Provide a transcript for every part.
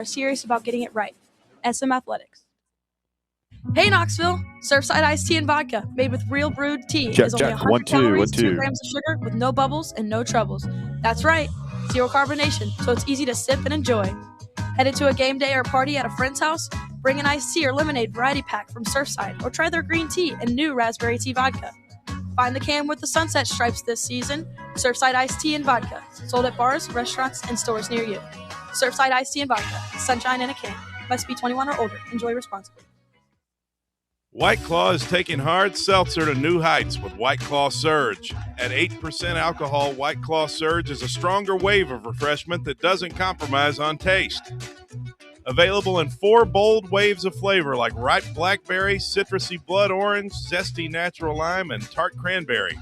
are serious about getting it right. SM Athletics. Hey Knoxville! Surfside iced tea and vodka, made with real brewed tea, Check, is only check. 100 1, 2, calories, 1, 2 2. grams of sugar, with no bubbles and no troubles. That's right, zero carbonation, so it's easy to sip and enjoy. Headed to a game day or party at a friend's house? Bring an iced tea or lemonade variety pack from Surfside, or try their green tea and new raspberry tea vodka. Find the can with the sunset stripes this season. Surfside iced tea and vodka, sold at bars, restaurants, and stores near you. Surfside iced tea and vodka, sunshine in a can. Must be 21 or older. Enjoy responsibly. White Claw is taking hard seltzer to new heights with White Claw Surge. At 8% alcohol, White Claw Surge is a stronger wave of refreshment that doesn't compromise on taste. Available in 4 bold waves of flavor like ripe blackberry, citrusy blood orange, zesty natural lime, and tart cranberry.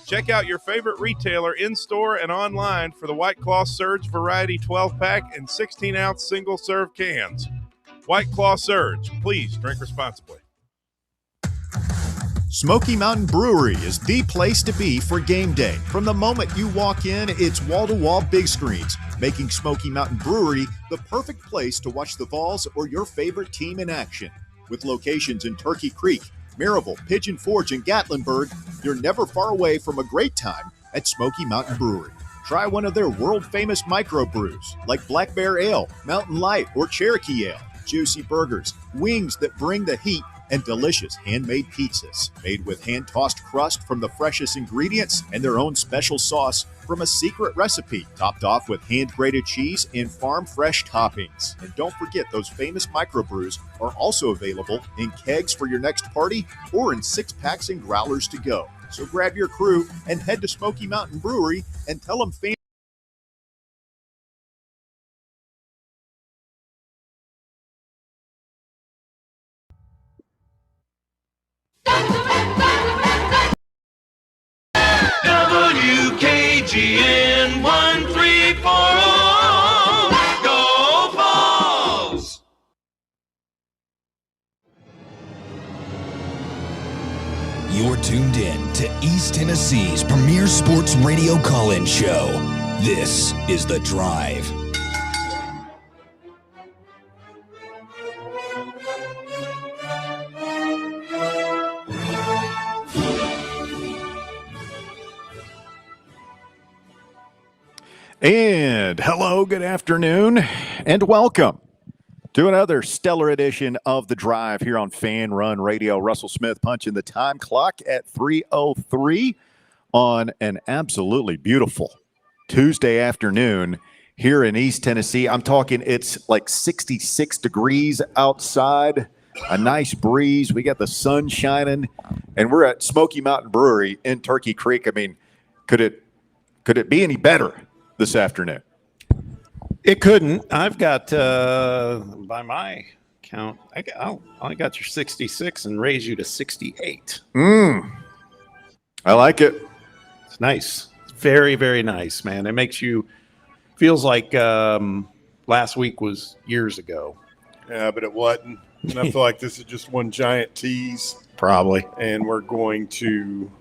Check out your favorite retailer in-store and online for the White Claw Surge Variety 12-pack and 16-ounce single-serve cans. White Claw Surge. Please drink responsibly. Smokey Mountain Brewery is the place to be for game day. From the moment you walk in, it's wall-to-wall big screens, making Smokey Mountain Brewery the perfect place to watch the Vols or your favorite team in action. With locations in Turkey Creek, Maryville, Pigeon Forge, and Gatlinburg, you're never far away from a great time at Smokey Mountain Brewery. Try one of their world-famous microbrews like Black Bear Ale, Mountain Light, or Cherokee Ale. Juicy burgers, wings that bring the heat, and delicious handmade pizzas made with hand-tossed crust from the freshest ingredients and their own special sauce from a secret recipe, topped off with hand-grated cheese and farm-fresh toppings. And don't forget, those famous microbrews are also available in kegs for your next party or in 6-packs and growlers to go. So grab your crew and head to Smokey Mountain Brewery and tell them fans. WKGN 1340. Go Vols! You're tuned in to East Tennessee's premier sports radio call-in show. This is The Drive. And hello, good afternoon, and welcome to another stellar edition of The Drive here on Fan Run Radio. Russell Smith punching the time clock at 3:03 on an absolutely beautiful Tuesday afternoon here in East Tennessee. I'm talking it's like 66 degrees outside, a nice breeze. We got the sun shining, and we're at Smokey Mountain Brewery in Turkey Creek. I mean, could it be any better this afternoon? It couldn't. I've got, by my count, I got your 66 and raise you to 68. I like it. It's nice. It's very, very nice, man. It makes you, feels like last week was years ago. Yeah, but it wasn't. And I feel like this is just one giant tease. Probably. And we're going to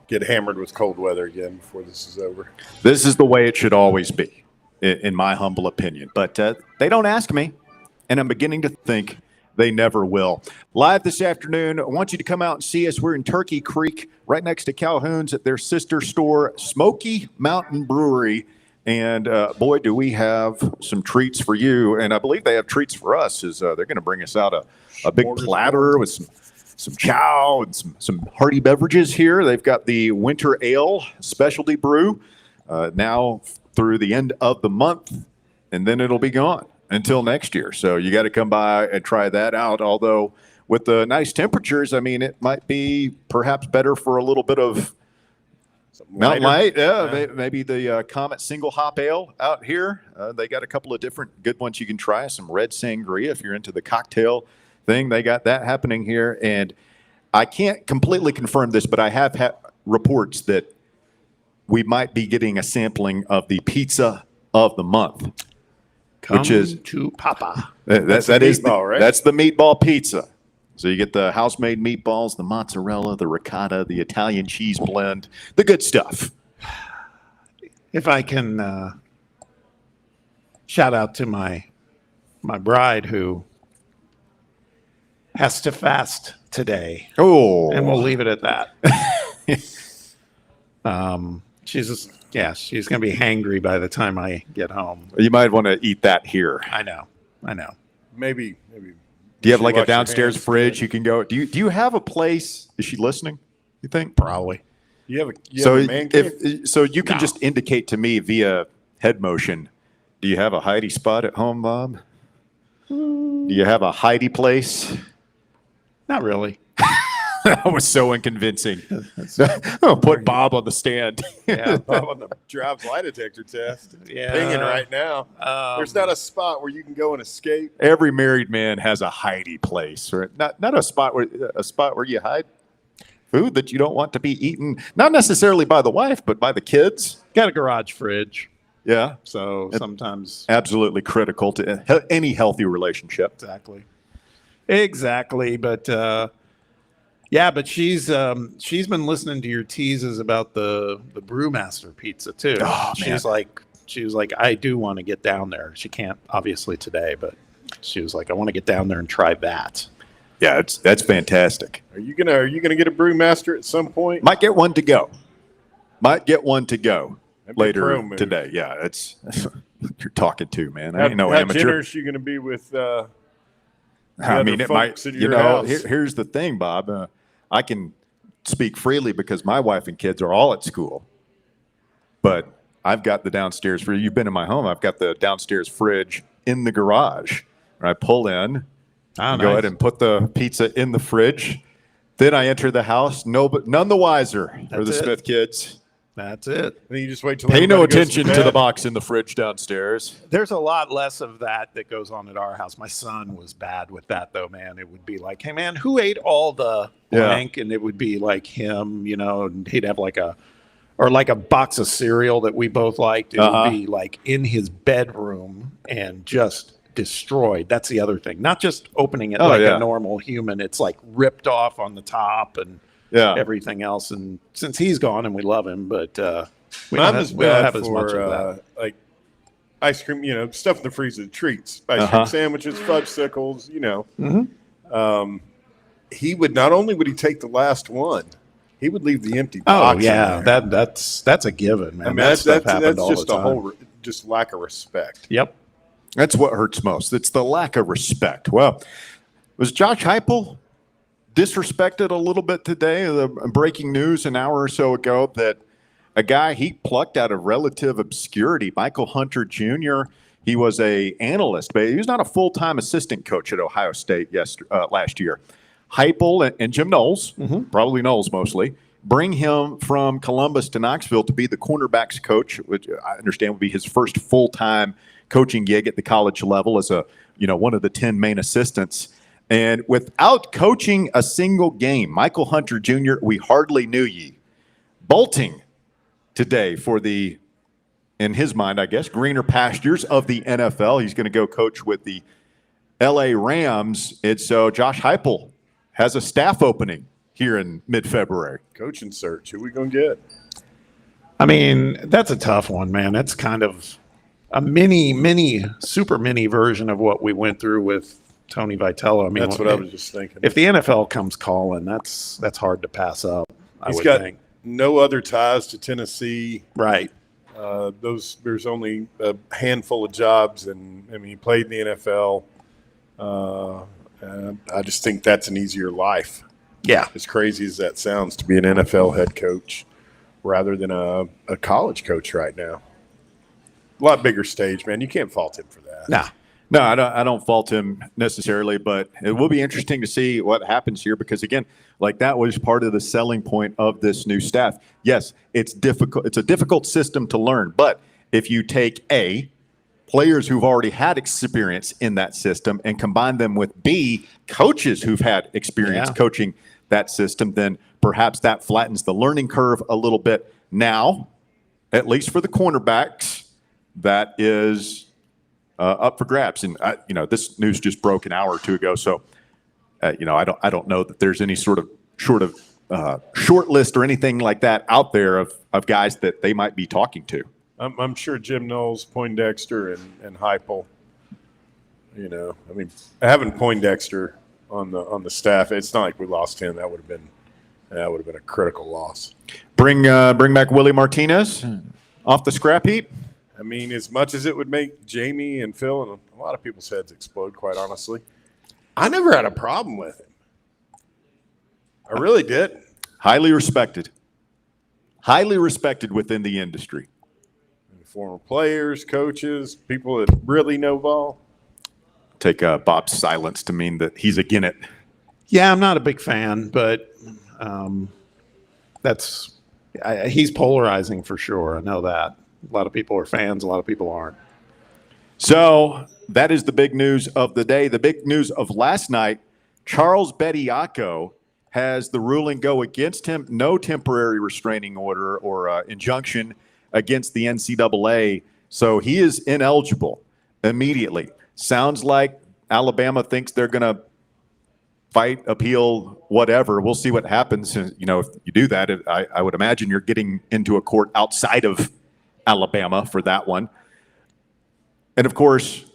get hammered with cold weather again before this is over. This is the way it should always be, in my humble opinion. But they don't ask me, and I'm beginning to think they never will. Live this afternoon, I want you to come out and see us. We're in Turkey Creek, right next to Calhoun's at their sister store, Smokey Mountain Brewery. And boy, do we have some treats for you. And I believe they have treats for us. As they're going to bring us out a big platter with some chow and some hearty beverages here. They've got the Winter Ale Specialty Brew now through the end of the month, and then it'll be gone until next year. So you got to come by and try that out. Although with the nice temperatures, I mean, it might be perhaps better for a little bit of Mountain Light. Yeah, maybe the Comet Single Hop Ale out here. They got a couple of different good ones you can try. Some red sangria if you're into the cocktail thing. They got that happening here. And I can't completely confirm this, but I have had reports that we might be getting a sampling of the pizza of the month. Which is to Papa. That's the meatball, right? That's the meatball pizza. So you get the house-made meatballs, the mozzarella, the ricotta, the Italian cheese blend, the good stuff. If I can shout out to my my bride, who has to fast today. Oh, And we'll leave it at that. She's going to be hangry by the time I get home. You might want to eat that here. I know. Maybe. Do you have like a wash your downstairs hands fridge? today? You can go. Do you have a place? Is she listening? You think? Probably. You have So a man cave? so you can just indicate to me via head motion. Do you have a Heidi spot at home, Bob? Do you have a Heidi place? Not really. That was so unconvincing. I'll put Bob on the stand. Yeah. Bob on the drive's lie detector test. It's Yeah. pinging right now. There's not a spot where you can go and escape. Every married man has a Heidi place, or not a spot where you hide food that you don't want to be eaten, not necessarily by the wife, but by the kids. Got a garage fridge. Yeah, So sometimes. absolutely critical to any healthy relationship. Exactly. But but she's been listening to your teases about the Brewmaster pizza too. Oh, She man. was like, I do want to get down there. She can't obviously today, but she was like, I want to get down there and try that. Yeah, that's fantastic. Are you gonna get a brewmaster at some point? Might get one to go. That'd be a Later pro move. today. Yeah, it's you're talking to, man. I How, ain't no how amateur. generous you gonna be with? I other mean, it might. folks at You your know, house? here's the thing, Bob. I can speak freely because my wife and kids are all at school, but I've got the downstairs fridge. You've been in my home. I've got the downstairs fridge in the garage. Where I pull in, go ahead and put the pizza in the fridge. Then I enter the house. None the wiser are the That's it. Smith kids. That's it. And then you just wait till Pay no everybody goes attention to bed. the box in the fridge downstairs. There's a lot less of that goes on at our house. My son was bad with that, though, man. It would be like, hey, man, who ate all the blank? And it would be like him, and he'd have like a box of cereal that we both liked. It would be like in his bedroom and just destroyed. That's the other thing. Not just opening it a normal human. It's like ripped off on the top and everything else. And since he's gone and we love him, but we don't have as much of that. Like ice cream, stuff in the freezer, treats, ice cream sandwiches, fudgesicles, he would not only would he take the last one, he would leave the empty box. Oh yeah, in there. that's a given, man. I mean, that stuff happened all just the a time. whole just lack of respect. Yep. That's what hurts most. It's the lack of respect. Well, was Josh Heupel disrespected a little bit today? The breaking news an hour or so ago that a guy he plucked out of relative obscurity, Michael Hunter Jr., he was a analyst, but he was not a full-time assistant coach at Ohio State last year. Heupel and Jim Knowles, probably Knowles mostly, bring him from Columbus to Knoxville to be the cornerbacks coach, which I understand would be his first full-time coaching gig at the college level as one of the 10 main assistants. And without coaching a single game, Michael Hunter Jr., we hardly knew ye, bolting today for the, in his mind, I guess, greener pastures of the NFL. He's going to go coach with the LA Rams. And so Josh Heupel has a staff opening here in mid-February. Coaching search. Who we gonna get? I mean, that's a tough one, man. That's kind of a super mini version of what we went through with Tony Vitello. I mean, That's what I was just thinking. If the NFL comes calling, that's hard to pass up. He's would got think. no other ties to Tennessee. Right. There's only a handful of jobs, and I mean, he played in the NFL. I just think that's an easier life. Yeah. As crazy as that sounds, to be an NFL head coach rather than a college coach right now. A lot bigger stage, man. You can't fault him for that. Nah. No, I don't fault him necessarily, but it will be interesting to see what happens here because, again, like that was part of the selling point of this new staff. Yes, it's difficult. It's a difficult system to learn, but if you take players who've already had experience in that system and combine them with B, coaches who've had experience coaching that system, then perhaps that flattens the learning curve a little bit. Now, at least for the cornerbacks, that is up for grabs. And this news just broke an hour or two ago, so I don't know that there's any sort of short list or anything like that out there of guys that they might be talking to. I'm sure Jim Knowles, Poindexter, and Heupel You know, I mean, having Poindexter on the staff, it's not like we lost him. That would have been a critical loss. Bring back Willie Martinez off the scrap heap. I mean, as much as it would make Jamie and Phil and a lot of people's heads explode, quite honestly, I never had a problem with him. I really didn't. Highly respected within the industry. Former players, coaches, people that really know ball. Take Bob's silence to mean that he's again it. Yeah, I'm not a big fan, but he's polarizing for sure. I know that. A lot of people are fans, a lot of people aren't. So that is the big news of the day. The big news of last night, Charles Bediako has the ruling go against him. No temporary restraining order or injunction against the NCAA. So he is ineligible immediately. Sounds like Alabama thinks they're going to fight, appeal, whatever. We'll see what happens. You know, if you do that, I would imagine you're getting into a court outside of Alabama for that one. And of course,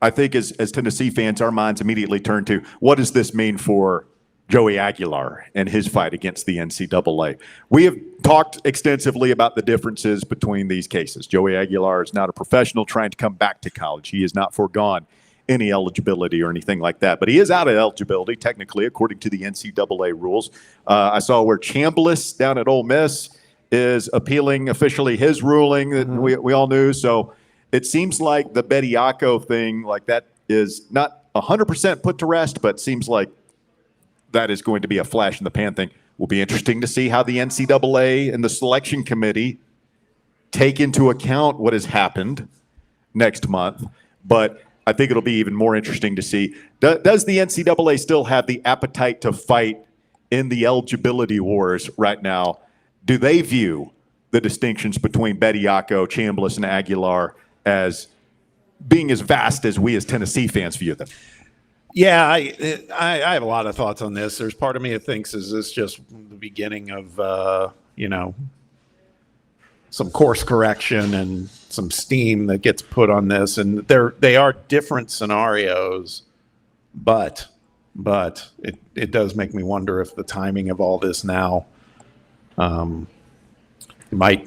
I think as Tennessee fans, our minds immediately turn to what does this mean for Joey Aguilar and his fight against the NCAA. We have talked extensively about the differences between these cases. Joey Aguilar is not a professional trying to come back to college. He has not foregone any eligibility or anything like that, but he is out of eligibility technically according to the NCAA rules. I saw where Chambliss down at Ole Miss is appealing officially his ruling that we all knew. So it seems like the Bediako thing, like that is not 100% put to rest, but seems like that is going to be a flash in the pan thing. Will be interesting to see how the NCAA and the selection committee take into account what has happened next month. But I think it'll be even more interesting to see, does the NCAA still have the appetite to fight in the eligibility wars right now? Do they view the distinctions between Bediako, Chambliss, and Aguilar as being as vast as we as Tennessee fans view them? Yeah, I have a lot of thoughts on this. There's part of me that thinks, is this just the beginning of, some course correction and some steam that gets put on this? And they are different scenarios, but it does make me wonder if the timing of all this now might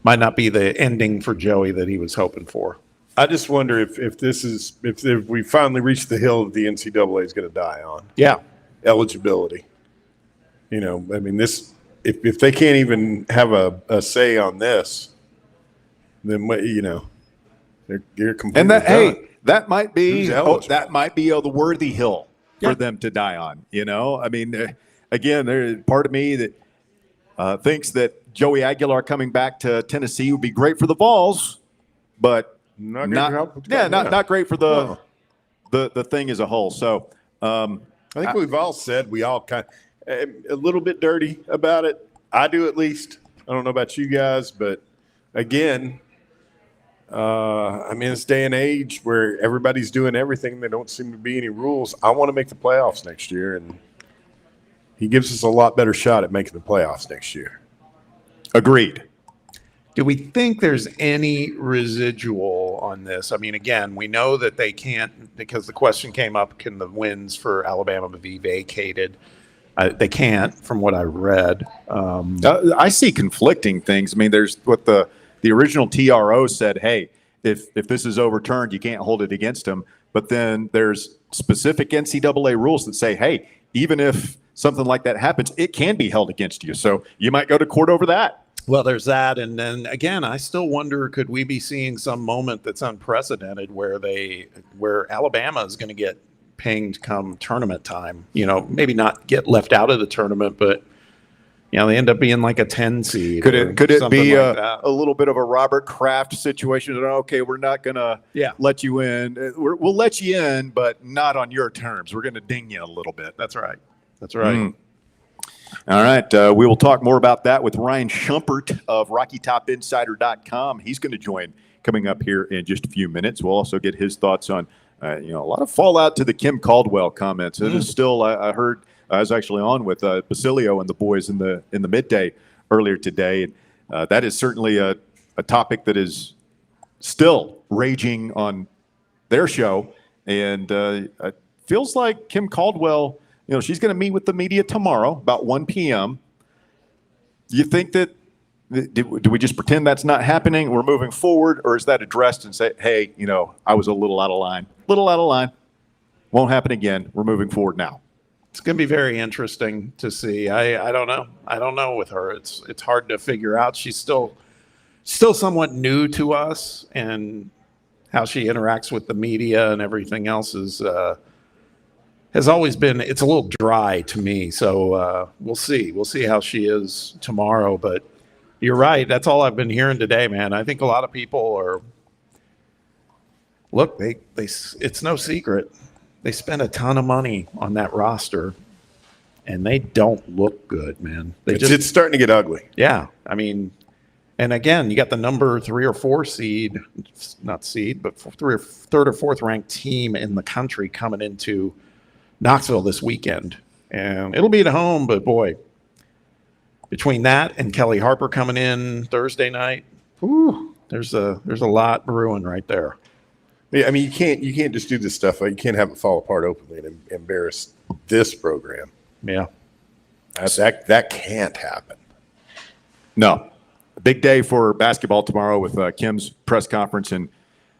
not be the ending for Joey that he was hoping for. I just wonder if we finally reached the hill that the NCAA is going to die on. Yeah, eligibility. You know, I mean, this if they can't even have a say on this, then they're completely and that done. that might be the worthy hill for them to die on. You know, I mean, again, there's part of me that thinks that Joey Aguilar coming back to Tennessee would be great for the Vols, but not great for the thing as a whole. So I think we've all said we all kind of a little bit dirty about it. I do, at least. I don't know about you guys, but again, I mean, this day and age where everybody's doing everything, there don't seem to be any rules. I want to make the playoffs next year, and he gives us a lot better shot at making the playoffs next year. Agreed. Do we think there's any residual on this? I mean, again, we know that they can't, because the question came up, can the wins for Alabama be vacated? They can't, from what I read. I see conflicting things. I mean, there's what the original TRO said, hey, if this is overturned, you can't hold it against them. But then there's specific NCAA rules that say, hey, even if something like that happens, it can be held against you. So you might go to court over that. Well, there's that. And then again, I still wonder, could we be seeing some moment that's unprecedented where Alabama is going to get pinged come tournament time? You know, maybe not get left out of the tournament, but they end up being like a 10 seed. Could it be like a little bit of a Robert Kraft situation? Okay, we're not going to let you in. We'll let you in, but not on your terms. We're going to ding you a little bit. That's right. That's right. All right. We will talk more about that with Ryan Schumpert of RockyTopInsider.com. He's going to join coming up here in just a few minutes. We'll also get his thoughts on, a lot of fallout to the Kim Caldwell comments. It is still, I heard, I was actually on with Basilio and the boys in the midday earlier today. That is certainly a topic that is still raging on their show. And it feels like Kim Caldwell, she's going to meet with the media tomorrow about 1 p.m. Do you think that, do we just pretend that's not happening? We're moving forward, or is that addressed and say, hey, I was a little out of line. Won't happen again. We're moving forward now. It's going to be very interesting to see. I don't know. I don't know with her. It's hard to figure out. She's still somewhat new to us, and how she interacts with the media and everything else has always been, it's a little dry to me. So we'll see. We'll see how she is tomorrow. But you're right. That's all I've been hearing today, man. I think a lot of people are, look, it's no secret. They spent a ton of money on that roster, and they don't look good, man. It's starting to get ugly. Yeah. I mean, and again, you got the number 3 or 4 seed, not seed, but third or fourth ranked team in the country coming into Knoxville this weekend. And it'll be at home, but boy, between that and Kelly Harper coming in Thursday night, there's a lot brewing right there. I mean, you can't just do this stuff. You can't have it fall apart openly and embarrass this program. Yeah, that can't happen. No, a big day for basketball tomorrow with Kim's press conference and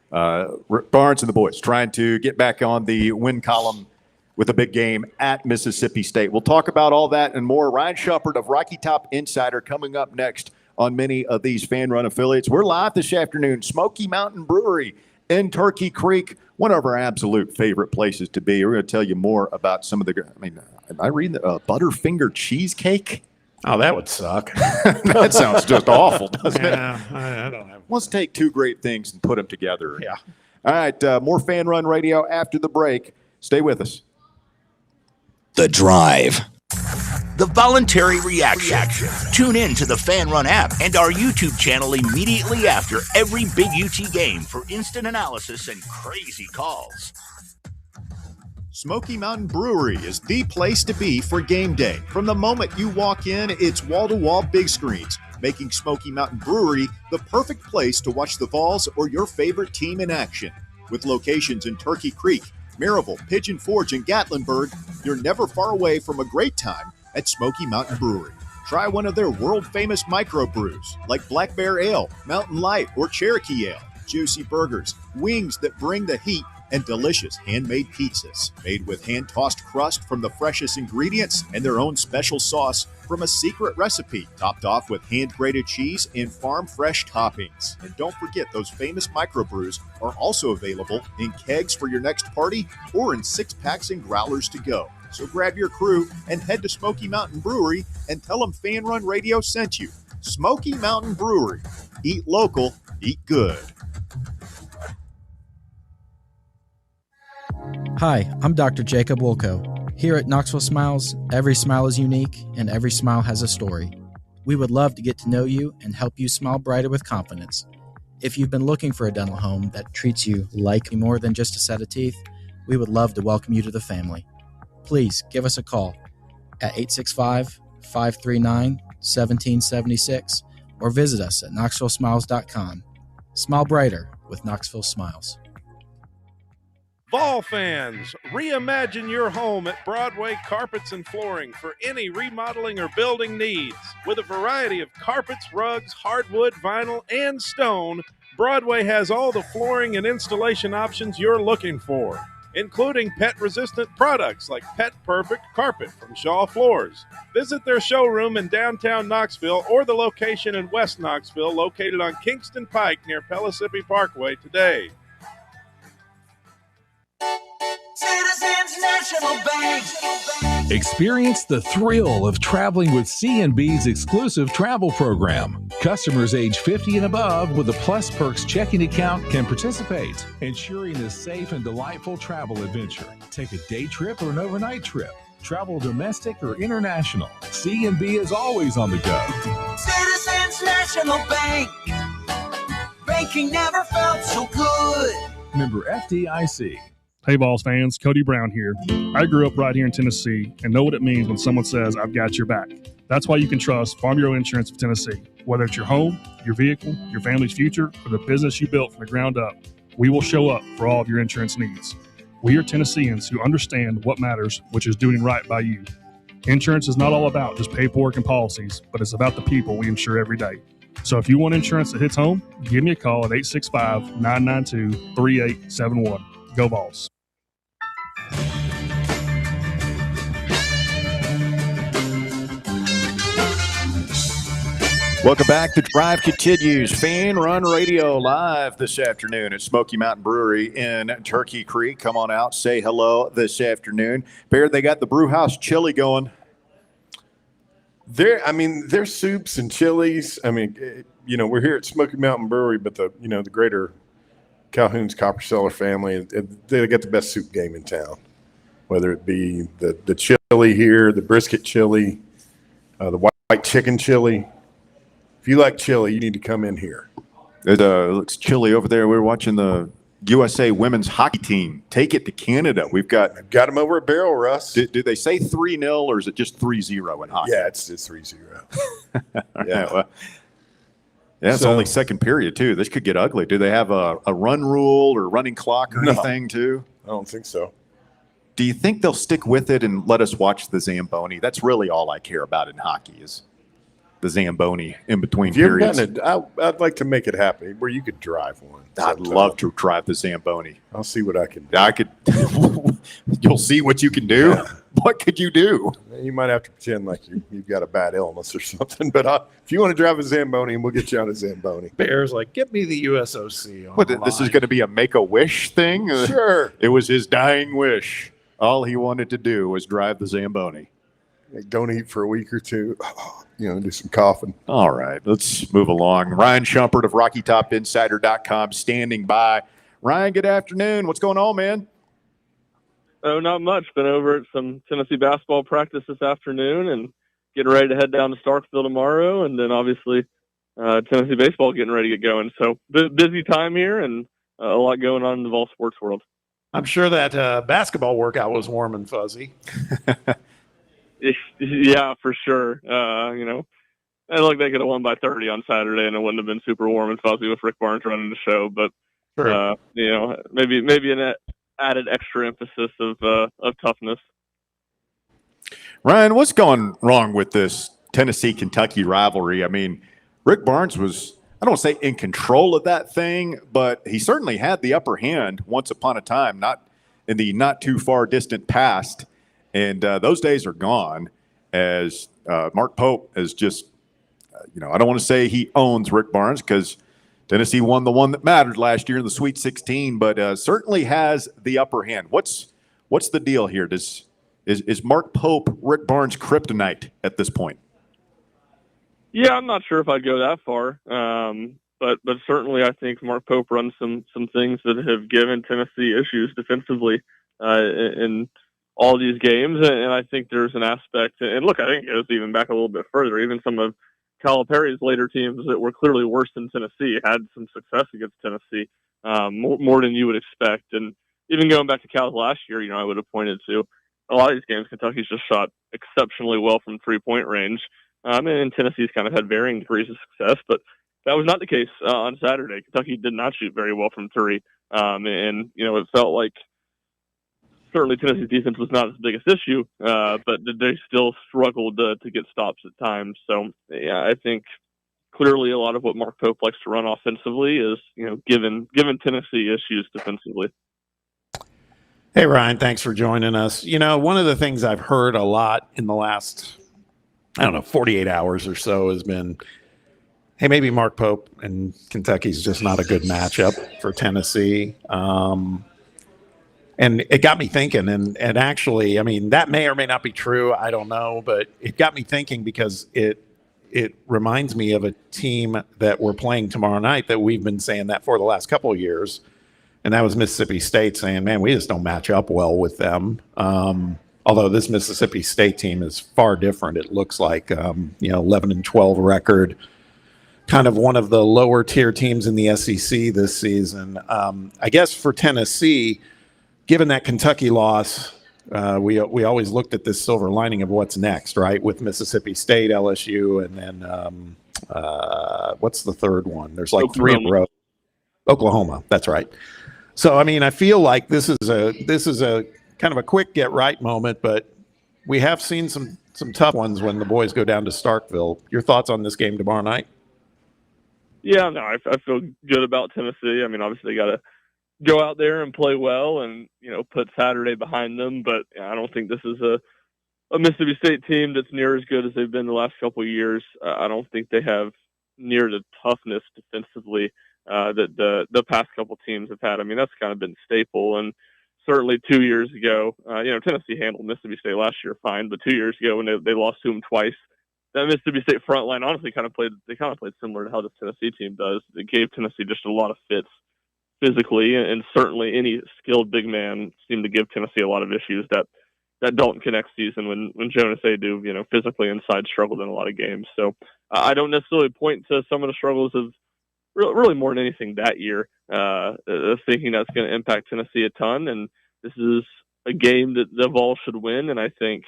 Barnes and the boys trying to get back on the win column with a big game at Mississippi State. We'll talk about all that and more. Ryan Shuppert of Rocky Top Insider coming up next on many of these fan-run affiliates. We're live this afternoon, Smoky Mountain Brewery in Turkey Creek, one of our absolute favorite places to be. We're going to tell you more about some of am I reading the Butterfinger cheesecake? Oh, that would suck. That sounds just awful, doesn't it? I don't have. Let's take 2 great things and put them together. Yeah. All right, more Fan Run Radio after the break. Stay with us. The Drive. The voluntary reaction. Tune in to the Fan Run app and our YouTube channel immediately after every Big UT game for instant analysis and crazy calls. Smoky Mountain Brewery is the place to be for game day. From the moment you walk in, it's wall-to-wall big screens, making Smoky Mountain Brewery the perfect place to watch the Vols or your favorite team in action. With locations in Turkey Creek, Maryville, Pigeon Forge, and Gatlinburg, you're never far away from a great time at Smoky Mountain Brewery. Try one of their world-famous microbrews like Black Bear Ale, Mountain Light, or Cherokee Ale. Juicy burgers, wings that bring the heat, and delicious handmade pizzas made with hand-tossed crust from the freshest ingredients and their own special sauce from a secret recipe, topped off with hand-grated cheese and farm-fresh toppings. And don't forget, those famous microbrews are also available in kegs for your next party or in 6-packs and growlers to go. So grab your crew and head to Smoky Mountain Brewery and tell them Fan Run Radio sent you. Smoky Mountain Brewery. Eat local, eat good. Hi, I'm Dr. Jacob Wilco. Here at Knoxville Smiles, every smile is unique and every smile has a story. We would love to get to know you and help you smile brighter with confidence. If you've been looking for a dental home that treats you like more than just a set of teeth, we would love to welcome you to the family. Please give us a call at 865-539-1776 or visit us at knoxvillesmiles.com. Smile brighter with Knoxville Smiles. Vol fans, reimagine your home at Broadway Carpets and Flooring for any remodeling or building needs. With a variety of carpets, rugs, hardwood, vinyl, and stone, Broadway has all the flooring and installation options you're looking for, including pet-resistant products like Pet Perfect Carpet from Shaw Floors. Visit their showroom in downtown Knoxville or the location in West Knoxville located on Kingston Pike near Pellissippi Parkway today. Citizens National Bank. Experience the thrill of traveling with C&B's exclusive travel program. Customers age 50 and above with a Plus Perks checking account can participate, ensuring a safe and delightful travel adventure. Take a day trip or an overnight trip. Travel domestic or international. C&B is always on the go. Citizens National Bank. Banking never felt so good. Member FDIC. Hey Vols fans, Cody Brown here. I grew up right here in Tennessee and know what it means when someone says, I've got your back. That's why you can trust Farm Bureau Insurance of Tennessee. Whether it's your home, your vehicle, your family's future, or the business you built from the ground up, We will show up for all of your insurance needs. We are Tennesseans who understand what matters, which is doing right by you. Insurance is not all about just paperwork and policies, but it's about the people we insure every day. So if you want insurance that hits home, give me a call at 865-992-3871. Go Vols. Welcome back. The Drive continues. Fan Run Radio live this afternoon at Smoky Mountain Brewery in Turkey Creek. Come on out, say hello this afternoon. Bear, they got the brew house chili going. Their soups and chilies. We're here at Smoky Mountain Brewery, but the greater Calhoun's Copper Cellar family, they got the best soup game in town. Whether it be the chili here, the brisket chili, the white chicken chili. If you like chili, you need to come in here. It looks chilly over there. We're watching the USA women's hockey team take it to Canada. I've got them over at Barrel, Russ. Do they say 3-0 or is it just 3-0 in hockey? Yeah, it's 3-0. It's only second period, too. This could get ugly. Do they have a run rule or running clock or anything, too? I don't think so. Do you think they'll stick with it and let us watch the Zamboni? That's really all I care about in hockey is the Zamboni in between periods. I'd like to make it happen where you could drive one. I'd love to drive the Zamboni. I'll see what I can do. You'll see what you can do? Yeah. What could you do? You might have to pretend like you've got a bad illness or something. But if you want to drive a Zamboni, we'll get you on a Zamboni. Bear's like, get me the USOC. What, this is going to be a Make-A-Wish thing? Sure. It was his dying wish. All he wanted to do was drive the Zamboni. Don't eat for a week or two. Do some coughing. All right, let's move along. Ryan Shumpert of RockyTopInsider.com standing by. Ryan, good afternoon. What's going on, man? Oh, not much. Been over at some Tennessee basketball practice this afternoon and getting ready to head down to Starkville tomorrow. And then obviously Tennessee baseball getting ready to get going. So busy time here and a lot going on in the Vol sports world. I'm sure that basketball workout was warm and fuzzy. Yeah, for sure. I look they could have won by 30 on Saturday, and it wouldn't have been super warm and fuzzy with Rick Barnes running the show. But sure. Maybe an added extra emphasis of toughness. Ryan, what's going wrong with this Tennessee-Kentucky rivalry? I mean, Rick Barnes was, I don't want to say in control of that thing, but he certainly had the upper hand once upon a time, not in the not too far distant past. And those days are gone as Mark Pope is just, I don't want to say he owns Rick Barnes because Tennessee won the one that mattered last year in the Sweet 16, but certainly has the upper hand. What's the deal here? Is Mark Pope Rick Barnes' kryptonite at this point? Yeah, I'm not sure if I'd go that far, but certainly I think Mark Pope runs some things that have given Tennessee issues defensively in all these games, and I think there's an aspect, and look, I think it goes even back a little bit further. Even some of Calipari's later teams that were clearly worse than Tennessee had some success against Tennessee, more than you would expect. And even going back to Cal's last year, I would have pointed to a lot of these games, Kentucky's just shot exceptionally well from three-point range, and Tennessee's kind of had varying degrees of success, but that was not the case on Saturday. Kentucky did not shoot very well from three, and it felt like certainly Tennessee's defense was not its biggest issue, but they still struggled to get stops at times. So, yeah, I think clearly a lot of what Mark Pope likes to run offensively is, given Tennessee issues defensively. Hey, Ryan, thanks for joining us. One of the things I've heard a lot in the last, 48 hours or so has been, hey, maybe Mark Pope and Kentucky's just not a good matchup for Tennessee. And it got me thinking, and actually, that may or may not be true. I don't know, but it got me thinking because it reminds me of a team that we're playing tomorrow night that we've been saying that for the last couple of years, and that was Mississippi State saying, man, we just don't match up well with them. Although this Mississippi State team is far different. It looks like, 11-12 record, kind of one of the lower tier teams in the SEC this season. I guess for Tennessee, given that Kentucky loss, we always looked at this silver lining of what's next, right? With Mississippi State, LSU, and then what's the third one? There's like Oklahoma. 3 in a row. Oklahoma, that's right. So, I mean, I feel like this is a kind of a quick get right moment, but we have seen some tough ones when the boys go down to Starkville. Your thoughts on this game tomorrow night? Yeah, no, I feel good about Tennessee. I mean, obviously they got to go out there and play well and, put Saturday behind them. But I don't think this is a Mississippi State team that's near as good as they've been the last couple of years. I don't think they have near the toughness defensively that the past couple teams have had. I mean, that's kind of been staple. And certainly 2 years ago, Tennessee handled Mississippi State last year fine, but 2 years ago when they lost to them twice, that Mississippi State front line honestly kind of played similar to how this Tennessee team does. It gave Tennessee just a lot of fits physically, and certainly any skilled big man seemed to give Tennessee a lot of issues that Dalton Connect season when Jonas Adu, physically inside struggled in a lot of games. So I don't necessarily point to some of the struggles of really more than anything that year, thinking that's going to impact Tennessee a ton. And this is a game that the Vols should win, and I think,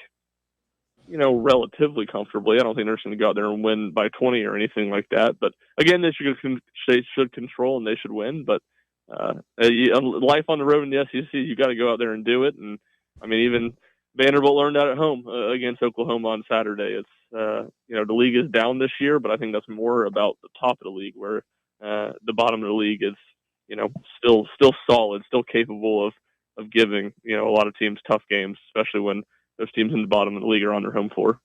relatively comfortably. I don't think they're just going to go out there and win by 20 or anything like that. But again, they should control and they should win. But life on the road in the SEC, you got to go out there and do it. And I mean, even Vanderbilt learned that at home against Oklahoma on Saturday. It's the league is down this year, but I think that's more about the top of the league, where the bottom of the league is still solid, still capable of giving a lot of teams tough games, especially when those teams in the bottom of the league are on their home floor.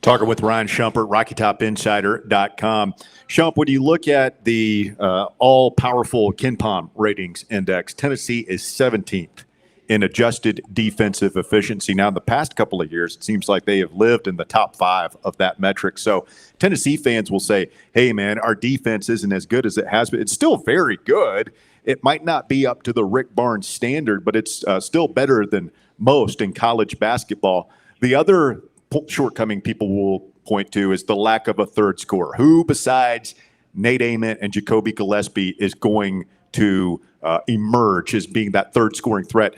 Talking with Ryan Shumpert, RockyTopInsider.com. Shump, when you look at the all-powerful KenPom ratings index, Tennessee is 17th in adjusted defensive efficiency. Now, in the past couple of years, it seems like they have lived in the top 5 of that metric. So Tennessee fans will say, hey, man, our defense isn't as good as it has been. It's still very good. It might not be up to the Rick Barnes standard, but it's still better than most in college basketball. The other shortcoming people will point to is the lack of a third scorer. Who besides Nate Ament and Jacoby Gillespie is going to emerge as being that third scoring threat?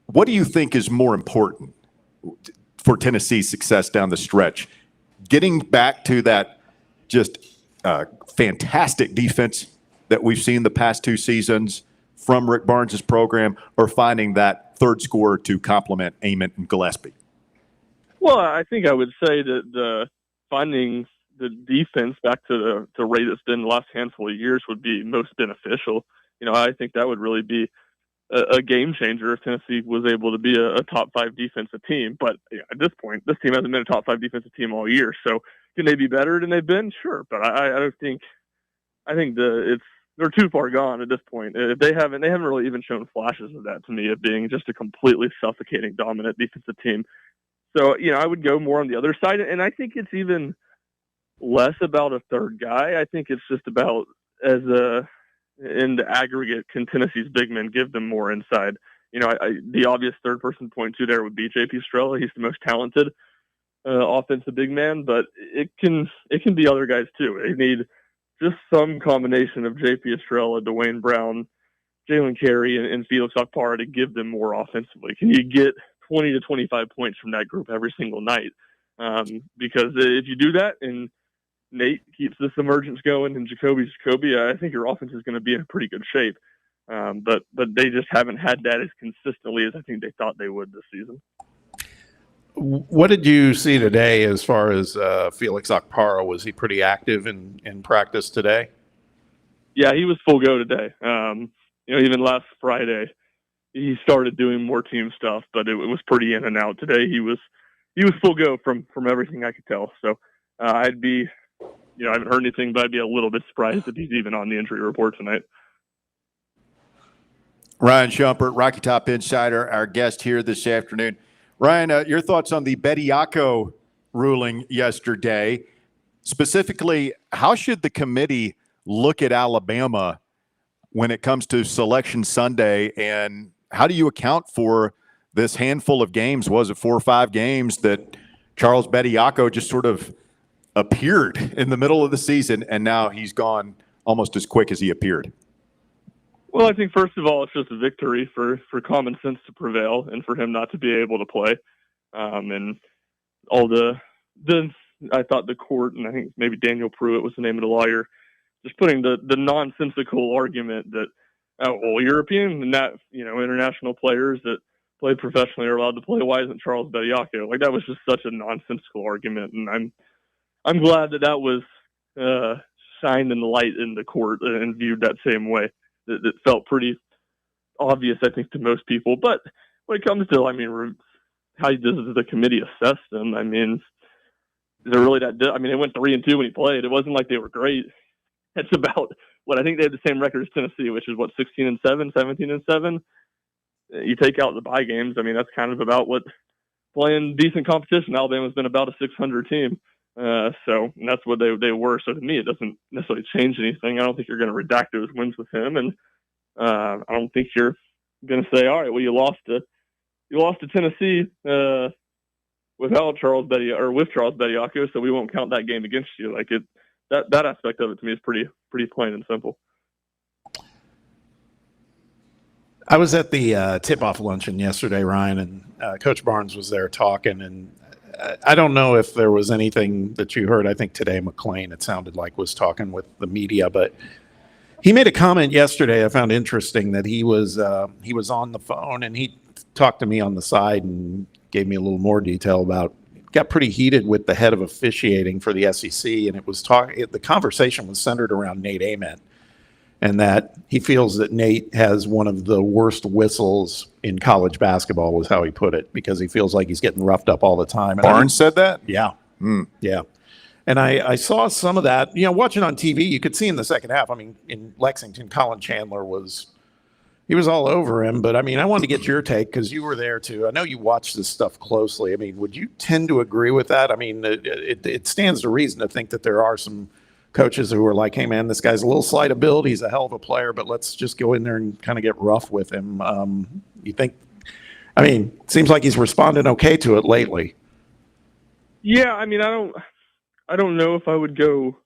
What do you think is more important for Tennessee's success down the stretch? Getting back to that just fantastic defense that we've seen the past 2 seasons from Rick Barnes' program, or finding that third scorer to complement Ament and Gillespie? Well, I think I would say that finding the defense back to the rate it's been the last handful of years would be most beneficial. I think that would really be a game changer if Tennessee was able to be a top 5 defensive team. But at this point, this team hasn't been a top 5 defensive team all year. So can they be better than they've been? Sure, but I don't think. I think they're too far gone at this point. If they haven't really even shown flashes of that to me, of being just a completely suffocating, dominant defensive team. So I would go more on the other side, and I think it's even less about a third guy. I think it's just about in the aggregate, can Tennessee's big men give them more inside? The obvious third person point to there would be J.P. Estrella. He's the most talented offensive big man, but it can be other guys too. They need just some combination of J.P. Estrella, Dwayne Brown, Jalen Carey, and Felix Okpara to give them more offensively. Can you get 20 to 25 points from that group every single night? Because if you do that and Nate keeps this emergence going and Jacoby, I think your offense is going to be in pretty good shape. But they just haven't had that as consistently as I think they thought they would this season. What did you see today as far as Felix Okpara? Was he pretty active in practice today? Yeah, he was full go today. Even last Friday, he started doing more team stuff, but it was pretty in and out. Today, he was full go from everything I could tell. So I'd be, I haven't heard anything, but I'd be a little bit surprised if he's even on the injury report tonight. Ryan Shumpert, Rocky Top Insider, our guest here this afternoon. Ryan, your thoughts on the Bediako ruling yesterday? Specifically, how should the committee look at Alabama when it comes to Selection Sunday, and how do you account for this handful of games? Was it 4 or 5 games that Charles Bediako just sort of appeared in the middle of the season, and now he's gone almost as quick as he appeared? Well, I think first of all, it's just a victory for common sense to prevail and for him not to be able to play. And all I thought the court, and I think maybe Daniel Pruitt was the name of the lawyer, just putting the nonsensical argument that Well, European and that, international players that play professionally are allowed to play. Why isn't Charles Bediako? Like, that was just such a nonsensical argument, and I'm glad that was shined in the light in the court and viewed that same way. It felt pretty obvious, I think, to most people. But when it comes to, how does the committee assess them? I mean, is it really that? They went 3-2 when he played. It wasn't like they were great. It's about what I think they have the same record as Tennessee, which is 16-7, 17-7. You take out the bye games. I mean, that's kind of about what playing decent competition. Alabama's been about a 600 team. So that's what they were. So to me, it doesn't necessarily change anything. I don't think you're going to redact those wins with him, and I don't think you're going to say, all right, well, you lost to Tennessee without Charles Bediako, so we won't count that game against you. Like that aspect of it to me is pretty plain and simple. I was at the tip-off luncheon yesterday, Ryan, and Coach Barnes was there talking, and I don't know if there was anything that you heard. I think today McClain, it sounded like, was talking with the media, but he made a comment yesterday I found interesting, that he was on the phone, and he talked to me on the side and gave me a little more detail about, got pretty heated with the head of officiating for the SEC, and the conversation was centered around Nate Ament, and that he feels that Nate has one of the worst whistles in college basketball, was how he put it, because he feels like he's getting roughed up all the time. And Barnes said that? Yeah. Yeah. And I saw some of that, watching on TV, you could see in the second half. I mean, in Lexington, Colin Chandler was all over him. But, I wanted to get your take, because you were there too. I know you watch this stuff closely. Would you tend to agree with that? It stands to reason to think that there are some coaches who are like, hey, man, this guy's a little slight ability. He's a hell of a player, but let's just go in there and kind of get rough with him. You think, it seems like he's responded okay to it lately. Yeah, I don't know if I would go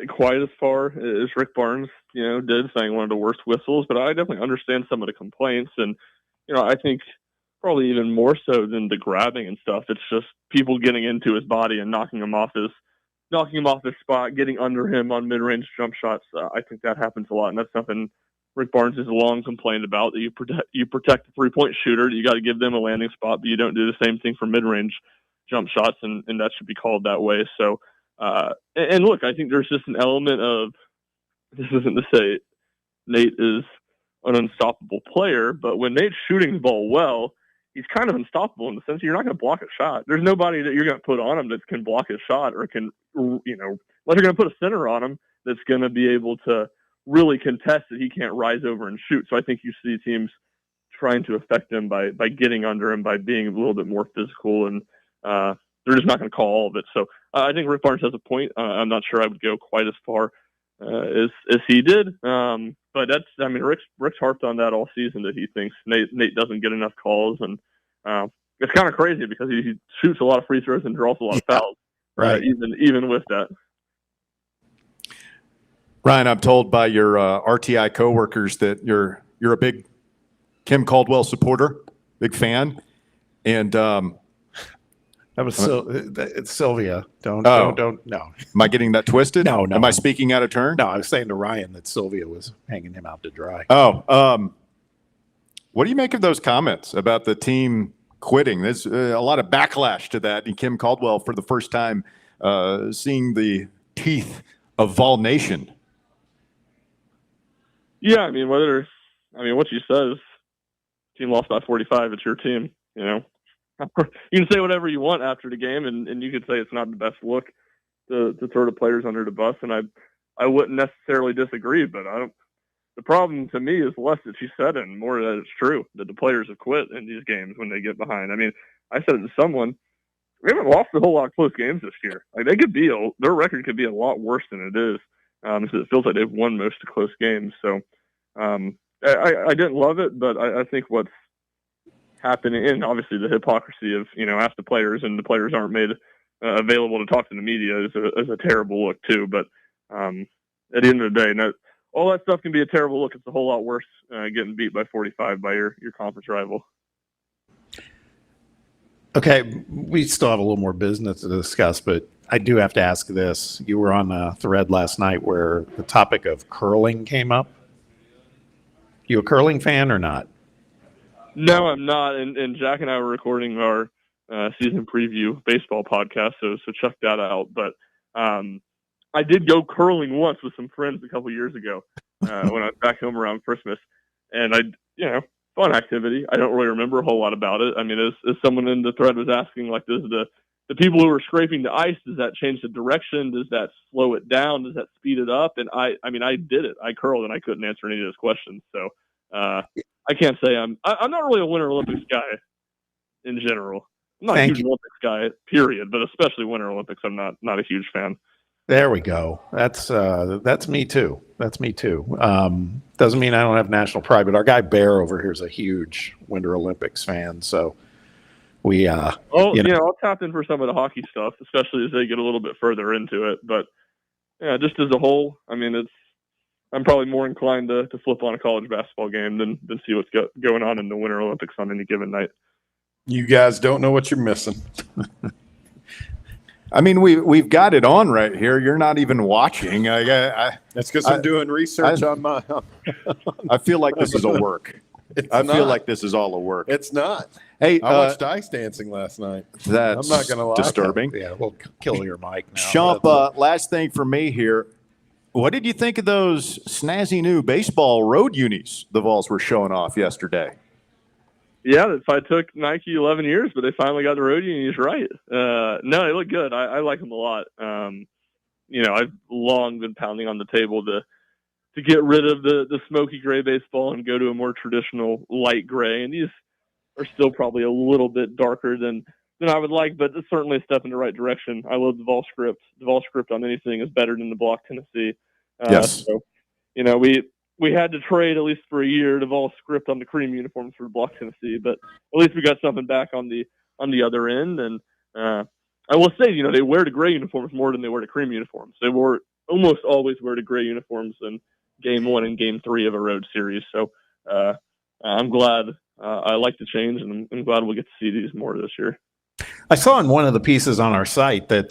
quite as far as Rick Barnes, did, saying one of the worst whistles, but I definitely understand some of the complaints. And, I think probably even more so than the grabbing and stuff, it's just people getting into his body and knocking him off his spot, getting under him on mid-range jump shots. I think that happens a lot, and that's something Rick Barnes has long complained about, that you protect the three-point shooter. You got to give them a landing spot, but you don't do the same thing for mid-range jump shots, and that should be called that way. So, and look, I think there's just an element of, this isn't to say Nate is an unstoppable player, but when Nate's shooting the ball well, he's kind of unstoppable in the sense that you're not going to block a shot. There's nobody that you're going to put on him that can block his shot, or can, unless you're going to put a center on him that's going to be able to really contest that he can't rise over and shoot. So I think you see teams trying to affect him by getting under him, by being a little bit more physical, and they're just not going to call all of it. So I think Rick Barnes has a point. I'm not sure I would go quite as far as he did. But that's, Rick's harped on that all season, that he thinks Nate doesn't get enough calls, and it's kind of crazy because he shoots a lot of free throws and draws a lot of fouls, right? Even with that. Ryan, I'm told by your RTI coworkers that you're a big Kim Caldwell supporter, big fan, and that was it's Sylvia. Don't no. Am I getting that twisted? No. Am I speaking out of turn? No, I was saying to Ryan that Sylvia was hanging him out to dry. What do you make of those comments about the team quitting? There's a lot of backlash to that, and Kim Caldwell, for the first time, seeing the teeth of Vol Nation. Yeah, what she says, team lost by 45, it's your team, You can say whatever you want after the game, and you could say it's not the best look to throw the players under the bus, and I wouldn't necessarily disagree, but the problem to me is less that she said it and more that it's true, that the players have quit in these games when they get behind. I said it to someone, we haven't lost a whole lot of close games this year. Like, their record could be a lot worse than it is. Because it feels like they've won most of close games. So I didn't love it, but I think what's happening, and obviously the hypocrisy of, ask the players and the players aren't made available to talk to the media is a terrible look too. But at the end of the day, all that stuff can be a terrible look. It's a whole lot worse getting beat by 45 by your conference rival. Okay, we still have a little more business to discuss, but I do have to ask this. You were on a thread last night where the topic of curling came up. You a curling fan or not? No, I'm not. And Jack and I were recording our season preview baseball podcast, so check that out. But I did go curling once with some friends a couple years ago when I was back home around Christmas, and fun activity. I don't really remember a whole lot about it. I mean, as someone in the thread was asking, like, does the people who are scraping the ice, does that change the direction? Does that slow it down? Does that speed it up? And I did it. I curled, and I couldn't answer any of those questions. So I can't say I'm not really a Winter Olympics guy in general. I'm not a huge Olympics guy, period, but especially Winter Olympics, I'm not a huge fan. There we go. That's me too. That's me too. Doesn't mean I don't have national pride, but our guy Bear over here is a huge Winter Olympics fan. So we, I'll tap in for some of the hockey stuff, especially as they get a little bit further into it. But yeah, just as a whole, I mean, I'm probably more inclined to flip on a college basketball game than see what's going on in the Winter Olympics on any given night. You guys don't know what you're missing. I mean, we've got it on right here. You're not even watching. That's because I'm doing research on my. I feel like this is a work. Feel like this is all a work. It's not. Hey, I watched ice dancing last night. That's I'm not going to lie. Disturbing. Yeah, we'll kill your mic now. Shump, last thing for me here. What did you think of those snazzy new baseball road unis the Vols were showing off yesterday? Yeah, it probably took Nike 11 years, but they finally got the road unis right. No, they look good. I like them a lot. I've long been pounding on the table to get rid of the smoky gray baseball and go to a more traditional light gray. And these are still probably a little bit darker than I would like, but it's certainly a step in the right direction. I love the Vol script. The Vol script on anything is better than the block Tennessee. Yes. So, we had to trade at least for a year the Vol script on the cream uniforms for block Tennessee, but at least we got something back on the other end. And I will say, they wear the gray uniforms more than they wear the cream uniforms. They almost always wear the gray uniforms in Game 1 and Game 3 of a road series. So I'm glad. I like the change, and I'm glad we'll get to see these more this year. I saw in one of the pieces on our site that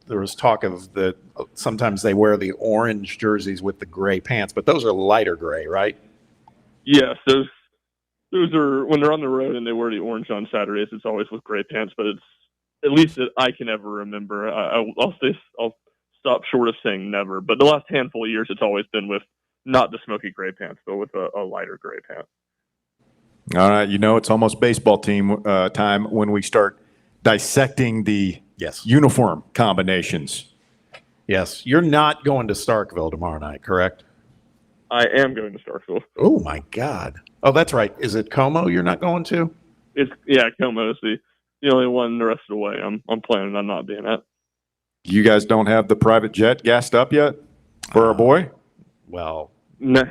there was talk of that sometimes they wear the orange jerseys with the gray pants, but those are lighter gray, right? Yes, those are when they're on the road and they wear the orange on Saturdays. It's always with gray pants, but it's at least that I can ever remember. I'll stop short of saying never, but the last handful of years it's always been with not the smoky gray pants, but with a lighter gray pant. All right, it's almost baseball team time when we start dissecting the uniform combinations. Yes, you're not going to Starkville tomorrow night, correct? I am going to Starkville. Oh my God! Oh, that's right. Is it Como you're not going to? Como is the only one the rest of the way I'm planning on not being at. You guys don't have the private jet gassed up yet for our boy? Well, no,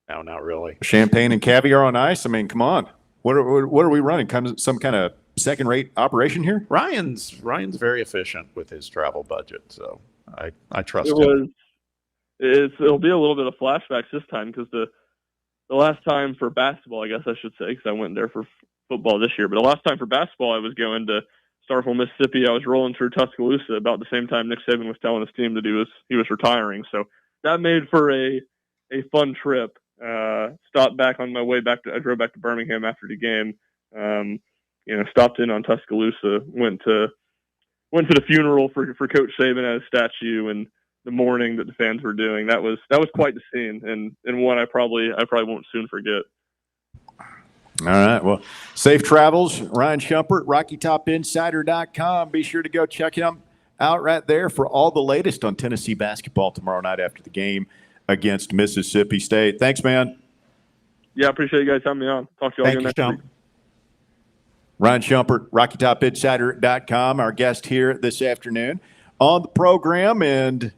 not really. Champagne and caviar on ice? I mean, come on. What are we running? Some kind of second-rate operation here? Ryan's very efficient with his travel budget, so I trust him. It'll be a little bit of flashbacks this time because the last time for basketball, I guess I should say, because I went there for football this year, but the last time for basketball I was going to Starkville, Mississippi. I was rolling through Tuscaloosa about the same time Nick Saban was telling his team that he was retiring, so that made for a fun trip. Stopped back on my way back. I drove back to Birmingham after the game. Stopped in on Tuscaloosa. Went to the funeral for Coach Saban at his statue, and the mourning that the fans were doing. That was quite the scene, and one I probably won't soon forget. All right. Well, safe travels, Ryan Shumpert, RockyTopInsider.com. Be sure to go check him out right there for all the latest on Tennessee basketball tomorrow night after the game against Mississippi State. Thanks, man. Yeah, I appreciate you guys having me on. Talk to you all again next week. Ryan Shumpert, RockyTopInsider.com, our guest here this afternoon on the program, and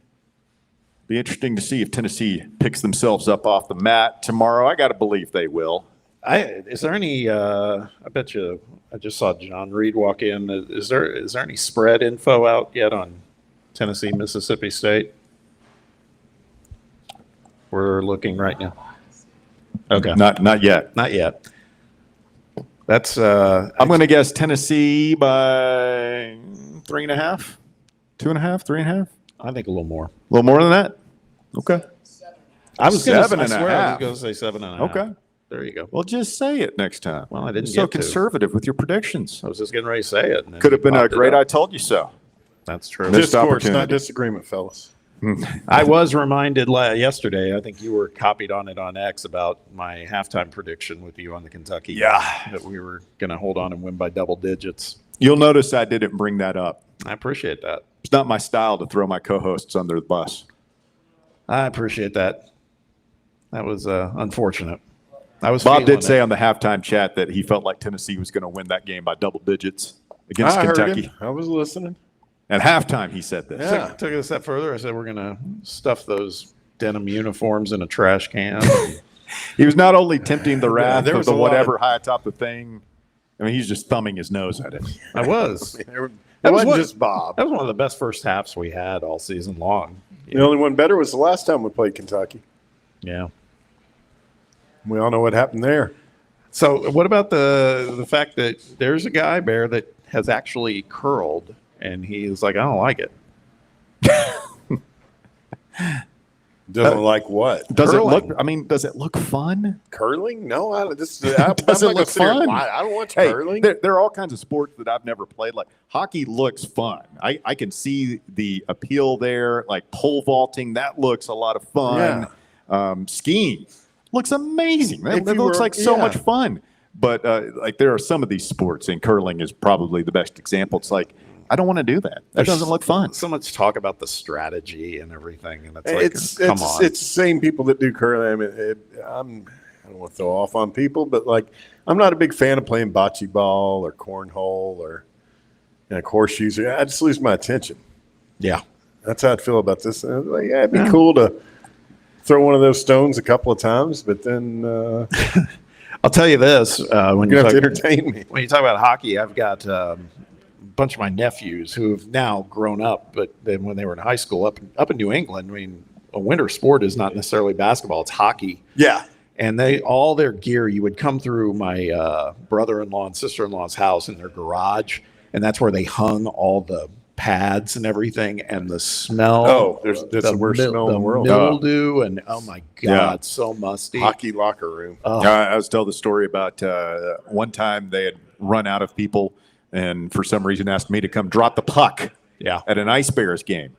be interesting to see if Tennessee picks themselves up off the mat tomorrow. I got to believe they will. Is there any? I bet you. I just saw John Reed walk in. Is there any spread info out yet on Tennessee, Mississippi State? We're looking right now. Okay, not yet. Not yet. That's. I'm going to guess Tennessee by 3.5, 2.5, 3.5. I think a little more. A little more than that. Okay. I was gonna, 7.5. I swear I was going to say 7.5. Okay. There you go. Well, just say it next time. Well, I didn't You're so get to. conservative with your predictions. I was just getting ready to say it. and then Could have you been a popped it great up. I told you so. That's true. Missed Discourse, not opportunity. disagreement, fellas. I was reminded yesterday, I think you were copied on it on X, about my halftime prediction with you on the Kentucky. Yeah. That we were going to hold on and win by double digits. You'll notice I didn't bring that up. I appreciate that. It's not my style to throw my co-hosts under the bus. I appreciate that. That was unfortunate. Bob Bob did say on the halftime chat that he felt like Tennessee was going to win that game by double digits against I heard Kentucky. him. I was listening. At halftime, he said this. Yeah. Took it a step further. I said we're going to stuff those denim uniforms in a trash can. He was not only tempting the wrath there of was the a lot whatever of- high atop the thing. I mean, he's just thumbing his nose at it. I was. It That was wasn't what- just Bob. That was one of the best first halves we had all season long. The only one better was the last time we played Kentucky. Yeah. We all know what happened there. So what about the fact that there's a guy, Bear, that has actually curled, and he's like, I don't like it. Doesn't like what? Does Curling. it look? I mean, does it look fun? Curling? No, I Does it look fun? I don't watch Hey, curling. there are all kinds of sports that I've never played. Like hockey looks fun. I can see the appeal there. Like pole vaulting, that looks a lot of fun. Skiing looks amazing. If That you looks were- like so yeah. much fun. But like there are some of these sports, and curling is probably the best example. It's like I don't want to do that. That There's doesn't look fun. So much talk about the strategy and everything, and it's like, come on. It's the same people that do curling. I mean, I don't want to throw off on people, but like I'm not a big fan of playing bocce ball or cornhole or horseshoes. I just lose my attention. Yeah. That's how I feel about this. Like, yeah, it'd be cool to throw one of those stones a couple of times, but then I'll tell you this: when you have to entertain me. When you talk about hockey, I've got a bunch of my nephews who have now grown up, but then when they were in high school up in New England, I mean, a winter sport is not necessarily basketball; it's hockey. Yeah. And all their gear, you would come through my brother-in-law and sister-in-law's house in their garage, and that's where they hung all the pads and everything, and the smell. Oh, that's the worst smell in the world. Mildew, and oh my God, Yeah. so musty. Hockey locker room. Oh. I was telling the story about one time they had run out of people, and for some reason asked me to come drop the puck. At an Ice Bears game,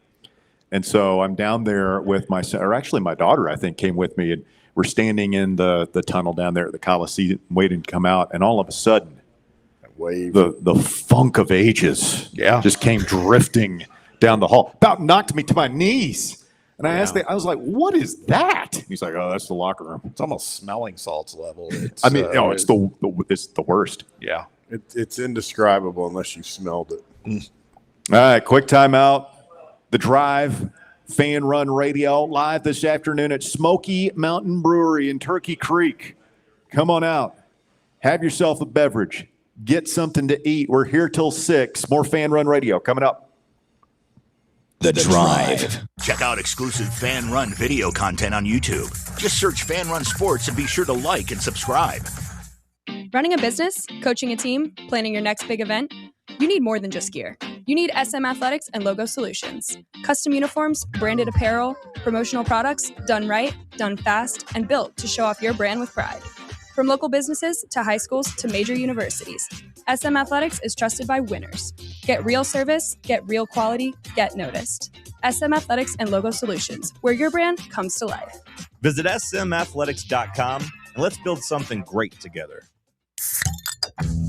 and so I'm down there with my son, or actually my daughter, I think, came with me, and we're standing in the tunnel down there at the Coliseum, waiting to come out, and all of a sudden, wave. The funk of ages, just came drifting down the hall, about knocked me to my knees. And I asked, I was like, "What is that?" He's like, "Oh, that's the locker room." It's almost smelling salts level. It's, I mean, it's the worst. Yeah. It's indescribable unless you smelled it. All right, quick timeout. The Drive, Fan Run Radio, live this afternoon at Smokey Mountain Brewery in Turkey Creek. Come on out. Have yourself a beverage. Get something to eat. We're here till 6. More Fan Run Radio coming up. The Drive. Check out exclusive Fan Run video content on YouTube. Just search Fan Run Sports and be sure to like and subscribe. Running a business, coaching a team, planning your next big event, you need more than just gear. You need SM Athletics and Logo Solutions. Custom uniforms, branded apparel, promotional products, done right, done fast, and built to show off your brand with pride. From local businesses to high schools to major universities, SM Athletics is trusted by winners. Get real service, get real quality, get noticed. SM Athletics and Logo Solutions, where your brand comes to life. Visit smathletics.com and let's build something great together.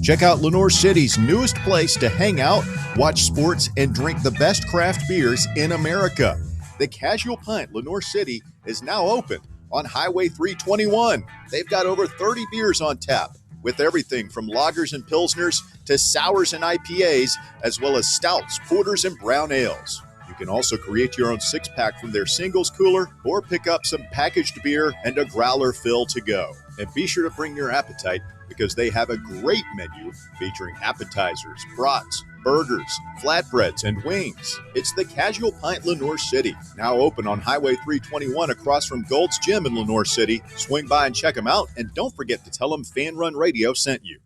Check out Lenore City's newest place to hang out, watch sports, and drink the best craft beers in America. The Casual Pint Lenore City is now open on Highway 321. They've got over 30 beers on tap, with everything from lagers and pilsners to sours and IPAs, as well as stouts, porters, and brown ales. You can also create your own six-pack from their singles cooler or pick up some packaged beer and a growler fill to go. And be sure to bring your appetite, because they have a great menu featuring appetizers, brats, burgers, flatbreads, and wings. It's the Casual Pint Lenore City, now open on Highway 321 across from Gold's Gym in Lenore City. Swing by and check them out, and don't forget to tell them Fan Run Radio sent you.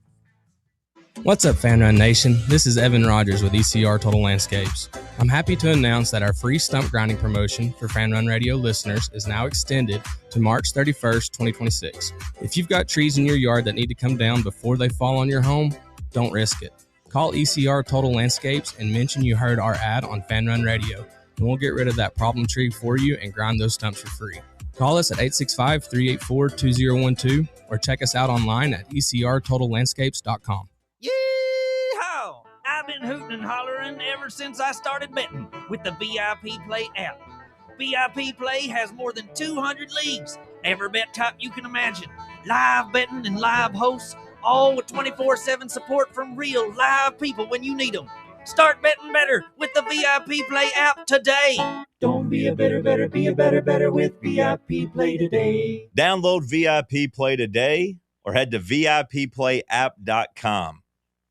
What's up, Fan Run Nation? This is Evan Rogers with ECR Total Landscapes. I'm happy to announce that our free stump grinding promotion for Fan Run Radio listeners is now extended to March 31st, 2026. If you've got trees in your yard that need to come down before they fall on your home, don't risk it. Call ECR Total Landscapes and mention you heard our ad on Fan Run Radio, and we'll get rid of that problem tree for you and grind those stumps for free. Call us at 865-384-2012 or check us out online at ecrtotallandscapes.com. Yeehaw! I've been hooting and hollering ever since I started betting with the VIP Play app. VIP Play has more than 200 leagues, every bet type you can imagine, live betting and live hosts, all with 24/7 support from real live people when you need them. Start betting better with the VIP Play app today. Don't be a better, be a better with VIP Play today. Download VIP Play today or head to VIPPlayApp.com.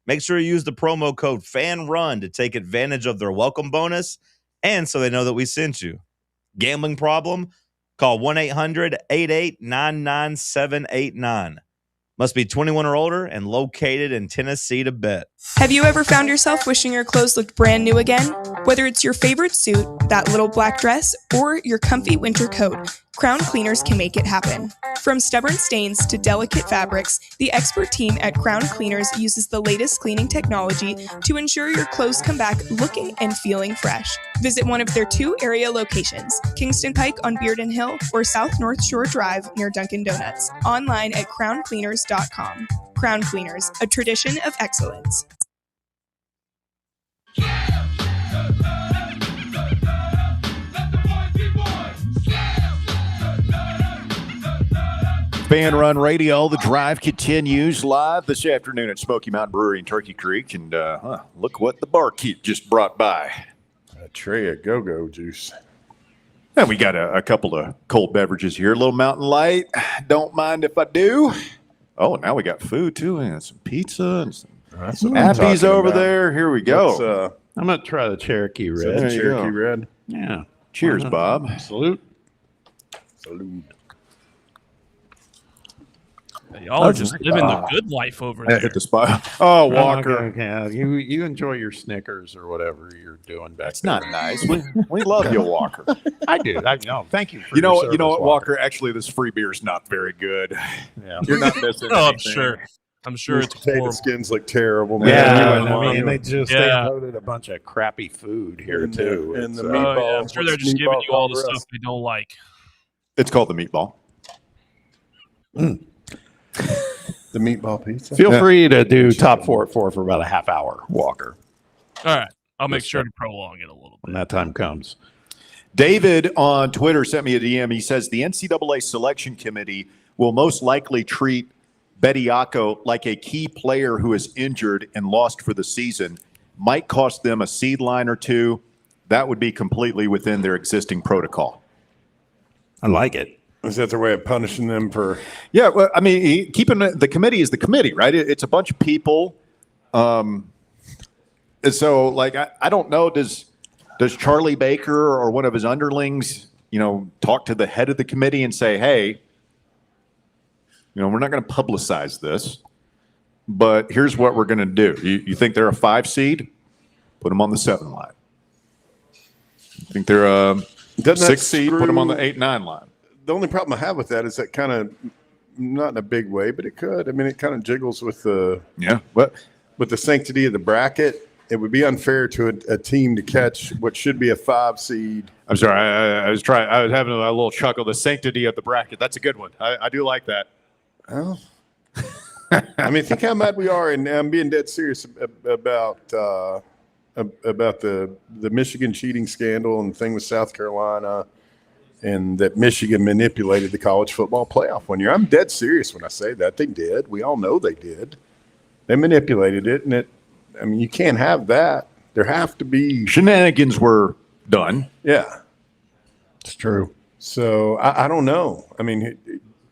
Make sure you use the promo code FANRUN to take advantage of their welcome bonus and so they know that we sent you. Gambling problem? Call 1-800-8899-789. Must be 21 or older and located in Tennessee to bet. Have you ever found yourself wishing your clothes looked brand new again? Whether it's your favorite suit, that little black dress, or your comfy winter coat, Crown Cleaners can make it happen. From stubborn stains to delicate fabrics, the expert team at Crown Cleaners uses the latest cleaning technology to ensure your clothes come back looking and feeling fresh. Visit one of their 2 area locations, Kingston Pike on Bearden Hill or South North Shore Drive near Dunkin' Donuts. Online at crowncleaners.com. Crown Cleaners, a tradition of excellence. Fan Run Radio, the drive continues live this afternoon at Smokey Mountain Brewery in Turkey Creek. And look what the barkeep just brought by. A tray of go-go juice. And we got a couple of cold beverages here. A little Mountain Light. Don't mind if I do. Oh, now we got food, too. And some pizza and some appies over there. Here we go. I'm going to try the Cherokee Red. So Cherokee Red. Yeah. Cheers, Bob. Salute. Salute. Y'all are just living the good life over there. Hit the spot. Oh, Walker. Okay. You enjoy your Snickers or whatever you're doing back That's there. not nice. We love you, Walker. I do. I know. Thank you for You know your what, service, Walker? Actually, this free beer is not very good. Yeah. You're not missing Oh, I'm anything. sure. I'm sure These it's potato horrible. skins look terrible. Man. Yeah, I mean, they Yeah. loaded a bunch of crappy food here, And too. and the It's, meatball. Oh, yeah, I'm sure they're just giving you all the stuff they don't like. It's called the meatball. The meatball pizza. Feel free to do top 4 at 4 for about a half hour, Walker, All right. I'll make sure to prolong it a little bit. when that time comes. David on Twitter sent me a DM. He says the NCAA selection committee will most likely treat Bediako like a key player who is injured and lost for the season. Might cost them a seed line or two. That would be completely within their existing protocol. I like it. Is that their way of punishing them for? Yeah, well, I mean, keeping the committee is the committee, right? It's a bunch of people. And so, like, I don't know, does Charlie Baker or one of his underlings, talk to the head of the committee and say, hey, we're not going to publicize this, but here's what we're going to do. You think they're a 5 seed? Put them on the 7 line. You think they're a 6 seed? Put them on the 8-9 line. The only problem I have with that is that kind of, not in a big way, but it could. I mean, it kind of jiggles with the with the sanctity of the bracket. It would be unfair to a team to catch what should be a 5 seed. I'm sorry, I was having a little chuckle. The sanctity of the bracket. That's a good one. I do like that. Well, I mean, think how mad we are, and I'm being dead serious about the Michigan cheating scandal and the thing with South Carolina, and that Michigan manipulated the college football playoff one year. I'm dead serious when I say that. They did. We all know they did. They manipulated it, and you can't have that. There have to be shenanigans were done. Yeah, it's true. So I don't know. I mean,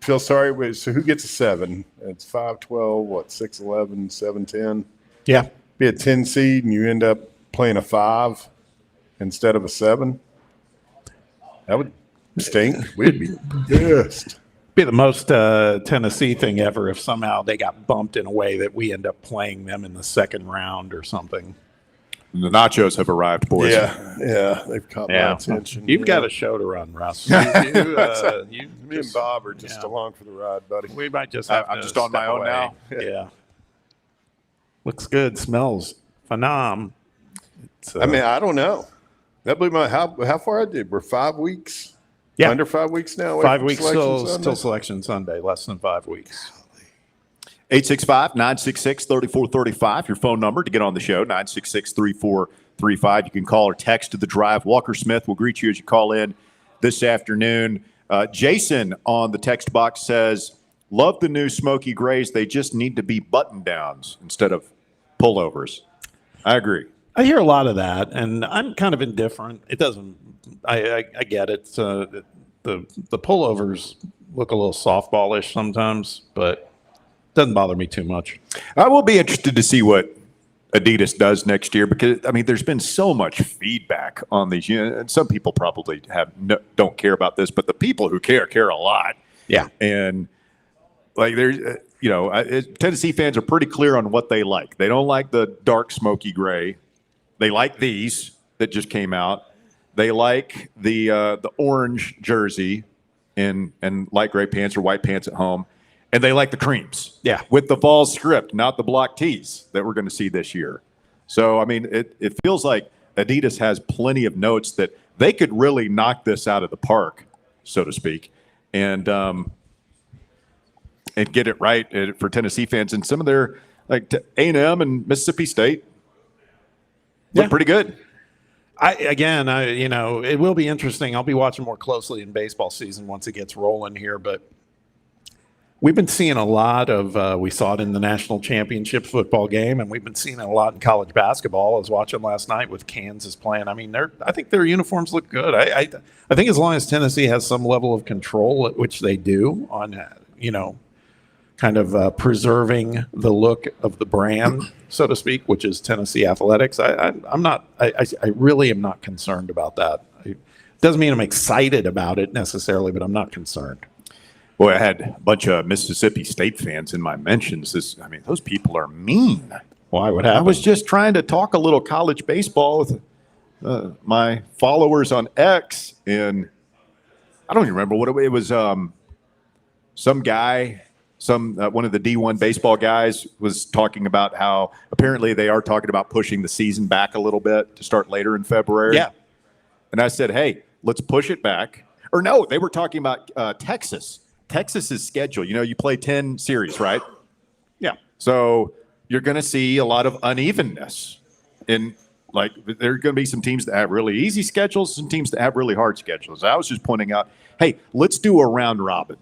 feel sorry. So who gets a 7? It's 5-12, 6-11, 7-10. Yeah, be a 10 seed, and you end up playing a 5 instead of a 7. That would stink. We'd be pissed. Be the most Tennessee thing ever if somehow they got bumped in a way that we end up playing them in the second round or something. The nachos have arrived, boys. Yeah, they've caught my attention. You've got a show to run, Russ. Me and Bob are just along for the ride, buddy. We might just have I'm to just on my step own away. now. Yeah. Looks good. Smells phenom. I mean, I don't know. That blew my how far I did. We're 5 weeks. Yeah. Under 5 weeks now. away 5 from weeks Selection Sunday? till Selection Sunday. Less than 5 weeks. 865-966-3435, your phone number to get on the show, 966-3435. You can call or text to the drive. Walker Smith will greet you as you call in this afternoon. Jason on the text box says, love the new Smokey Grays. They just need to be button-downs instead of pullovers. I agree. I hear a lot of that, and I'm kind of indifferent. It doesn't. I get it. The pullovers look a little softballish sometimes, but it doesn't bother me too much. I will be interested to see what Adidas does next year because, I mean, there's been so much feedback on these. And some people probably don't care about this, but the people who care a lot. Yeah. And, like, there's, Tennessee fans are pretty clear on what they like. They don't like the dark smoky gray. They like these that just came out. They like the orange jersey and light gray pants or white pants at home. And they like the creams. Yeah. With the Vols script, not the block tees that we're going to see this year. So, I mean, it feels like Adidas has plenty of notes that they could really knock this out of the park, so to speak, and get it right for Tennessee fans. And some of their, like A&M and Mississippi State, look pretty good. It will be interesting. I'll be watching more closely in baseball season once it gets rolling here, but we've been seeing a lot of, we saw it in the national championship football game, and we've been seeing it a lot in college basketball. I was watching last night with Kansas playing. I mean, I think their uniforms look good. I think as long as Tennessee has some level of control, which they do, on, kind of preserving the look of the brand, so to speak, which is Tennessee athletics, I really am not concerned about that. It doesn't mean I'm excited about it necessarily, but I'm not concerned. Boy, I had a bunch of Mississippi State fans in my mentions. Those people are mean. Why? What happened? I was just trying to talk a little college baseball with my followers on X, and I don't even remember what it was. Some guy, one of the D1 baseball guys was talking about how apparently they are talking about pushing the season back a little bit to start later in February. Yeah. And I said, hey, let's push it back. Or no, they were talking about Texas. Texas's schedule, you play 10 series, right? Yeah. So you're going to see a lot of unevenness. And, like, there are going to be some teams that have really easy schedules, some teams that have really hard schedules. I was just pointing out, hey, let's do a round robin.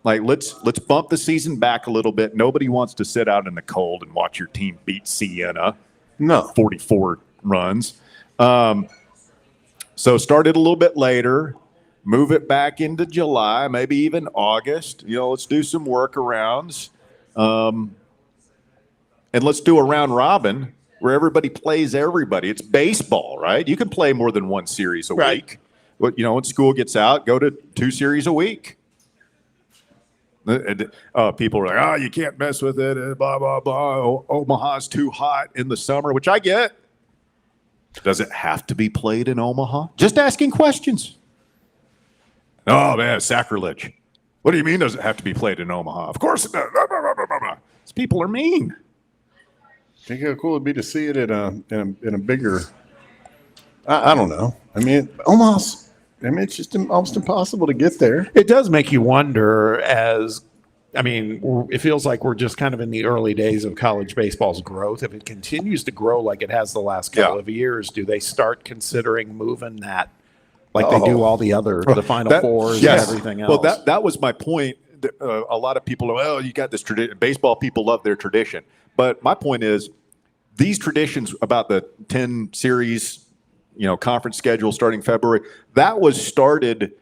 Like, let's bump the season back a little bit. Nobody wants to sit out in the cold and watch your team beat Siena. No. 44 runs. So start it a little bit later. Move it back into July, maybe even August. Let's do some workarounds. And let's do a round robin where everybody plays everybody. It's baseball, right? You can play more than one series a week. But, when school gets out, go to 2 series a week. People are like, you can't mess with it, blah, blah, blah. Omaha's too hot in the summer, which I get. Does it have to be played in Omaha? Just asking questions. Oh, man, sacrilege. What do you mean does it have to be played in Omaha? Of course it does. These people are mean. Think how cool it'd be to see it in a bigger. I don't know. I mean, Omaha's. It's just almost impossible to get there. It does make you wonder it feels like we're just kind of in the early days of college baseball's growth. If it continues to grow like it has the last couple of years, do they start considering moving that like they do all the Final Fours and everything else? Well, that was my point. A lot of people are, you got this tradition. Baseball people love their tradition. But my point is these traditions about the 10 series conference schedule starting February, that was started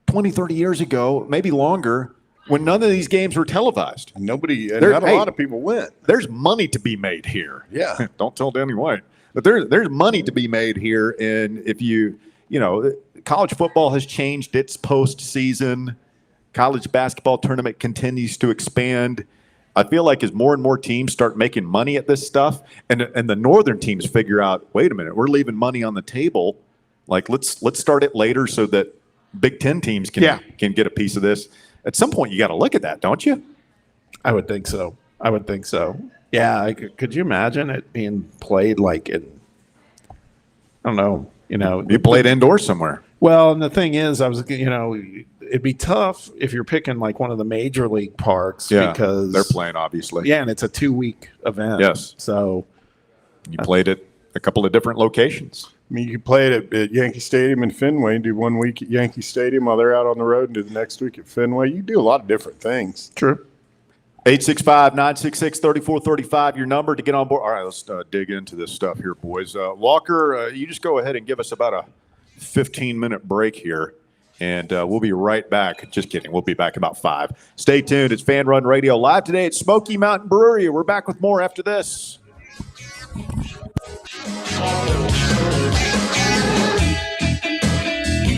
20, 30 years ago, maybe longer, when none of these games were televised. Not a lot of people went. There's money to be made here. Yeah. Don't tell Danny White. But there's money to be made here. And if college football has changed its postseason. college basketball tournament continues to expand. I feel like as more and more teams start making money at this stuff, and the northern teams figure out, wait a minute, we're leaving money on the table. Like let's start it later so that Big Ten teams can get a piece of this. At some point, you got to look at that, don't you? I would think so. Yeah, could you imagine it being played like in? I don't know. You played indoors somewhere. Well, and the thing is, it'd be tough if you're picking like one of the major league parks because they're playing, obviously. Yeah, and it's a 2-week event. Yes. So you played at a couple of different locations. I mean, you could play it at Yankee Stadium and Fenway, do 1 week at Yankee Stadium while they're out on the road, and do the next week at Fenway. You do a lot of different things. True. 865-966-3435, your number to get on board. All right, let's dig into this stuff here, boys. Walker, you just go ahead and give us about a 15-minute break here, and we'll be right back. Just kidding. We'll be back about 5. Stay tuned. It's Fan Run Radio live today at Smokey Mountain Brewery. We're back with more after this.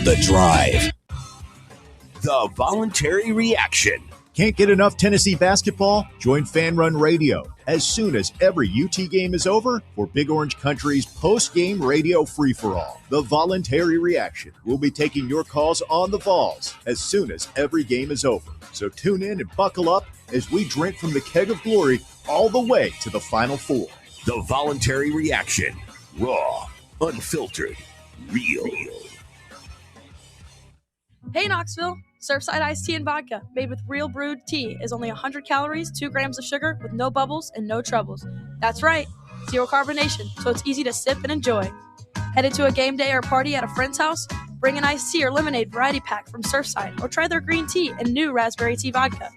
The Drive. The voluntary reaction. Can't get enough Tennessee basketball? Join Fan Run Radio as soon as every UT game is over for Big Orange Country's post-game radio free-for-all. The voluntary reaction. We'll be taking your calls on the Vols as soon as every game is over. So tune in and buckle up as we drink from the keg of glory all the way to the Final Four. The voluntary reaction. Raw, unfiltered, real. Hey, Knoxville. Surfside iced tea and vodka, made with real brewed tea, is only 100 calories, 2 grams of sugar, with no bubbles and no troubles. That's right, zero carbonation, so it's easy to sip and enjoy. Headed to a game day or party at a friend's house? Bring an iced tea or lemonade variety pack from Surfside, or try their green tea and new raspberry tea vodka.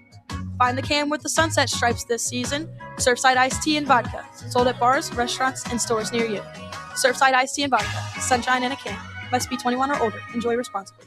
Find the can with the sunset stripes this season. Surfside iced tea and vodka, sold at bars, restaurants, and stores near you. Surfside iced tea and vodka, sunshine in a can. Must be 21 or older. Enjoy responsibly.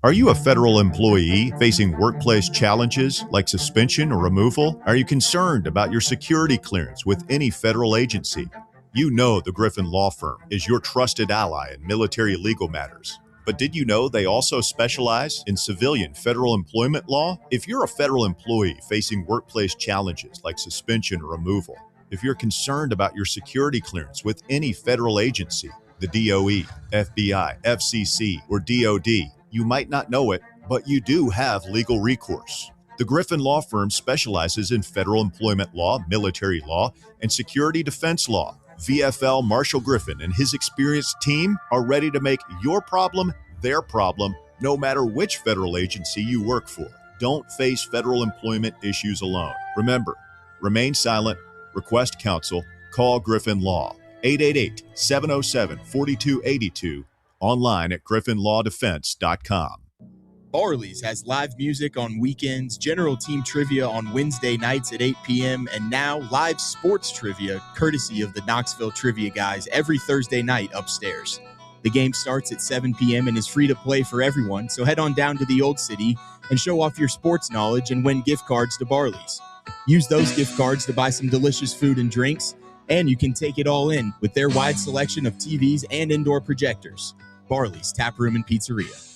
Are you a federal employee facing workplace challenges like suspension or removal? Are you concerned about your security clearance with any federal agency? You know the Griffin Law Firm is your trusted ally in military legal matters. But did you know they also specialize in civilian federal employment law? If you're a federal employee facing workplace challenges like suspension or removal, if you're concerned about your security clearance with any federal agency, the DOE, FBI, FCC, or DOD, you might not know it, but you do have legal recourse. The Griffin Law Firm specializes in federal employment law, military law, and security defense law. VFL Marshall Griffin and his experienced team are ready to make your problem their problem, no matter which federal agency you work for. Don't face federal employment issues alone. Remember, remain silent, request counsel, call Griffin Law, 888-707-4282, online at griffinlawdefense.com. Barley's has live music on weekends, general team trivia on Wednesday nights at 8 p.m., and now live sports trivia courtesy of the Knoxville Trivia Guys every Thursday night upstairs. The game starts at 7 p.m. and is free to play for everyone, so head on down to the Old City and show off your sports knowledge and win gift cards to Barley's. Use those gift cards to buy some delicious food and drinks, and you can take it all in with their wide selection of TVs and indoor projectors. Barley's Tap Room and Pizzeria.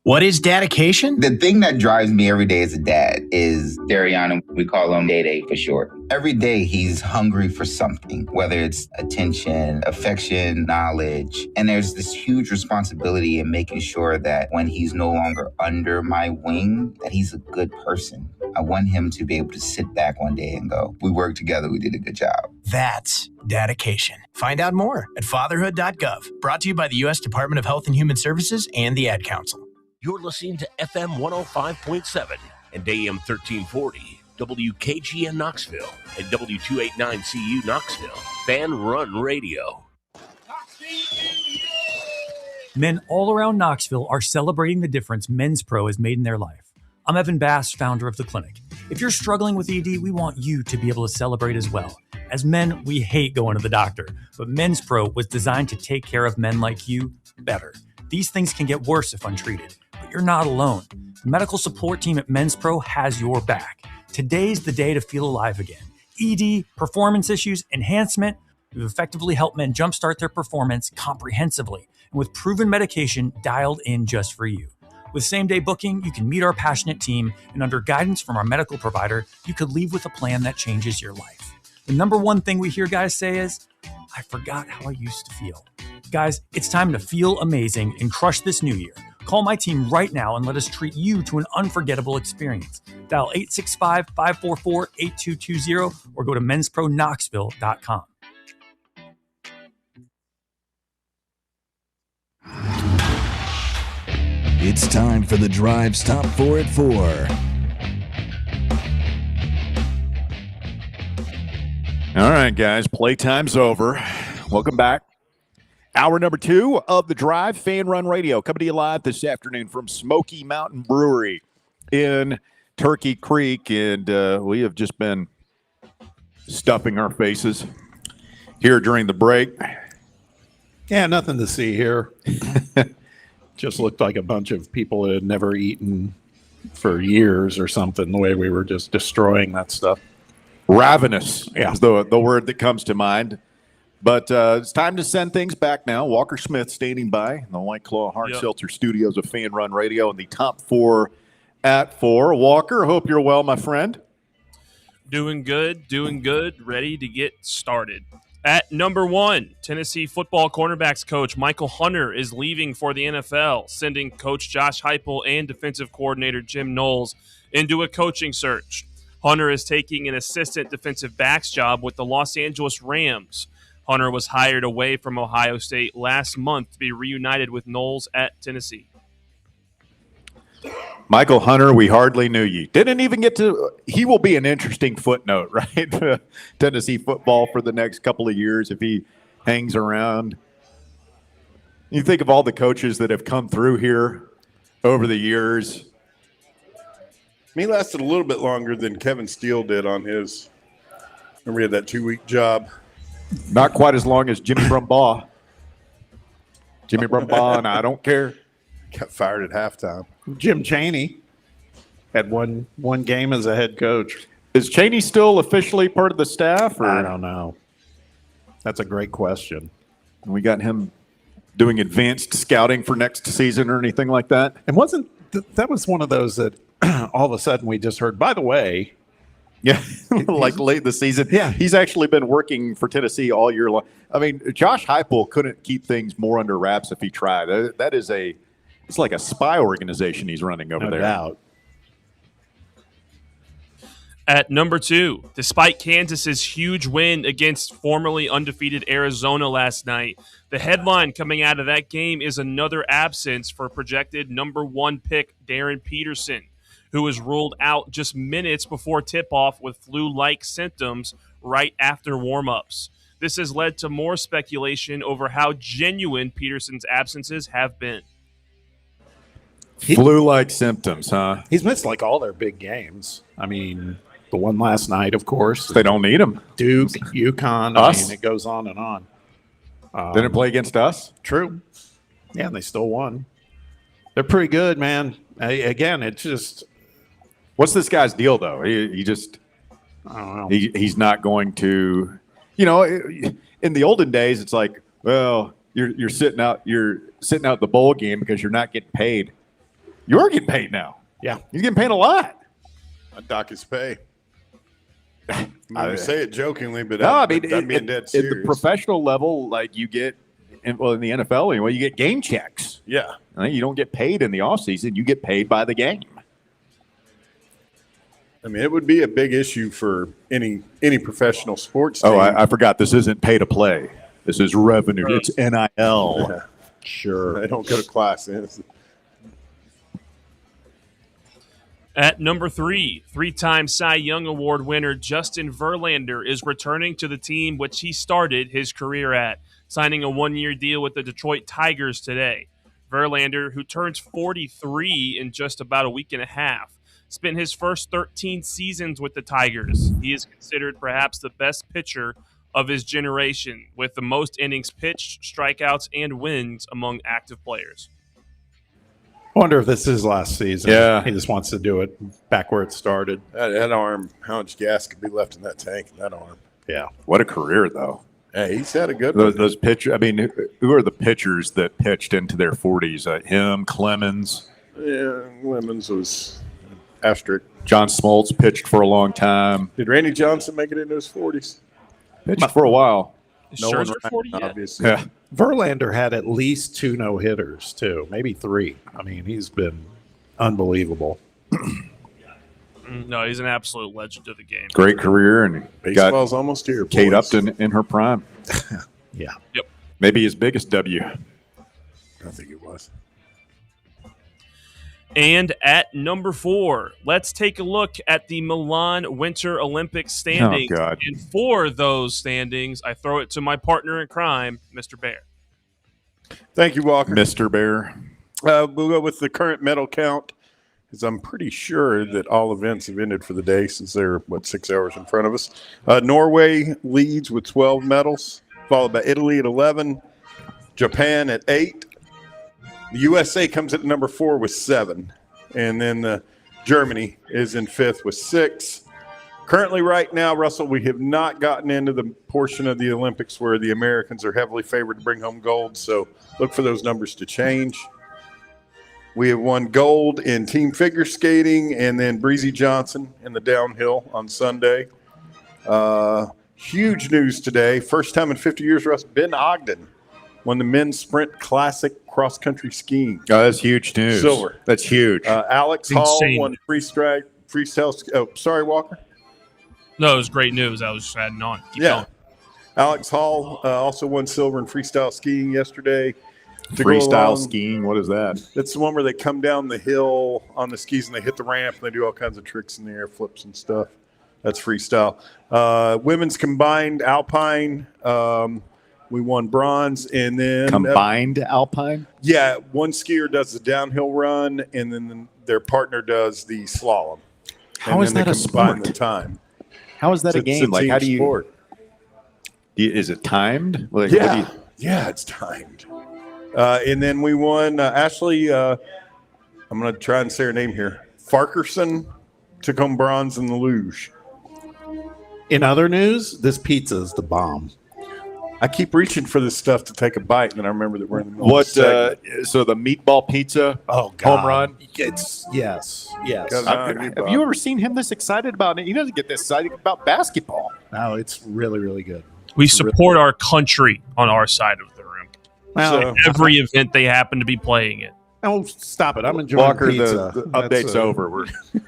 What is dedication? The thing that drives me every day as a dad is Dariana. We call him Day Day for short. Every day he's hungry for something, whether it's attention, affection, knowledge. And there's this huge responsibility in making sure that when he's no longer under my wing, that he's a good person. I want him to be able to sit back one day and go, we worked together, we did a good job. That's dedication. Find out more at fatherhood.gov. Brought to you by the U.S. Department of Health and Human Services and the Ad Council. You're listening to FM 105.7 and AM 1340, WKGN Knoxville, and W289CU Knoxville. Fan Run Radio. Men all around Knoxville are celebrating the difference Men's Pro has made in their life. I'm Evan Bass, founder of the clinic. If you're struggling with ED, we want you to be able to celebrate as well. As men, we hate going to the doctor, but Men's Pro was designed to take care of men like you better. These things can get worse if untreated. You're not alone. The medical support team at Men's Pro has your back. Today's the day to feel alive again. ED, performance issues, enhancement. We've effectively helped men jumpstart their performance comprehensively and with proven medication dialed in just for you. With same-day booking, you can meet our passionate team, and under guidance from our medical provider, you could leave with a plan that changes your life. The number one thing we hear guys say is, I forgot how I used to feel. Guys, it's time to feel amazing and crush this new year. Call my team right now and let us treat you to an unforgettable experience. Dial 865-544-8220 or go to menspronoknxville.com. It's time for the Drive's Top 4 at 4. All right, guys, playtime's over. Welcome back. Hour number 2 of the Drive, Fan Run Radio, coming to you live this afternoon from Smokey Mountain Brewery in Turkey Creek, and we have just been stuffing our faces here during the break. Yeah, nothing to see here. Just looked like a bunch of people that had never eaten for years or something, the way we were just destroying that stuff. Ravenous is the word that comes to mind. But it's time to send things back now. Walker Smith standing by in the White Claw Hard Seltzer studios of Fan Run Radio in the top 4 at 4. Walker, hope you're well, my friend. Doing good, ready to get started. At number 1, Tennessee football cornerbacks coach Michael Hunter is leaving for the NFL, sending coach Josh Heupel and defensive coordinator Jim Knowles into a coaching search. Hunter is taking an assistant defensive backs job with the Los Angeles Rams. Hunter was hired away from Ohio State last month to be reunited with Knowles at Tennessee. Michael Hunter, we hardly knew you. Didn't even get to – he will be an interesting footnote, right? Tennessee football for the next couple of years if he hangs around. You think of all the coaches that have come through here over the years. He lasted a little bit longer than Kevin Steele did on his – remember he had that 2-week job. Not quite as long as Jimmy Brumbaugh. Jimmy Brumbaugh, and I don't care. Got fired at halftime. Jim Chaney had one game as a head coach. Is Chaney still officially part of the staff? Or? I don't know. That's a great question. We got him doing advanced scouting for next season or anything like that? And wasn't that was one of those that all of a sudden we just heard, by the way. Yeah, like late in the season. Yeah. He's actually been working for Tennessee all year long. I mean, Josh Heupel couldn't keep things more under wraps if he tried. That is it's like a spy organization he's running over there. No doubt. At number 2, despite Kansas's huge win against formerly undefeated Arizona last night, the headline coming out of that game is another absence for projected number 1 pick Darren Peterson, who was ruled out just minutes before tip-off with flu-like symptoms right after warm-ups. This has led to more speculation over how genuine Peterson's absences have been. Flu-like symptoms, huh? He's missed like all their big games. I mean, the one last night, of course. They don't need him. Duke, UConn. Us? I mean, it goes on and on. Didn't play against us? True. Yeah, and they still won. They're pretty good, man. Again, it's just... What's this guy's deal, though? He just... I don't know. He's not going to... You know, in the olden days, it's like, well, you're sitting out the bowl game because you're not getting paid. You're getting paid now. Yeah. He's getting paid a lot. I dock his pay. I say it jokingly, but no, I mean, I'm being dead serious. At the professional level, like you get, in the NFL anyway, you get game checks. Yeah. You don't get paid in the offseason. You get paid by the game. I mean, it would be a big issue for any professional sports team. Oh, I forgot. This isn't pay to play. This is revenue. It's NIL. Yeah. Sure. They don't go to classes. At number 3, 3-time Cy Young Award winner Justin Verlander is returning to the team which he started his career at, signing a 1-year deal with the Detroit Tigers today. Verlander, who turns 43 in just about a week and a half, spent his first 13 seasons with the Tigers. He is considered perhaps the best pitcher of his generation, with the most innings pitched, strikeouts, and wins among active players. I wonder if this is his last season. Yeah. He just wants to do it back where it started. That arm, how much gas could be left in that tank in that arm? Yeah. What a career, though. Hey, he's had a good one. Those pitchers, I mean, who are the pitchers that pitched into their 40s? Him, Clemens. Yeah, Lemons was asterisk. John Smoltz pitched for a long time. Did Randy Johnson make it into his 40s? Pitched for a while. Nolan Scherzer Ryan, 40 yet? obviously. Yeah. Verlander had at least 2 no-hitters, too. Maybe 3. I mean, he's been unbelievable. No, he's an absolute legend of the game. Great career, and Baseball's got almost here. Kate boys. Upton in her prime. Yeah. Yep. Maybe his biggest W. I think it was. And at number 4, let's take a look at the Milan Winter Olympics standings. Oh, God. And for those standings, I throw it to my partner in crime, Mr. Bear. Thank you, Walker. Mr. Bear. We'll go with the current medal count, because I'm pretty sure that all events have ended for the day since they're, 6 hours in front of us. Norway leads with 12 medals, followed by Italy at 11, Japan at 8. The USA comes at number 4 with 7. And then Germany is in 5th with 6. Currently, right now, Russell, we have not gotten into the portion of the Olympics where the Americans are heavily favored to bring home gold. So look for those numbers to change. We have won gold in team figure skating and then Breezy Johnson in the downhill on Sunday. Huge news today. First time in 50 years, Russ, Ben Ogden won the men's sprint classic cross-country skiing. Oh, that's huge news. Silver. That's huge. Alex It's Hall insane. won freestyle. Oh, sorry, Walker. No, it was great news. I was just adding on. Keep Yeah. going. Alex Hall also won silver in freestyle skiing yesterday. To go Freestyle along- skiing, what is that? That's the one where they come down the hill on the skis and they hit the ramp and they do all kinds of tricks in the air, flips and stuff. That's freestyle. Women's combined alpine, we won bronze, and then Combined alpine? yeah, one skier does the downhill run, and then their partner does the slalom. How and is then that they a combine sport? the time? How is that a It's game? Like, team how do you? sport. Is it timed? Like, what do Yeah, you- yeah, it's timed. And then we won. Ashley, I'm going to try and say her name here. Farquharson took home bronze in the luge. In other news, this pizza is the bomb. I keep reaching for this stuff to take a bite, and then I remember that we're in the middle What? of the segment. So the meatball pizza Oh, God. home run. It's yes. Goes Have on, have you ever seen him this excited about it? He doesn't get this excited about basketball. No, it's really, really good. We support our country on our side of the room. Well, Every event they happen to be playing it. Oh, stop it. I'm enjoying Walker, pizza. the That's, update's over. We're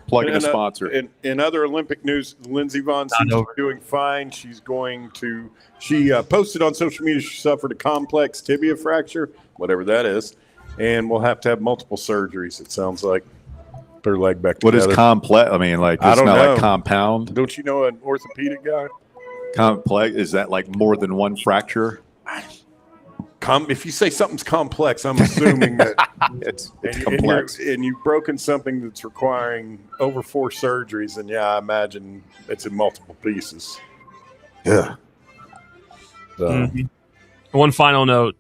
plugging a And, sponsor. In other Olympic news, Lindsey Vonn seems to be doing fine. She's going to. She posted on social media she suffered a complex tibia fracture, whatever that is, and will have to have multiple surgeries. It sounds like. Put her leg back What together. is complex? I mean, like, I it's don't not know. like compound. Don't you know an orthopedic guy? Complex, is that like more than one fracture? If you say something's complex, I'm assuming that it's and complex. and you've broken something that's requiring over 4 surgeries, and yeah, I imagine it's in multiple pieces. Yeah. So, Mhm. One final note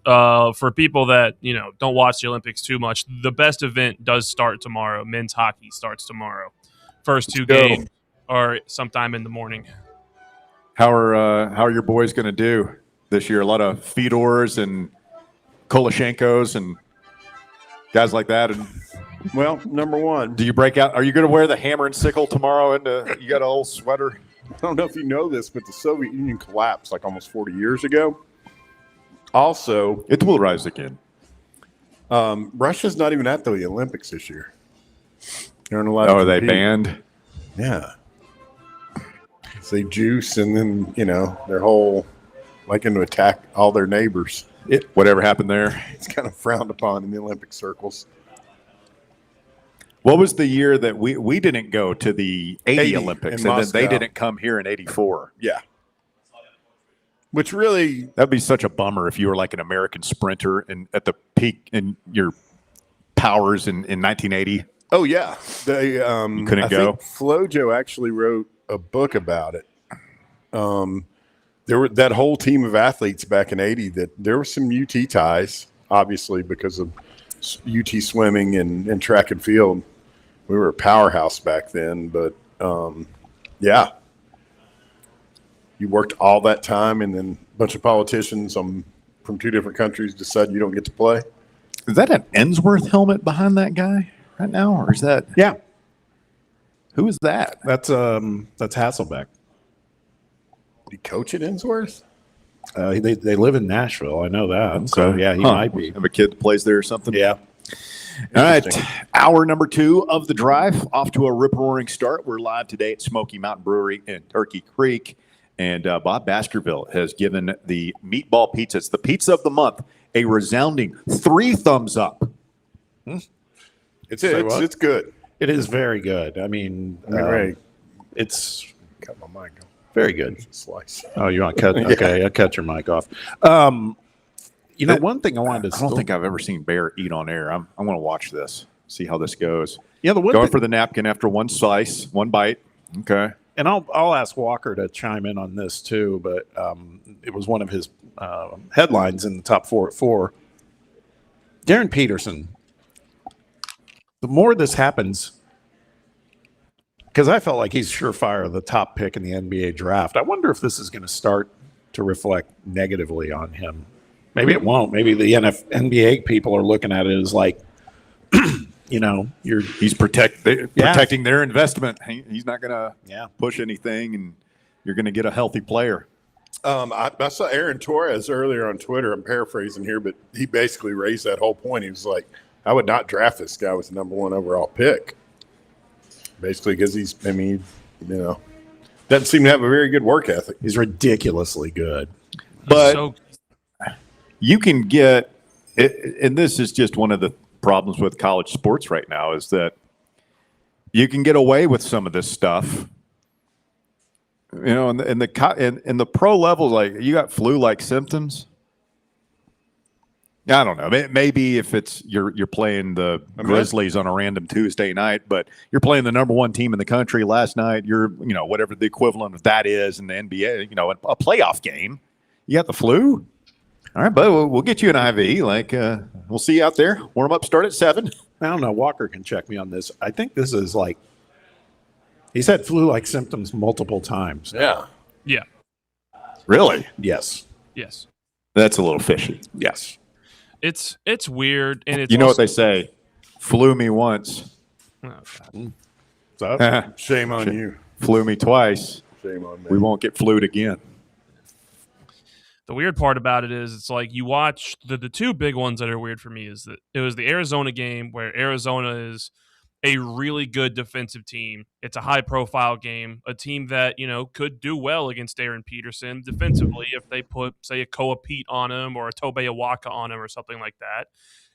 for people that don't watch the Olympics too much. The best event does start tomorrow. Men's hockey starts tomorrow. First 2 go. games are sometime in the morning. How are your boys going to do this year? A lot of Fedors and Koloshenkos and guys like that. And well, number one, do you break out? Are you going to wear the hammer and sickle tomorrow? And you got an old sweater. I don't know if you know this, but the Soviet Union collapsed like almost 40 years ago. Also, it will rise again. Russia's not even at the Olympics this year. They're not allowed. Oh, to are they compete. banned? Yeah. They juice, and then their whole liking to attack all their neighbors. Whatever happened there, it's kind of frowned upon in the Olympic circles. What was the year that we didn't go to the 80 Olympics, in and then they Moscow. didn't come here in 84? Yeah. Which really, that'd be such a bummer if you were like an American sprinter and at the peak in your powers in 1980. oh yeah, they You couldn't I go? think Flojo actually wrote a book about it. There were that whole team of athletes back in '80 that there were some UT ties, obviously because of UT swimming and track and field. We were a powerhouse back then, but yeah. You worked all that time, and then a bunch of politicians from 2 different countries decide you don't get to play. Is that an Ensworth helmet behind that guy? right now, or is that? Yeah. Who is that? That's Hasselbeck. Did he coach at Innsworth? They live in Nashville. I know that. Okay. So yeah, he might be. Have a kid that plays there or something? Yeah. All right. Hour number 2 of the drive, off to a rip-roaring start. We're live today at Smokey Mountain Brewery in Turkey Creek. And Bob Baskerville has given the meatball pizzas, the pizza of the month, a resounding 3 thumbs up. It's good. It is very good. I mean, it's cut my mic off. Very good. Slice. Oh, you want to cut? Okay, I'll cut your mic off. You know, one thing I wanted to. I don't think I've ever seen Bear eat on air. I want to watch this, see how this goes. Yeah, the one going for the napkin after one slice, one bite. Okay. And I'll ask Walker to chime in on this too, but it was one of his headlines in the top 4 at 4. Darren Peterson. The more this happens, because I felt like he's surefire the top pick in the NBA draft. I wonder if this is going to start to reflect negatively on him. Maybe it won't. Maybe the NBA people are looking at it as like, you know, he's protecting their investment. He's not going to push anything, and you're going to get a healthy player. I saw Aaron Torres earlier on Twitter. I'm paraphrasing here, but he basically raised that whole point. He was like, I would not draft this guy with the number 1 overall pick. Basically, because doesn't seem to have a very good work ethic. He's ridiculously good. But you can get, and this is just one of the problems with college sports right now, is that you can get away with some of this stuff. You know, in the pro level, like you got flu-like symptoms. I don't know. Maybe if it's you're playing the Grizzlies on a random Tuesday night, but you're playing the number 1 team in the country last night. You're whatever the equivalent of that is in the NBA. A playoff game. You got the flu. All right, but we'll get you an IV. Like we'll see you out there. Warm up start at 7. I don't know. Walker can check me on this. I think this is like he's had flu-like symptoms multiple times. Yeah. Yeah. Really? Yes. Yes. That's a little fishy. Yes. It's weird, and it's what they say, flew me once. So, shame on you. Flew me twice. Shame on me. We won't get flued again. The weird part about it is it's like you watch the 2 big ones that are weird for me is that it was the Arizona game where Arizona is a really good defensive team. It's a high-profile game, a team that, could do well against Darren Peterson defensively if they put, say, a Koa Pete on him or a Tobe Awaka on him or something like that,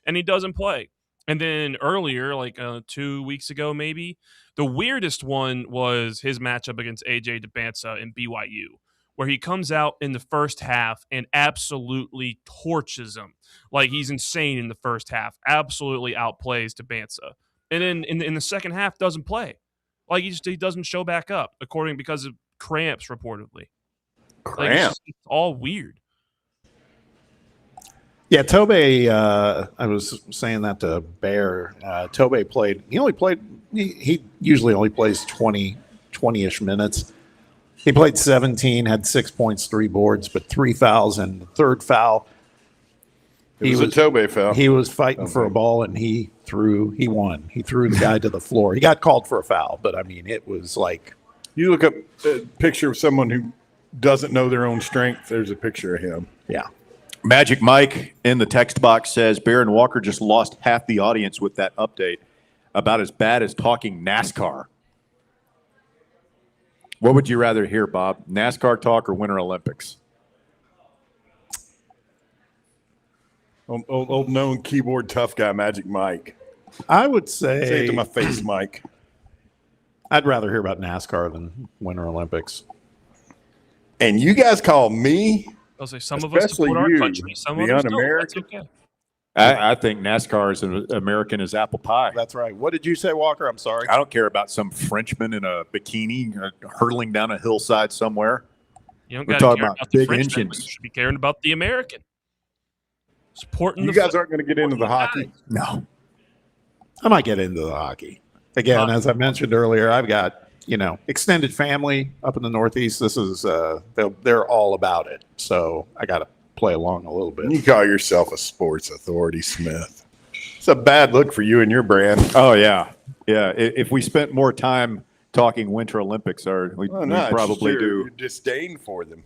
and he doesn't play. And then earlier, like 2 weeks ago maybe, the weirdest one was his matchup against A.J. DeBansa in BYU, where he comes out in the first half and absolutely torches him. Like he's insane in the first half, absolutely outplays DeBansa. And then in the second half, doesn't play. Like he doesn't show back up, because of cramps reportedly. Cramps? It's all weird. Yeah, Tobe. I was saying that to Bear. Tobe played. He usually only plays 20-ish minutes. He played 17, had 6 points, 3 boards, but 3 fouls, and the third foul. It was a Tobe foul. He was fighting for a ball, and he won. He threw the guy to the floor. He got called for a foul, but, I mean, it was like. You look up a picture of someone who doesn't know their own strength, there's a picture of him. Yeah. Magic Mike in the text box says, Baron Walker just lost half the audience with that update. About as bad as talking NASCAR. What would you rather hear, Bob? NASCAR talk or Winter Olympics? Old known keyboard tough guy, Magic Mike. I would say it to my face, Mike. I'd rather hear about NASCAR than Winter Olympics. And you guys call me? I'll say some of us support our country, some of us don't. That's okay. I think NASCAR is as American as apple pie. That's right. What did you say, Walker? I'm sorry. I don't care about some Frenchman in a bikini hurtling down a hillside somewhere. You don't We're got to talking care about about the big Frenchman, engines. but you should be caring about the American. Supporting You the guys aren't going to get into the hockey? No. I might get into the hockey. Again, as I mentioned earlier, I've got, extended family up in the Northeast. This is, they're all about it. So I got to play along a little bit. You call yourself a sports authority, Smith. It's a bad look for you and your brand. Oh, yeah. Yeah. If we spent more time talking Winter Olympics, we'd probably do. Your disdain for them.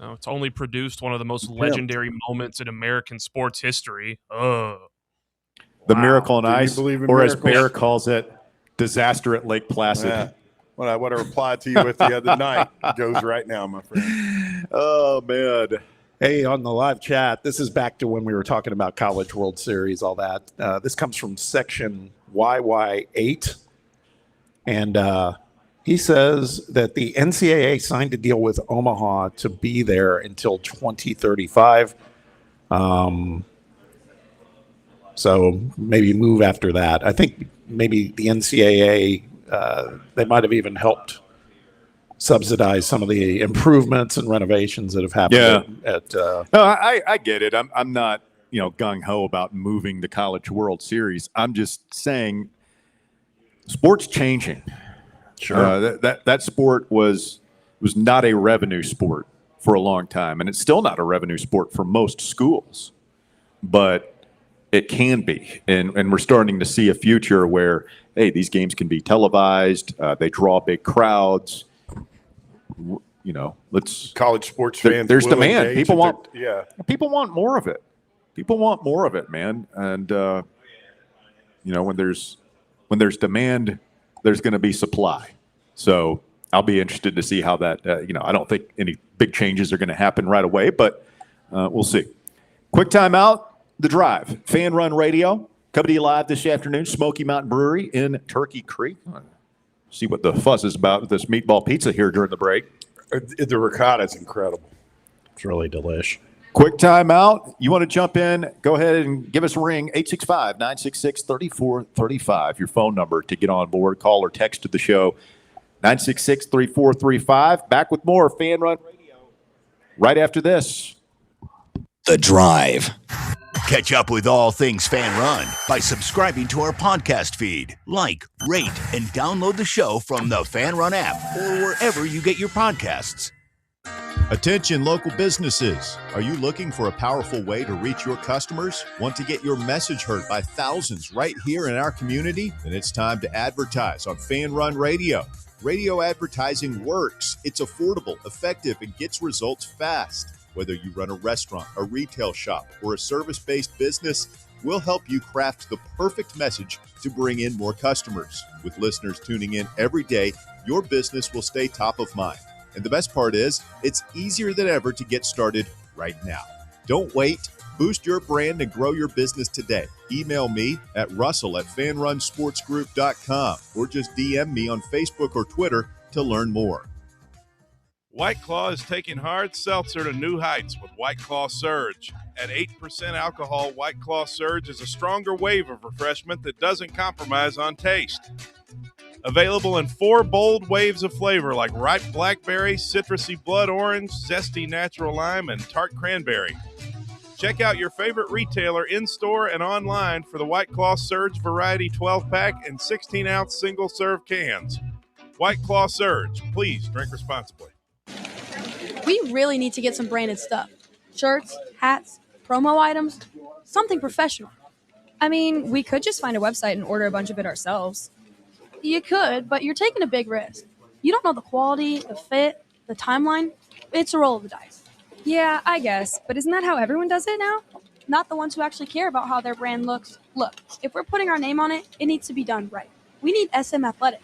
No, it's only produced one of the most legendary moments in American sports history. The Miracle on Ice, or as Bear calls it, disaster at Lake Placid. Yeah. What I replied to you with the other night goes right now, my friend. Oh, man. Hey, on the live chat, this is back to when we were talking about College World Series, all that. This comes from section YY8. And he says that the NCAA signed a deal with Omaha to be there until 2035. So maybe move after that. I think maybe the NCAA, they might have even helped subsidize some of the improvements and renovations that have happened. No, I get it. I'm not, gung ho about moving the College World Series. I'm just saying, sport's changing. Sure. That sport was not a revenue sport for a long time, and it's still not a revenue sport for most schools, but it can be, and we're starting to see a future where, hey, these games can be televised. They draw big crowds. Let's college sports fans. There's demand. People want more of it. People want more of it, man. And when there's demand, there's going to be supply. So I'll be interested to see how that. I don't think any big changes are going to happen right away, but we'll see. Quick timeout. The Drive, Fan Run Radio, coming to you live this afternoon, Smokey Mountain Brewery in Turkey Creek. See what the fuss is about with this meatball pizza here during the break. The ricotta is incredible. It's really delish. Quick timeout. You want to jump in, go ahead and give us a ring, 865-966-3435, your phone number to get on board. Call or text to the show, 966-3435. Back with more Fan Run Radio right after this. The Drive. Catch up with all things Fan Run by subscribing to our podcast feed. Like, rate, and download the show from the Fan Run app or wherever you get your podcasts. Attention local businesses. Are you looking for a powerful way to reach your customers? Want to get your message heard by thousands right here in our community? Then it's time to advertise on Fan Run Radio. Radio advertising works. It's affordable, effective, and gets results fast. Whether you run a restaurant, a retail shop, or a service-based business, we'll help you craft the perfect message to bring in more customers. With listeners tuning in every day, your business will stay top of mind. And the best part is, it's easier than ever to get started right now. Don't wait. Boost your brand and grow your business today. Email me at russell@fanrunsportsgroup.com or just DM me on Facebook or Twitter to learn more. White Claw is taking hard seltzer to new heights with White Claw Surge. At 8% alcohol, White Claw Surge is a stronger wave of refreshment that doesn't compromise on taste. Available in 4 bold waves of flavor like ripe blackberry, citrusy blood orange, zesty natural lime, and tart cranberry. Check out your favorite retailer in-store and online for the White Claw Surge Variety 12-pack and 16-ounce single-serve cans. White Claw Surge. Please drink responsibly. We really need to get some branded stuff. Shirts, hats, promo items, something professional. I mean, we could just find a website and order a bunch of it ourselves. You could, but you're taking a big risk. You don't know the quality, the fit, the timeline. It's a roll of the dice. Yeah, I guess, but isn't that how everyone does it now? Not the ones who actually care about how their brand looks. Look, if we're putting our name on it, it needs to be done right. We need SM Athletics.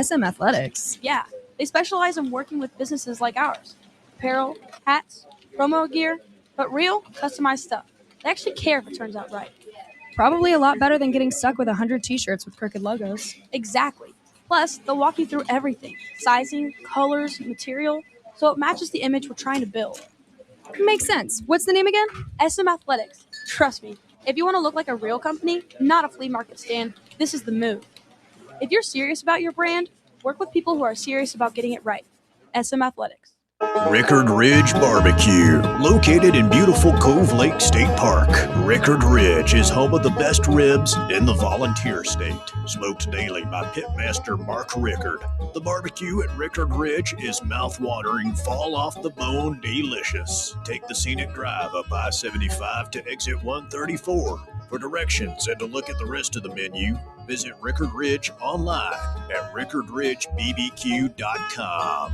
SM Athletics? Yeah, they specialize in working with businesses like ours. Apparel, hats, promo gear, but real, customized stuff. They actually care if it turns out right. Probably a lot better than getting stuck with 100 t-shirts with crooked logos. Exactly. Plus, they'll walk you through everything. Sizing, colors, material, so it matches the image we're trying to build. Makes sense. What's the name again? SM Athletics. Trust me, if you want to look like a real company, not a flea market stand, this is the move. If you're serious about your brand, work with people who are serious about getting it right. SM Athletics. Rickard Ridge Barbecue, located in beautiful Cove Lake State Park. Rickard Ridge is home of the best ribs in the Volunteer State. Smoked daily by Pitmaster Mark Rickard. The barbecue at Rickard Ridge is mouth-watering, fall-off-the-bone delicious. Take the scenic drive up I-75 to exit 134. For directions and to look at the rest of the menu, visit Rickard Ridge online at rickardridgebbq.com.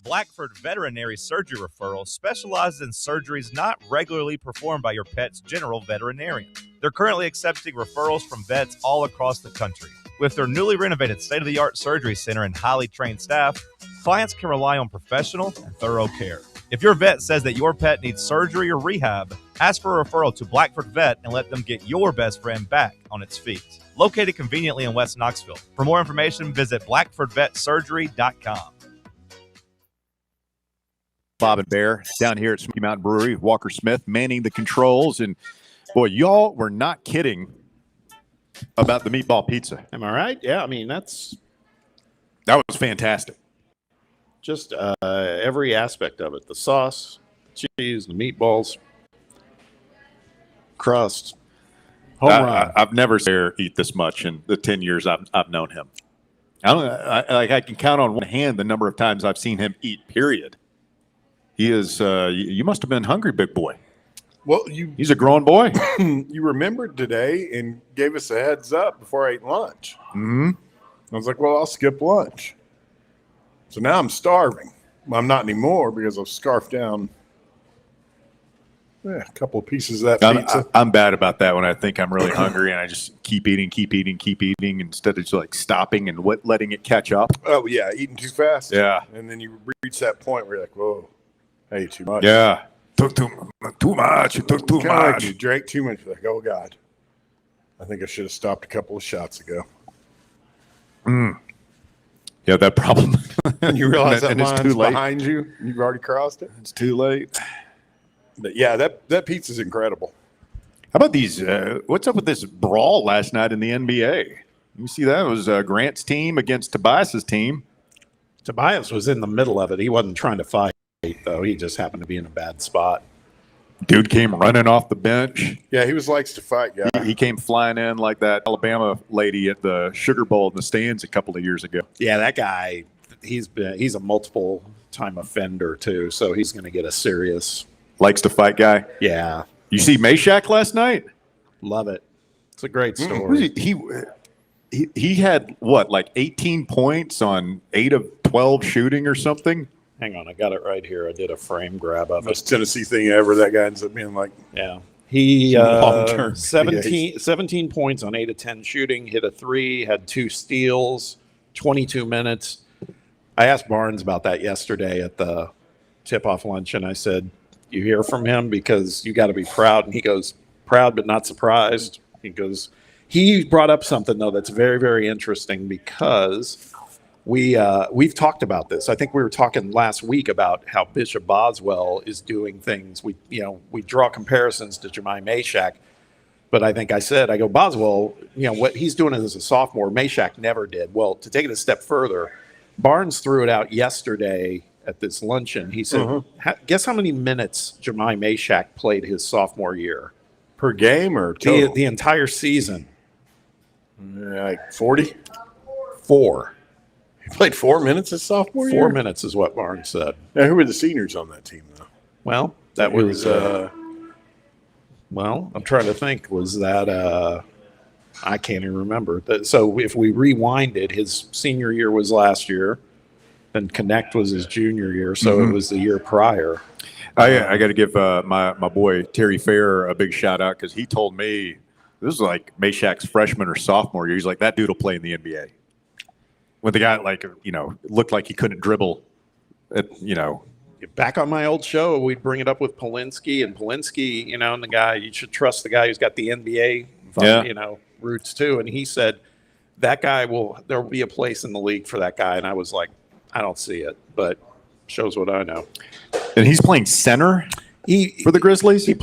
Blackford Veterinary Surgery Referral specializes in surgeries not regularly performed by your pet's general veterinarian. They're currently accepting referrals from vets all across the country. With their newly renovated state-of-the-art surgery center and highly trained staff, clients can rely on professional and thorough care. If your vet says that your pet needs surgery or rehab, ask for a referral to Blackford Vet and let them get your best friend back on its feet. Located conveniently in West Knoxville. For more information, visit blackfordvetsurgery.com. Bob and Bear down here at Smokey Mountain Brewery. Walker Smith manning the controls. And, boy, y'all were not kidding about the meatball pizza. Am I right? Yeah, I mean, that was fantastic. Just every aspect of it. The sauce, cheese, the meatballs, crust. Home run. I've never seen Bear eat this much in the 10 years I've known him. I can count on one hand the number of times I've seen him eat, period. He is, you must have been hungry, big boy. Well, he's a grown boy. You remembered today and gave us a heads up before I ate lunch. Mm-hmm. I was like, well, I'll skip lunch. So now I'm starving. Well, I'm not anymore because I've scarfed down a couple of pieces of that pizza. I'm bad about that when I think I'm really hungry and I just keep eating instead of just like stopping and letting it catch up. Oh, yeah, eating too fast. Yeah. And then you reach that point where you're like, whoa, I ate too much. Yeah. Took too much. You took too Kinda like much. you drank too much. You're like, oh, God. I think I should have stopped a couple of shots ago. Yeah, that problem. And you realize that and it's line's too late. behind you. You've already crossed it. It's too late. But yeah, that pizza's incredible. How about these? What's up with this brawl last night in the NBA? You see that? It was Grant's team against Tobias's team. Tobias was in the middle of it. He wasn't trying to fight, though. He just happened to be in a bad spot. Dude came running off the bench. Yeah, he likes to fight, guy. He came flying in like that Alabama lady at the Sugar Bowl in the stands a couple of years ago. Yeah, that guy, he's a multiple time offender, too, so he's going to get a serious. Likes to fight guy. Yeah. You see Meshack last night? Love it. It's a great story. He had, what, like 18 points on 8 of 12 shooting or something? Hang on, I got it right here. I did a frame grab of it. Most Tennessee thing ever. That guy ends up being like, yeah. He long-term 17 points on 8 of 10 shooting, hit a 3, had 2 steals, 22 minutes. I asked Barnes about that yesterday at the tip-off lunch, and I said, you hear from him because you got to be proud. And he goes, proud but not surprised. He brought up something, though, that's very, very interesting because we've talked about this. I think we were talking last week about how Bishop Boswell is doing things. We draw comparisons to Jemai Meshack, but I think I go, Boswell, what he's doing as a sophomore, Meshack never did. Well, to take it a step further, Barnes threw it out yesterday at this luncheon. He said, guess how many minutes Jemai Meshack played his sophomore year? Per game or total? The entire season. Like 40? 4. He played 4 minutes his sophomore year? 4 minutes is what Barnes said. Now, who were the seniors on that team, though? Well, that was well, I'm trying to think. Was that I can't even remember. So if we rewind it, his senior year was last year, and Connect was his junior year, so it was the year prior. I got to give my boy Terry Fair a big shout out because he told me this was like Meshack's freshman or sophomore year. He's like, that dude will play in the NBA. When the guy looked like he couldn't dribble, Back on my old show, we'd bring it up with Polinsky, and and the guy, you should trust the guy who's got the NBA, roots too. And he said that guy there will be a place in the league for that guy. And I was like, I don't see it, but shows what I know. And he's playing center for the Grizzlies? He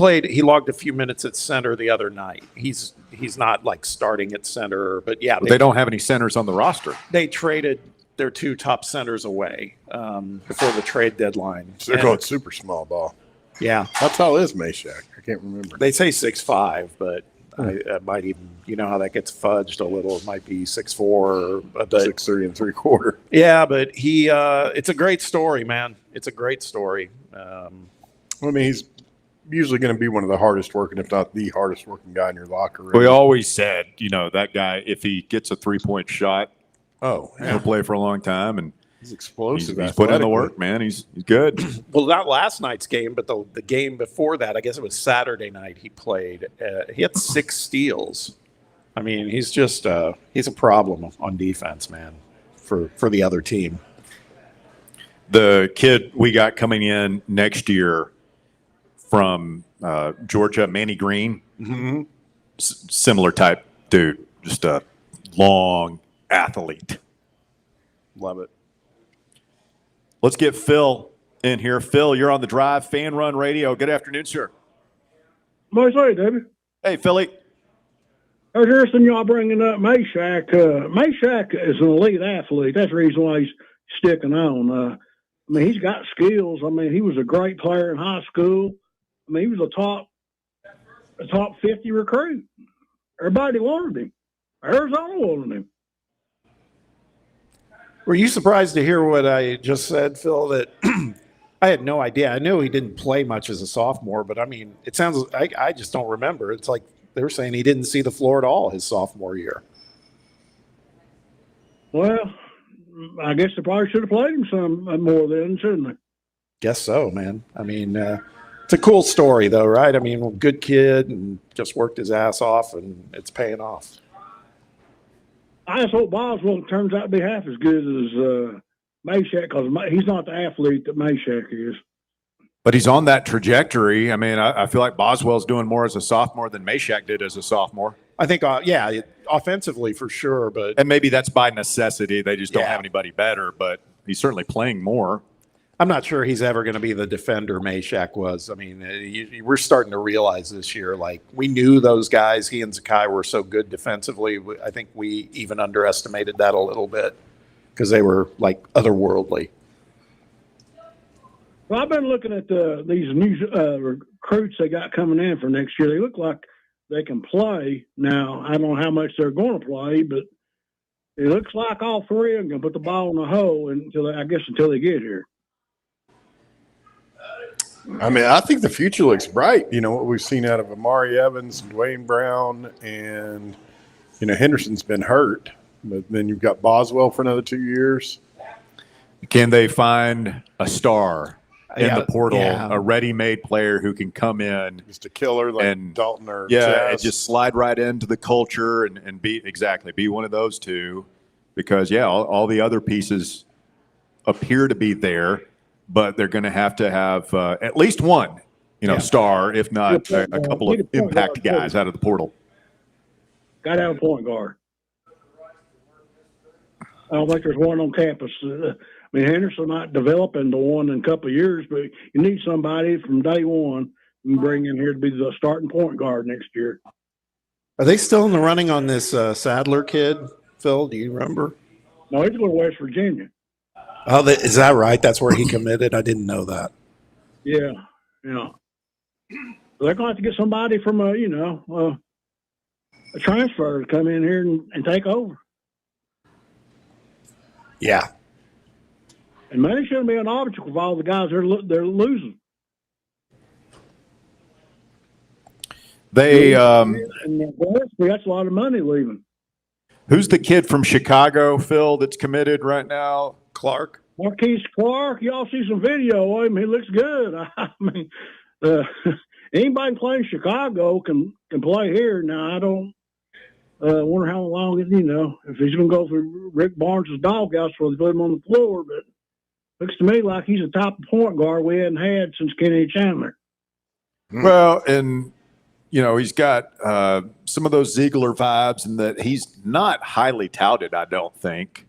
logged a few minutes at center the other night. He's not like starting at center, but yeah. They don't have any centers on the roster. They traded their 2 top centers away before the trade deadline. So they're going super small ball. Yeah. How tall is Meshack? I can't remember. They say 6'5", but I might even, how that gets fudged a little. It might be 6'4", but 6'3" and 3/4. Yeah, but it's a great story, man. It's a great story. He's usually going to be one of the hardest working, if not the hardest working guy in your locker room. We always said, that guy, if he gets a 3-point shot, he'll play for a long time, and he's explosive. He's put in the work, man. He's good. Well, not last night's game, but the game before that, I guess it was Saturday night. He played. He had 6 steals. I mean, he's just he's a problem on defense, man, for the other team. The kid we got coming in next year from Georgia, Manny Green, similar type dude, just a long athlete. Love it. Let's get Phil in here. Phil, you're on the drive, Fan Run Radio. Good afternoon, sir. Nice day, David. Hey, Philly. I was hearing y'all bringing up Meshack. Meshack is an elite athlete. That's the reason why he's sticking on. I mean, he's got skills. I mean, he was a great player in high school. I mean, he was a top 50 recruit. Everybody wanted him. Arizona wanted him. Were you surprised to hear what I just said, Phil? That I had no idea. I knew he didn't play much as a sophomore, but I mean, it sounds. I just don't remember. It's like they were saying he didn't see the floor at all his sophomore year. Well, I guess they probably should have played him some more then, shouldn't they? Guess so, man. I mean, it's a cool story, though, right? I mean, good kid and just worked his ass off, and it's paying off. I just hope Boswell turns out to be half as good as Meshack, because he's not the athlete that Meshack is. But he's on that trajectory. I mean, I feel like Boswell's doing more as a sophomore than Meshack did as a sophomore. I think, offensively for sure, but and maybe that's by necessity. They just don't have anybody better, but he's certainly playing more. I'm not sure he's ever going to be the defender Meshack was. I mean, we're starting to realize this year, like, we knew those guys, he and Zakai, were so good defensively. I think we even underestimated that a little bit because they were, like, otherworldly. Well, I've been looking at these new recruits they got coming in for next year. They look like they can play. Now, I don't know how much they're going to play, but it looks like all three of them can put the ball in the hole until they get here. I mean, I think the future looks bright. You know, what we've seen out of Amari Evans, Dwayne Brown, and, Henderson's been hurt. But then you've got Boswell for another 2 years. Can they find a star in the portal, a ready-made player who can come in? Just a killer like Dalton or and just slide right into the culture and be one of those two. Because, all the other pieces appear to be there. But they're going to have at least one, star, if not a couple of impact guys out of the portal. Got to have a point guard. I don't think there's one on campus. I mean, Henderson might develop into one in a couple of years, but you need somebody from day one and bring in here to be the starting point guard next year. Are they still in the running on this Sadler kid, Phil? Do you remember? No, he's going to West Virginia. Oh, is that right? That's where he committed? I didn't know that. Yeah. They're going to have to get somebody from a transfer to come in here and take over. Yeah. And money shouldn't be an obstacle for all the guys they're losing. And that's a lot of money leaving. Who's the kid from Chicago, Phil, that's committed right now? Clark. Marquise Clark. Y'all see some video of him. He looks good. I mean, anybody playing Chicago can play here. Now, I don't wonder how long, if he's going to go through Rick Barnes' doghouse where they put him on the floor. But looks to me like he's a top point guard we hadn't had since Kenny Chandler. Well, and he's got some of those Ziegler vibes, and that he's not highly touted, I don't think.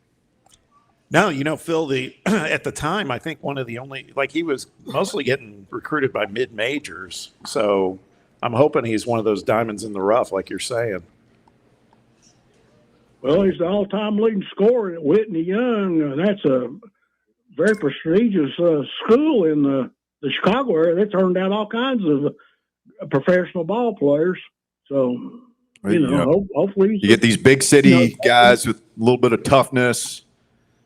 No, Phil, at the time, I think one of the only, he was mostly getting recruited by mid-majors. So I'm hoping he's one of those diamonds in the rough, like you're saying. Well, he's the all-time leading scorer at Whitney Young. That's a very prestigious school in the Chicago area. They turned out all kinds of professional ball players. So, hopefully you get these big city guys with a little bit of toughness,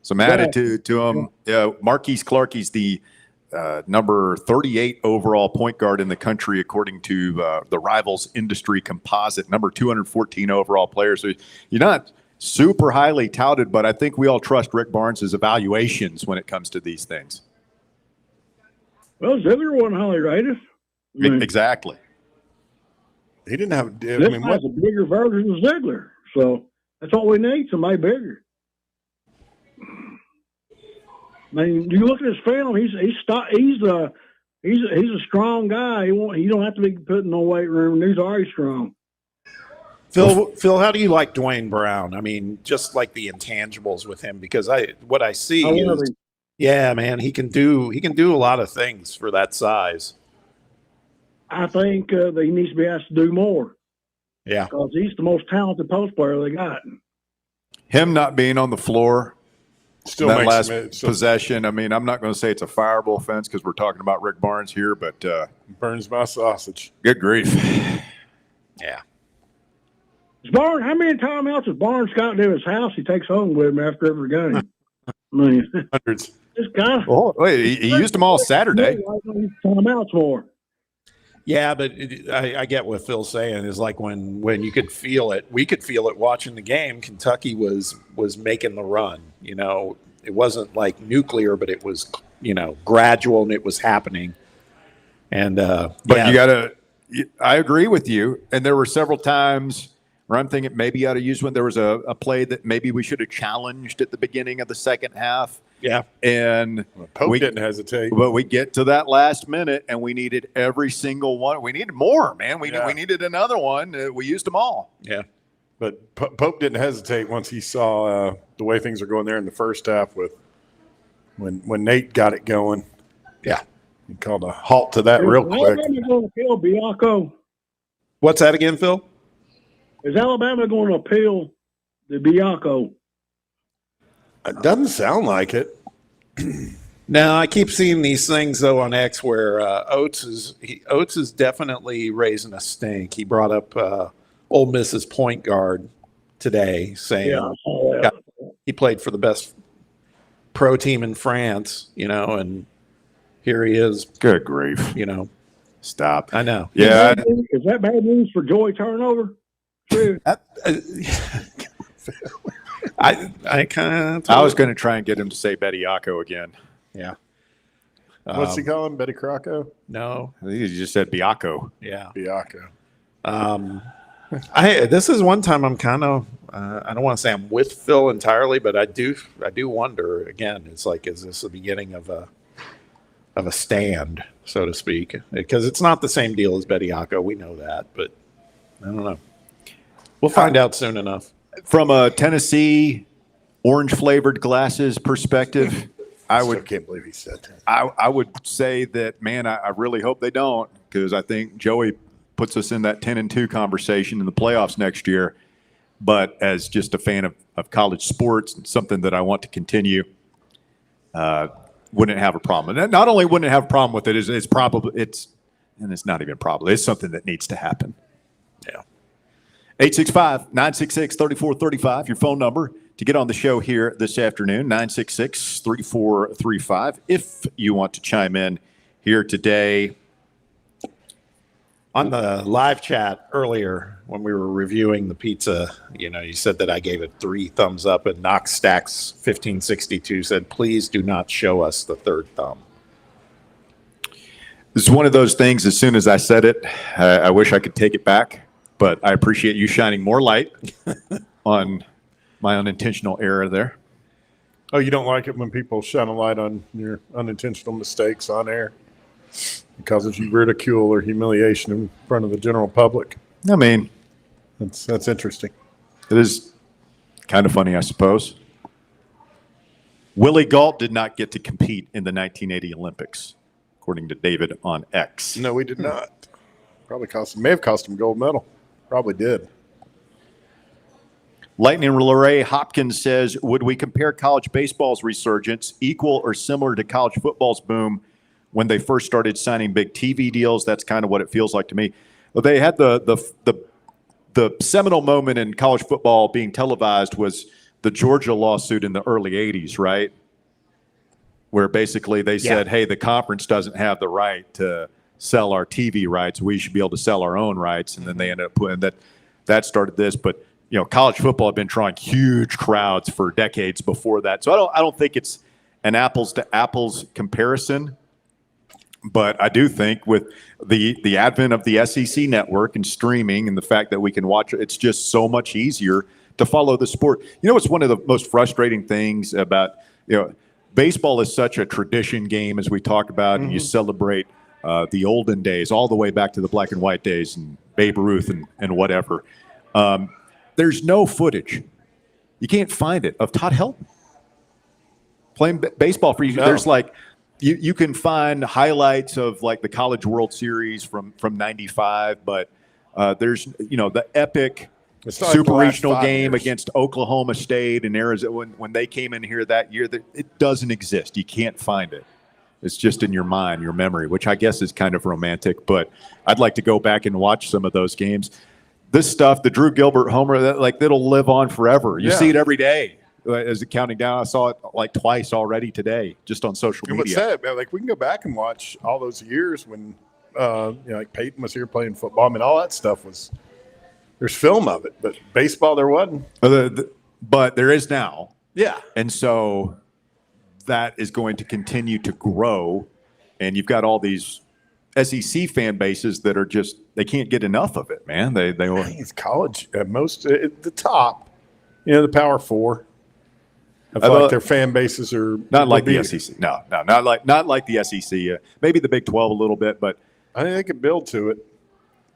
some attitude to them. Marquise Clark, he's the number 38 overall point guard in the country, according to the Rivals Industry Composite, number 214 overall player. So you're not super highly touted, but I think we all trust Rick Barnes' evaluations when it comes to these things. Well, Ziegler wasn't highly rated. Exactly. He didn't have. This guy's a bigger version of Ziegler, so that's all we need. Somebody bigger. I mean, you look at his film. He's a strong guy. He don't have to be put in no weight room. He's already strong. Phil, how do you like Dwayne Brown? I mean, just like the intangibles with him, because what I see is, yeah, man, he can do a lot of things for that size. I think that he needs to be asked to do more. Yeah, because he's the most talented post player they got. Him not being on the floor. Still that makes last possession. I mean, I'm not going to say it's a fireable offense because we're talking about Rick Barnes here, but burns my sausage. Good grief. Yeah. Barnes, how many timeouts has Barnes got to his house he takes home with him after every game? I mean, hundreds. This guy. Oh, wait, he used them all Saturday. Timeouts more. Yeah, but I get what Phil's saying is like when you could feel it. We could feel it watching the game. Kentucky was making the run. You know, it wasn't like nuclear, but it was, you know, gradual and it was happening. And but I agree with you. And there were several times where I'm thinking maybe you ought to use one. There was a play that maybe we should have challenged at the beginning of the second half. Yeah. And Pope didn't hesitate. But we get to that last minute, and we needed every single one. We needed more, man. We needed another one. We used them all. Yeah. But Pope didn't hesitate once he saw the way things are going there in the first half with when Nate got it going. Yeah. He called a halt to that real quick. Alabama going to appeal Bianco? What's that again, Phil? Is Alabama going to appeal the Bianco? It doesn't sound like it. No, I keep seeing these things though on X where Oates is definitely raising a stink. He brought up Ole Miss's point guard today, saying he played for the best pro team in France, you know, and here he is. Good grief. You know. Stop. I know. Yeah. Is that bad news for Joey Turnover? True. I was going to try and get him to say Bediako again. Yeah. What's he calling? Betty Croco? No. I think he just said Biako. Yeah. Biako. This is one time I'm kind of I don't want to say I'm with Phil entirely, but I do wonder again. It's like, is this the beginning of a stand, so to speak? Because it's not the same deal as Bediako. We know that, but I don't know. We'll find out soon enough. From a Tennessee orange-flavored glasses perspective, I can't believe he said that. I would say that, man, I really hope they don't, because I think Joey puts us in that 10-2 conversation in the playoffs next year. But as just a fan of college sports, and something that I want to continue, wouldn't have a problem. And not only wouldn't have a problem with it, it's not even probably. It's something that needs to happen. Yeah. 865-966-3435, your phone number to get on the show here this afternoon, 966-3435, if you want to chime in here today. On the live chat earlier, when we were reviewing the pizza, you know, you said that I gave it 3 thumbs up, and Knox Stacks 1562 said, please do not show us the third thumb. This is one of those things, as soon as I said it, I wish I could take it back. But I appreciate you shining more light on my unintentional error there. Oh, you don't like it when people shine a light on your unintentional mistakes on air? It causes you ridicule or humiliation in front of the general public. I mean, that's interesting. It is kind of funny, I suppose. Willie Gault did not get to compete in the 1980 Olympics, according to David on X. No, we did not. May have cost him a gold medal. Probably did. Lightning Larray Hopkins says, would we compare college baseball's resurgence equal or similar to college football's boom when they first started signing big TV deals? That's kind of what it feels like to me. Well, they had the seminal moment in college football being televised was the Georgia lawsuit in the early 80s, right? where basically they said, hey, the conference doesn't have the right to sell our TV rights. We should be able to sell our own rights. And then they ended up putting that started this. But, college football had been drawing huge crowds for decades before that. So I don't think it's an apples to apples comparison. But I do think with the advent of the SEC network and streaming and the fact that we can watch it, it's just so much easier to follow the sport. It's one of the most frustrating things about, baseball is such a tradition game, as we talk about, and you celebrate the olden days all the way back to the black and white days and Babe Ruth and whatever. There's no footage. You can't find it of Todd Helton playing baseball for you. No. There's you can find highlights of like the College World Series from 95, but there's, the epic super regional game against Oklahoma State and Arizona when they came in here that year, it doesn't exist. You can't find it. It's just in your mind, your memory, which I guess is kind of romantic, but I'd like to go back and watch some of those games. This stuff, the Drew Gilbert homer, that'll live on forever. You see it every day. As it counting down, I saw it like twice already today, just on social media. What's that? Like we can go back and watch all those years when, like Peyton was here playing football. I mean, all that stuff there's film of it, but baseball there wasn't. But there is now. Yeah, and so that is going to continue to grow, and you've got all these SEC fan bases that are they can't get enough of it, man. It's college at most at the top, the Power Four. I feel like their fan bases are not like the SEC. No, not like the SEC. Maybe the Big 12 a little bit, but I think they could build to it.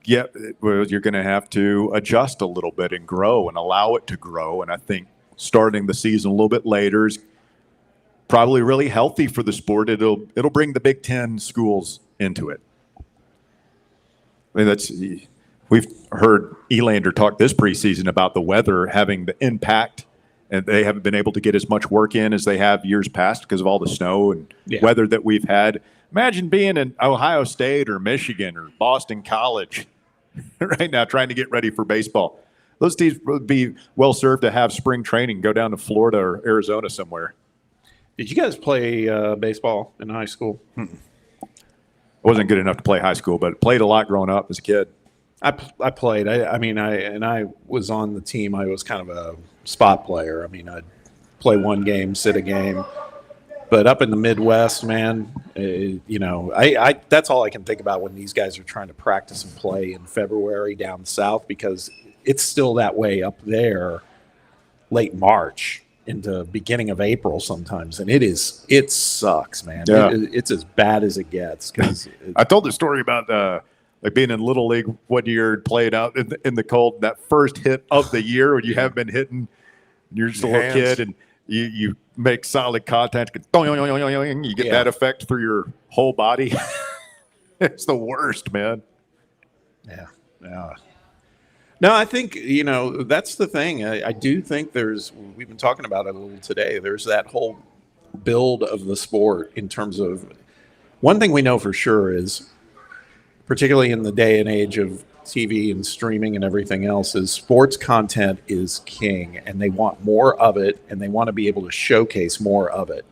Yeah, well, you're going to have to adjust a little bit and grow and allow it to grow. And I think starting the season a little bit later is probably really healthy for the sport. It'll bring the Big Ten schools into it. I mean, we've heard Elander talk this preseason about the weather having the impact. And they haven't been able to get as much work in as they have years past because of all the snow and weather that we've had. Imagine being in Ohio State or Michigan or Boston College right now trying to get ready for baseball. Those teams would be well served to have spring training, go down to Florida or Arizona somewhere. Did you guys play baseball in high school? I wasn't good enough to play high school, but played a lot growing up as a kid. I played. I was on the team. I was kind of a spot player. I mean, I'd play one game, sit a game. But up in the Midwest, man, that's all I can think about when these guys are trying to practice and play in February down south, because it's still that way up there late March into beginning of April sometimes. And it sucks, man. Yeah. It's as bad as it gets. I told the story about being in Little League one year, playing out in the cold, that first hit of the year when you have been hitting, you're just a little kid and you make solid contact, you get that effect through your whole body. It's the worst, man. Yeah. No, I think, that's the thing. I do think we've been talking about it a little today. There's that whole build of the sport in terms of, one thing we know for sure is, particularly in the day and age of TV and streaming and everything else, is sports content is king, and they want more of it, and they want to be able to showcase more of it.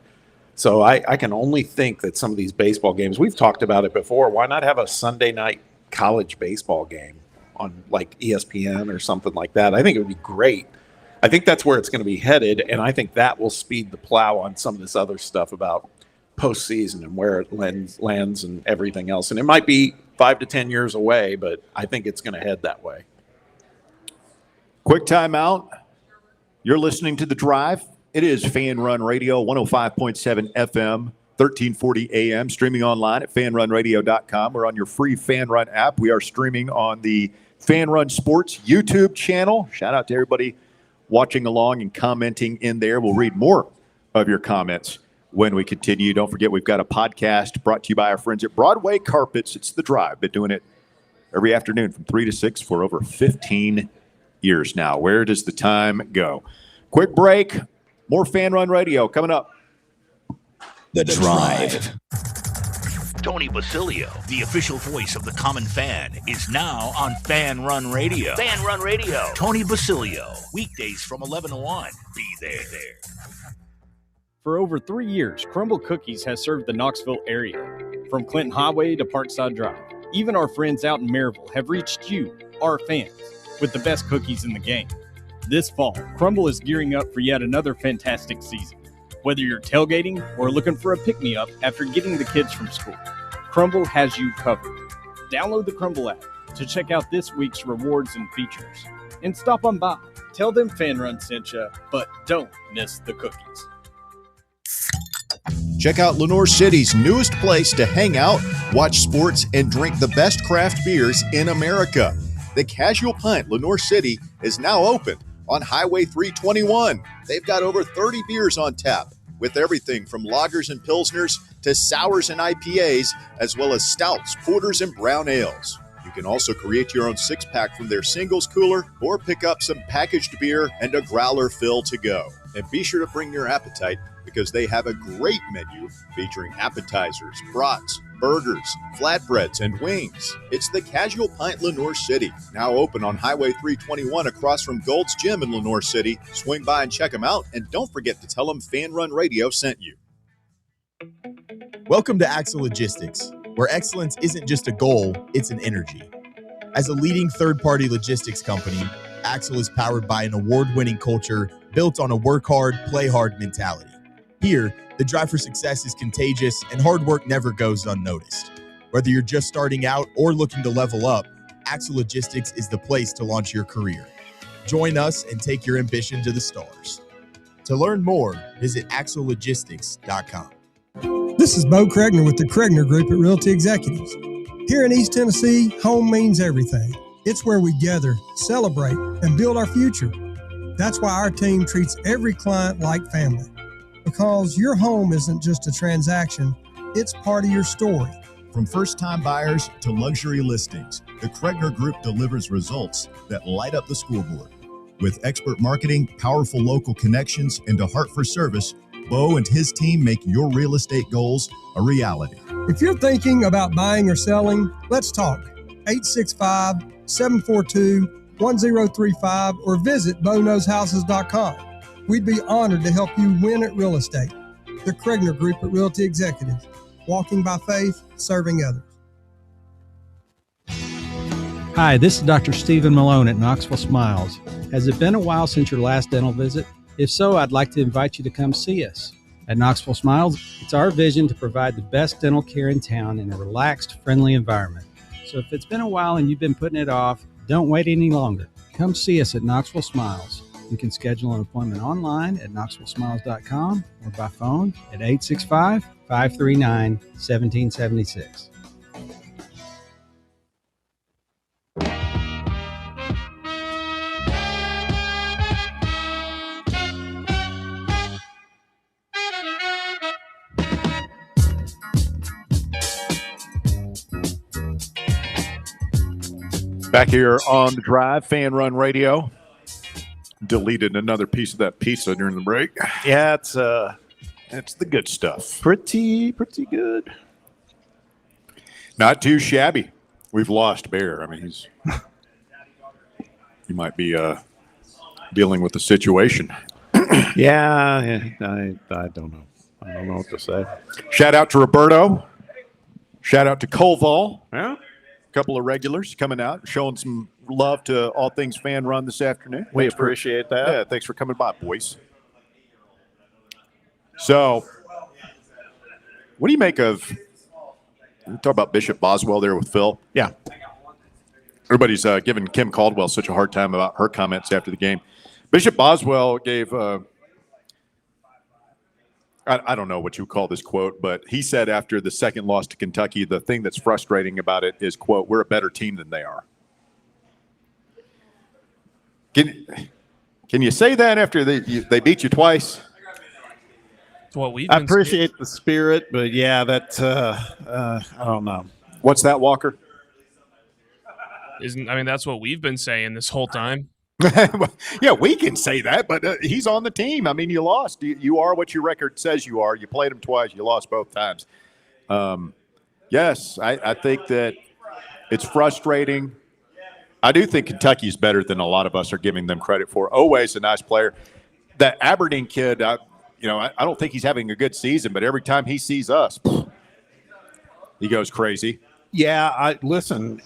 So I can only think that some of these baseball games, we've talked about it before, why not have a Sunday night college baseball game on like ESPN or something like that? I think it would be great. I think that's where it's going to be headed, and I think that will speed the plow on some of this other stuff about postseason and where it lands and everything else. And it might be 5 to 10 years away, but I think it's going to head that way. Quick timeout. You're listening to The Drive. It is Fan Run Radio, 105.7 FM, 1340 AM, streaming online at fanrunradio.com. We're on your free Fan Run app. We are streaming on the Fan Run Sports YouTube channel. Shout out to everybody watching along and commenting in there. We'll read more of your comments when we continue. Don't forget, we've got a podcast brought to you by our friends at Broadway Carpets. It's The Drive. Been doing it every afternoon from 3 to 6 for over 15 years now. Where does the time go? Quick break. More Fan Run Radio coming up. The Drive. Tony Basilio, the official voice of the common fan, is now on Fan Run Radio. Fan Run Radio. Tony Basilio, weekdays from 11 to 1. Be there. For over 3 years, Crumble Cookies has served the Knoxville area. From Clinton Highway to Parkside Drive, even our friends out in Maryville have reached you, our fans, with the best cookies in the game. This fall, Crumble is gearing up for yet another fantastic season. Whether you're tailgating or looking for a pick-me-up after getting the kids from school, Crumble has you covered. Download the Crumble app to check out this week's rewards and features. And stop on by. Tell them Fan Run sent you, but don't miss the cookies. Check out Lenoir City's newest place to hang out, watch sports, and drink the best craft beers in America. The Casual Pint Lenoir City is now open on Highway 321. They've got over 30 beers on tap, with everything from lagers and pilsners to sours and IPAs, as well as stouts, porters, and brown ales. You can also create your own six-pack from their singles cooler or pick up some packaged beer and a growler fill to go. And be sure to bring your appetite, because they have a great menu featuring appetizers, brats, burgers, flatbreads, and wings. It's the Casual Pint Lenoir City, now open on Highway 321 across from Gold's Gym in Lenoir City. Swing by and check them out, and don't forget to tell them Fan Run Radio sent you. Welcome to Axle Logistics, where excellence isn't just a goal, it's an energy. As a leading third-party logistics company, Axle is powered by an award-winning culture built on a work hard, play hard mentality. Here, the drive for success is contagious and hard work never goes unnoticed. Whether you're just starting out or looking to level up, Axle Logistics is the place to launch your career. Join us and take your ambition to the stars. To learn more, visit axlelogistics.com. This is Bo Kregner with the Kregner Group at Realty Executives. Here in East Tennessee, home means everything. It's where we gather, celebrate, and build our future. That's why our team treats every client like family. Because your home isn't just a transaction, it's part of your story. From first-time buyers to luxury listings, the Kregner Group delivers results that light up the scoreboard. With expert marketing, powerful local connections, and a heart for service, Bo and his team make your real estate goals a reality. If you're thinking about buying or selling, let's talk. 865-742-1035 or visit BoKnowsHouses.com. We'd be honored to help you win at real estate. The Kregner Group at Realty Executives. Walking by faith, serving others. Hi, this is Dr. Stephen Malone at Knoxville Smiles. Has it been a while since your last dental visit? If so, I'd like to invite you to come see us. At Knoxville Smiles, it's our vision to provide the best dental care in town in a relaxed, friendly environment. So if it's been a while and you've been putting it off, don't wait any longer. Come see us at Knoxville Smiles. You can schedule an appointment online at knoxvillesmiles.com or by phone at 865-539-1776. Back here on the drive, Fan Run Radio. Deleted another piece of that pizza during the break. Yeah, it's the good stuff. Pretty good. Not too shabby. We've lost Bear. I mean, he might be dealing with the situation. Yeah, I don't know. I don't know what to say. Shout out to Roberto. Shout out to Koval. Yeah. A couple of regulars coming out, showing some love to all things Fan Run this afternoon. We appreciate that. Yeah, thanks for coming by, boys. So, what do you make of? We talk about Bishop Boswell there with Phil. Yeah. Everybody's giving Kim Caldwell such a hard time about her comments after the game. Bishop Boswell gave, I don't know what you call this quote, but he said after the second loss to Kentucky, the thing that's frustrating about it is, quote, we're a better team than they are. Can you say that after they beat you twice? It's what we've I been appreciate the spirit, but yeah, that I don't know. What's that, Walker? That's what we've been saying this whole time. Yeah, we can say that, but he's on the team. I mean, you lost. You are what your record says you are. You played him twice. You lost both times. Yes, I think that it's frustrating. I do think Kentucky's better than a lot of us are giving them credit for. Oweh's a nice player. That Aberdeen kid, I don't think he's having a good season, but every time he sees us, he goes crazy. Yeah, listen,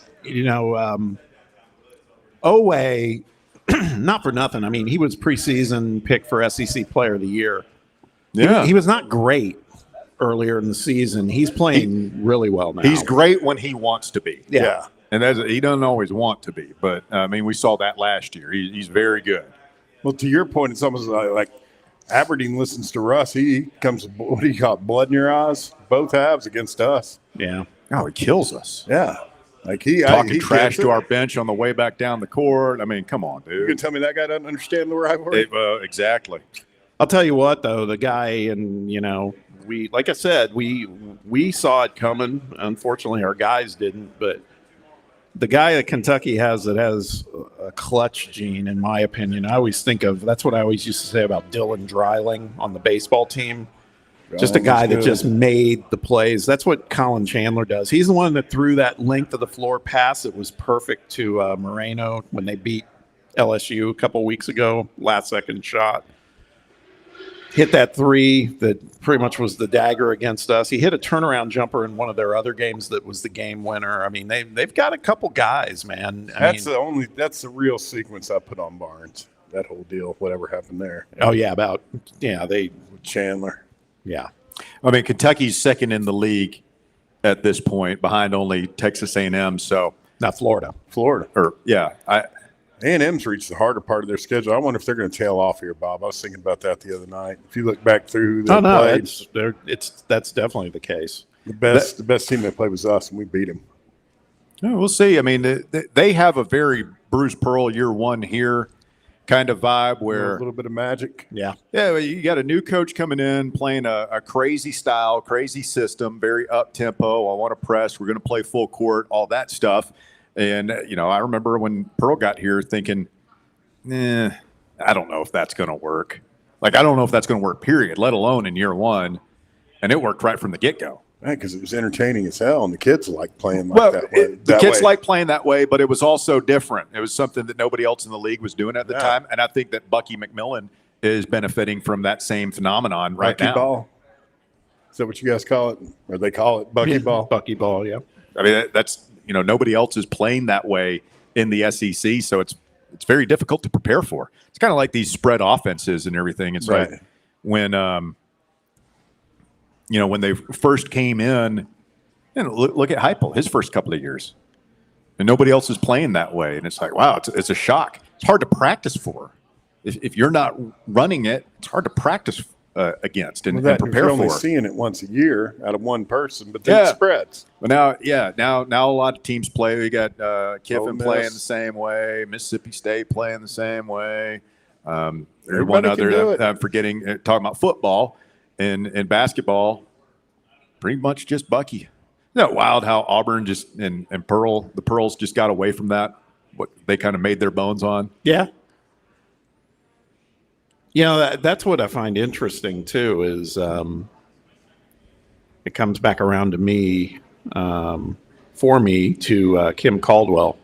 Owe, not for nothing. I mean, he was preseason pick for SEC Player of the Year. Yeah. He was not great earlier in the season. He's playing really well now. He's great when he wants to be. Yeah. And he doesn't always want to be. But, we saw that last year. He's very good. Well, to your point, it's almost like Aberdeen listens to Russ. He comes, what do you call it, blood in your eyes? Both halves against us. Yeah. Oh, he kills us. Yeah. Like talking trash to our bench on the way back down the court. I mean, come on, dude. You can tell me that guy doesn't understand the rivalry? Exactly. I'll tell you what, though, the guy, and we, like I said, we saw it coming. Unfortunately, our guys didn't. But the guy that Kentucky has that has a clutch gene, in my opinion, I always think of. That's what I always used to say about Dylan Dreiling on the baseball team. Just a guy that just made the plays. That's what Colin Chandler does. He's the one that threw that length of the floor pass that was perfect to Moreno when they beat LSU a couple weeks ago. Last second shot. Hit that three that pretty much was the dagger against us. He hit a turnaround jumper in one of their other games that was the game winner. I mean, they've got a couple guys, man. That's the real sequence I put on Barnes. That whole deal, whatever happened there. Oh yeah, Chandler. Yeah. I mean, Kentucky's second in the league at this point, behind only Texas A&M. So not Florida. A&M's reached the harder part of their schedule. I wonder if they're going to tail off here, Bob. I was thinking about that the other night. If you look back through who they played, that's definitely the case. The best team they played was us, and we beat them. Yeah, we'll see. I mean, they have a very Bruce Pearl year one here kind of vibe where a little bit of magic. Yeah. Yeah, you got a new coach coming in, playing a crazy style, crazy system, very up-tempo. I want to press. We're going to play full court, all that stuff. And, I remember when Pearl got here thinking, I don't know if that's going to work. Like, I don't know if that's going to work, period, let alone in year one. And it worked right from the get-go. Right, because it was entertaining as hell, and the kids like playing like that way. The kids like playing that way, but it was also different. It was something that nobody else in the league was doing at the time, and I think that Bucky McMillan is benefiting from that same phenomenon right now. Bucky ball. Is that what you guys call it? Or they call it Bucky ball? Bucky ball, yeah. I mean, that's nobody else is playing that way in the SEC, so it's very difficult to prepare for. It's kind of like these spread offenses and everything. It's like when when they first came in, look at Heupel, his first couple of years. And nobody else is playing that way. And it's like, wow, it's a shock. It's hard to practice for. If you're not running it, it's hard to practice against and prepare you're only for. Seeing it once a year out of one person, but then it spreads. But now a lot of teams play. We got Kiffin playing the same way, Mississippi State playing the same way. There's one other that I'm forgetting, talking about football. And basketball, pretty much just Bucky. Isn't that wild how Auburn the Pearls just got away from that, what they kind of made their bones on? Yeah. That's what I find interesting, too, is it comes back around to me, for me, to Kim Caldwell.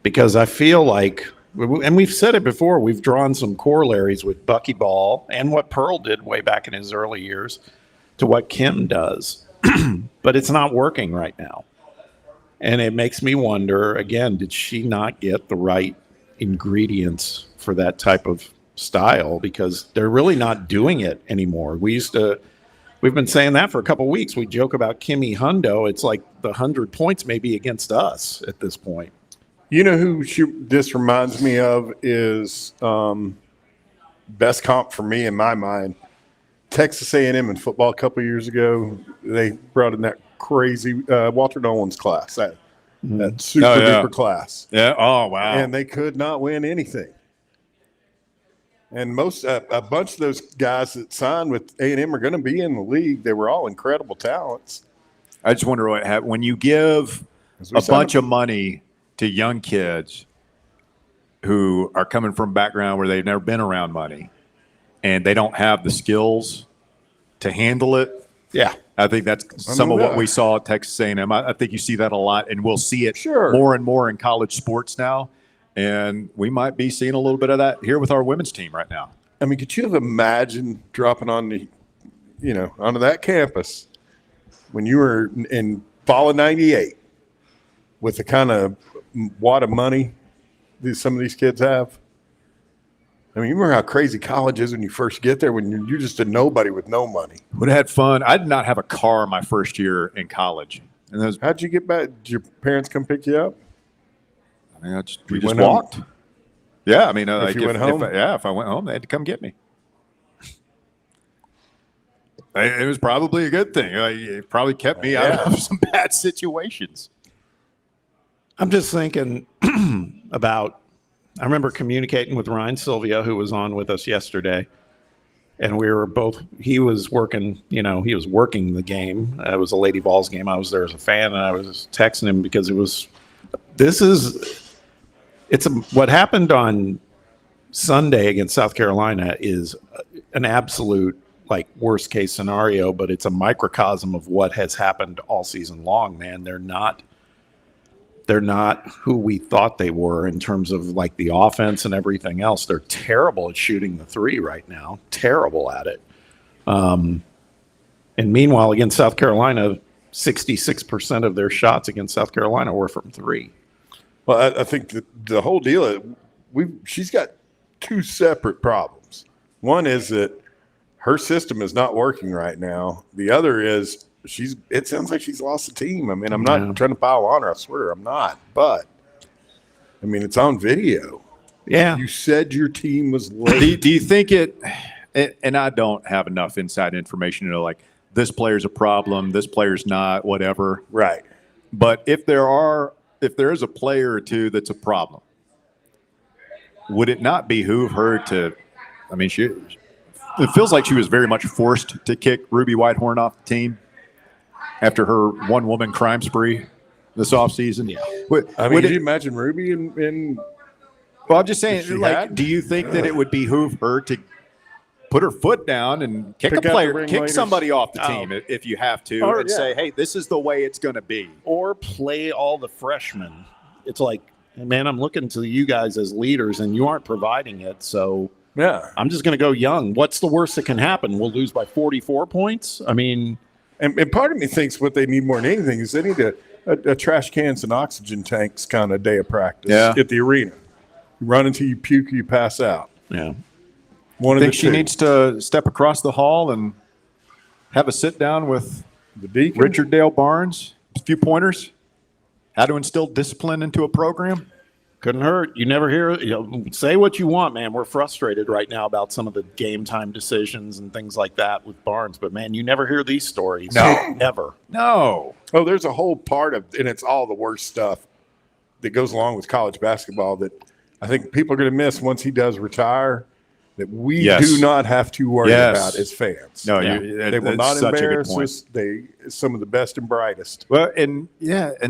Because I feel like, and we've said it before, we've drawn some corollaries with Bucky Ball and what Pearl did way back in his early years to what Kim does. But it's not working right now. And it makes me wonder, again, did she not get the right ingredients for that type of style? Because they're really not doing it anymore. We've been saying that for a couple of weeks. We joke about Kimmy Hundo. It's like the 100 points may be against us at this point. You know who this reminds me of is best comp for me in my mind. Texas A&M in football a couple of years ago, they brought in that crazy Walter Nolan's class, that super duper class. Yeah. Oh wow. And they could not win anything. And a bunch of those guys that signed with A&M are going to be in the league. They were all incredible talents. I just wonder when you give a bunch of money to young kids who are coming from a background where they've never been around money and they don't have the skills to handle it. Yeah. I think that's some of what we saw at Texas A&M. I think you see that a lot, and we'll see it more and more in college sports now. And we might be seeing a little bit of that here with our women's team right now. I mean, could you have imagined dropping on onto that campus when you were in fall of '98 with the kind of wad of money some of these kids have? I mean, you remember how crazy college is when you first get there, when you're just a nobody with no money. Would have had fun. I did not have a car my first year in college. And how'd you get back? Did your parents come pick you up? I mean, we just walked. Yeah, I mean, if you went home? If I went home, they had to come get me. It was probably a good thing. It probably kept me out of some bad situations. I'm just thinking about, I remember communicating with Ryan Silvio, who was on with us yesterday, and we were both, he was working the game. It was a Lady Vols game. I was there as a fan, and I was texting him because what happened on Sunday against South Carolina is an absolute worst case scenario, but it's a microcosm of what has happened all season long, man. They're not who we thought they were in terms of the offense and everything else. They're terrible at shooting the three right now. Terrible at it. And meanwhile, against South Carolina, 66% of their shots against South Carolina were from three. Well, I think the whole deal, she's got two separate problems. One is that her system is not working right now. The other is it sounds like she's lost the team. I mean, I'm not trying to pile on her. I swear I'm not. But, I mean, it's on video. Yeah. You said your team was late. Do you think and I don't have enough inside information to know, this player's a problem, this player's not, whatever. Right. But if there is a player or two that's a problem, would it not behoove her to, it feels like she was very much forced to kick Ruby Whitehorn off the team after her one-woman crime spree this offseason. Yeah. Could you imagine Ruby in well, I'm just saying, do you think that it would behoove her to put her foot down and kick somebody off the team if you have to, say, hey, this is the way it's going to be? Or play all the freshmen. It's man, I'm looking to you guys as leaders, and you aren't providing it, so yeah, I'm just going to go young. What's the worst that can happen? We'll lose by 44 points? I mean... And part of me thinks what they need more than anything is they need a trash cans and oxygen tanks kind of day of practice at the arena. You run until you puke, you pass out. Yeah. I think she needs to step across the hall and have a sit down with the Deacon, Richard Dale Barnes, a few pointers, how to instill discipline into a program. Couldn't hurt. You never hear, say what you want, man. We're frustrated right now about some of the game time decisions and things like that with Barnes. But, man, you never hear these stories. No. Ever. No. Oh, there's a whole part of, and it's all the worst stuff that goes along with college basketball that I think people are going to miss once he does retire, that we do not have to worry about as fans. No, they will not embarrass us. Some of the best and brightest. Well, and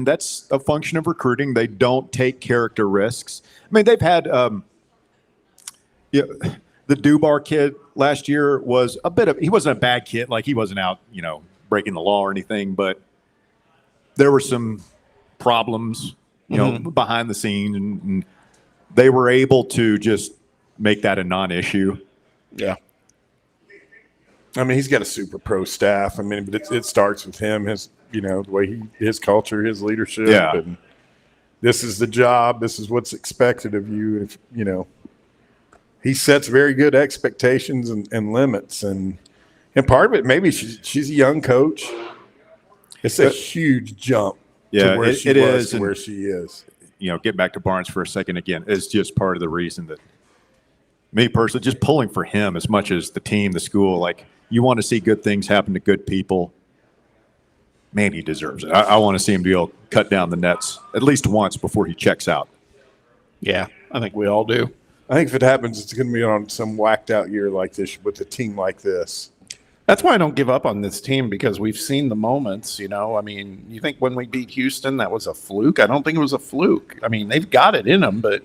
that's a function of recruiting. They don't take character risks. I mean, they've had the Dubar kid last year was he wasn't a bad kid. He wasn't out, breaking the law or anything, but there were some problems, behind the scenes, and they were able to just make that a non-issue. Yeah. I mean, he's got a super pro staff. I mean, but it starts with him, his the way his culture, his leadership. Yeah. And this is the job. This is what's expected of you. If he sets very good expectations and limits. And part of it, maybe she's a young coach. It's a huge jump to where she was to where she is. Get back to Barnes for a second again. It's just part of the reason that me personally, just pulling for him as much as the team, the school, you want to see good things happen to good people. Man, he deserves it. I want to see him be able to cut down the nets at least once before he checks out. Yeah, I think we all do. I think if it happens, it's going to be on some whacked out year like this with a team like this. That's why I don't give up on this team, because we've seen the moments, I mean, you think when we beat Houston, that was a fluke? I don't think it was a fluke. I mean, they've got it in them, but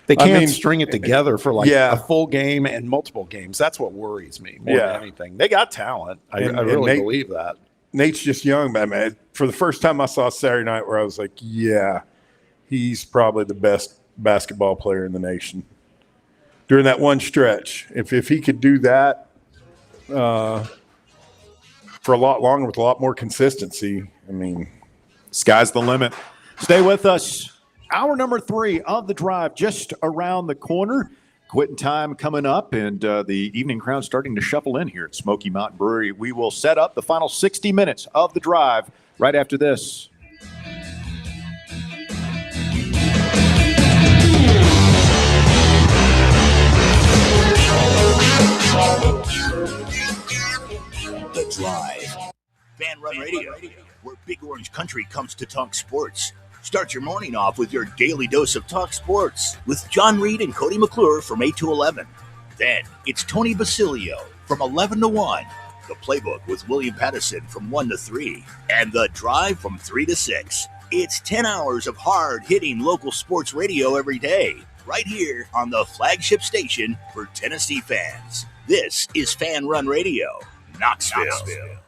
they can't string it together for a full game and multiple games. That's what worries me more than anything. They got talent. I really believe that. Nate's just young, but man, for the first time I saw Saturday night where I was like, yeah, he's probably the best basketball player in the nation. during that one stretch. If he could do that for a lot longer with a lot more consistency, I mean, sky's the limit. Stay with us. Hour number 3 of the drive just around the corner. Quitting time coming up, and the evening crowd starting to shuffle in here at Smoky Mountain Brewery. We will set up the final 60 minutes of the drive right after this. The Drive. Fan Run Radio, where Big Orange Country comes to talk sports. Start your morning off with your daily dose of talk sports with John Reed and Cody McClure from 8 to 11. Then it's Tony Basilio from 11 to 1. The Playbook with William Pattison from 1 to 3. And The Drive from 3 to 6. It's 10 hours of hard-hitting local sports radio every day, right here on the flagship station for Tennessee fans. This is Fan Run Radio, Knoxville.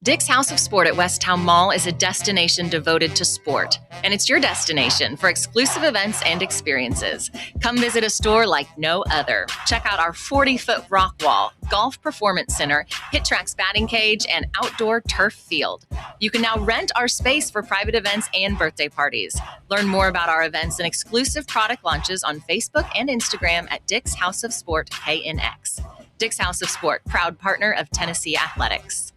Dick's House of Sport at Westtown Mall is a destination devoted to sport, and it's your destination for exclusive events and experiences. Come visit a store like no other. Check out our 40-foot rock wall, golf performance center, Hit Tracks batting cage, and outdoor turf field. You can now rent our space for private events and birthday parties. Learn more about our events and exclusive product launches on Facebook and Instagram at Dick's House of Sport KNX. Dick's House of Sport, proud partner of Tennessee Athletics.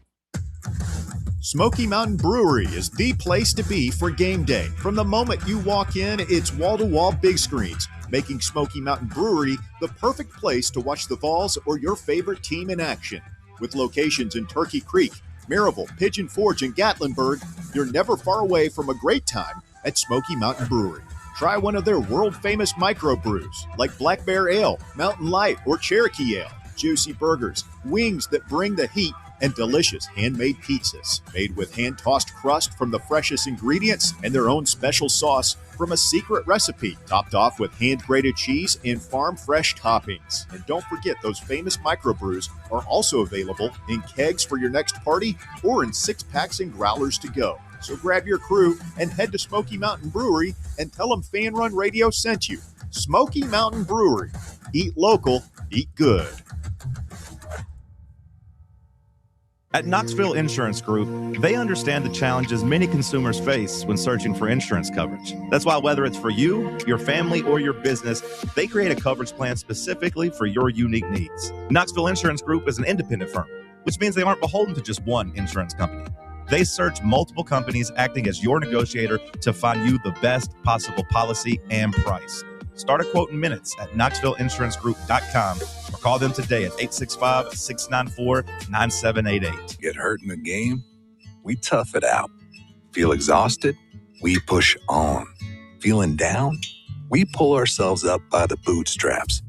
Smoky Mountain Brewery is the place to be for game day. From the moment you walk in, it's wall-to-wall big screens, making Smoky Mountain Brewery the perfect place to watch the Vols or your favorite team in action. With locations in Turkey Creek, Maryville, Pigeon Forge, and Gatlinburg, you're never far away from a great time at Smoky Mountain Brewery. Try one of their world-famous microbrews like Black Bear Ale, Mountain Light, or Cherokee Ale. Juicy burgers, wings that bring the heat, and delicious handmade pizzas made with hand-tossed crust from the freshest ingredients and their own special sauce from a secret recipe, topped off with hand-grated cheese and farm-fresh toppings. And don't forget, those famous microbrews are also available in kegs for your next party or in 6-packs and growlers to go. So grab your crew and head to Smoky Mountain Brewery and tell them Fan Run Radio sent you. Smoky Mountain Brewery. Eat local, eat good. At Knoxville Insurance Group, they understand the challenges many consumers face when searching for insurance coverage. That's why whether it's for you, your family, or your business, they create a coverage plan specifically for your unique needs. Knoxville Insurance Group is an independent firm, which means they aren't beholden to just one insurance company. They search multiple companies, acting as your negotiator to find you the best possible policy and price. Start a quote in minutes at KnoxvilleInsuranceGroup.com or call them today at 865-694-9788. Get hurt in the game? We tough it out. Feel exhausted? We push on. Feeling down? We pull ourselves up by the bootstraps.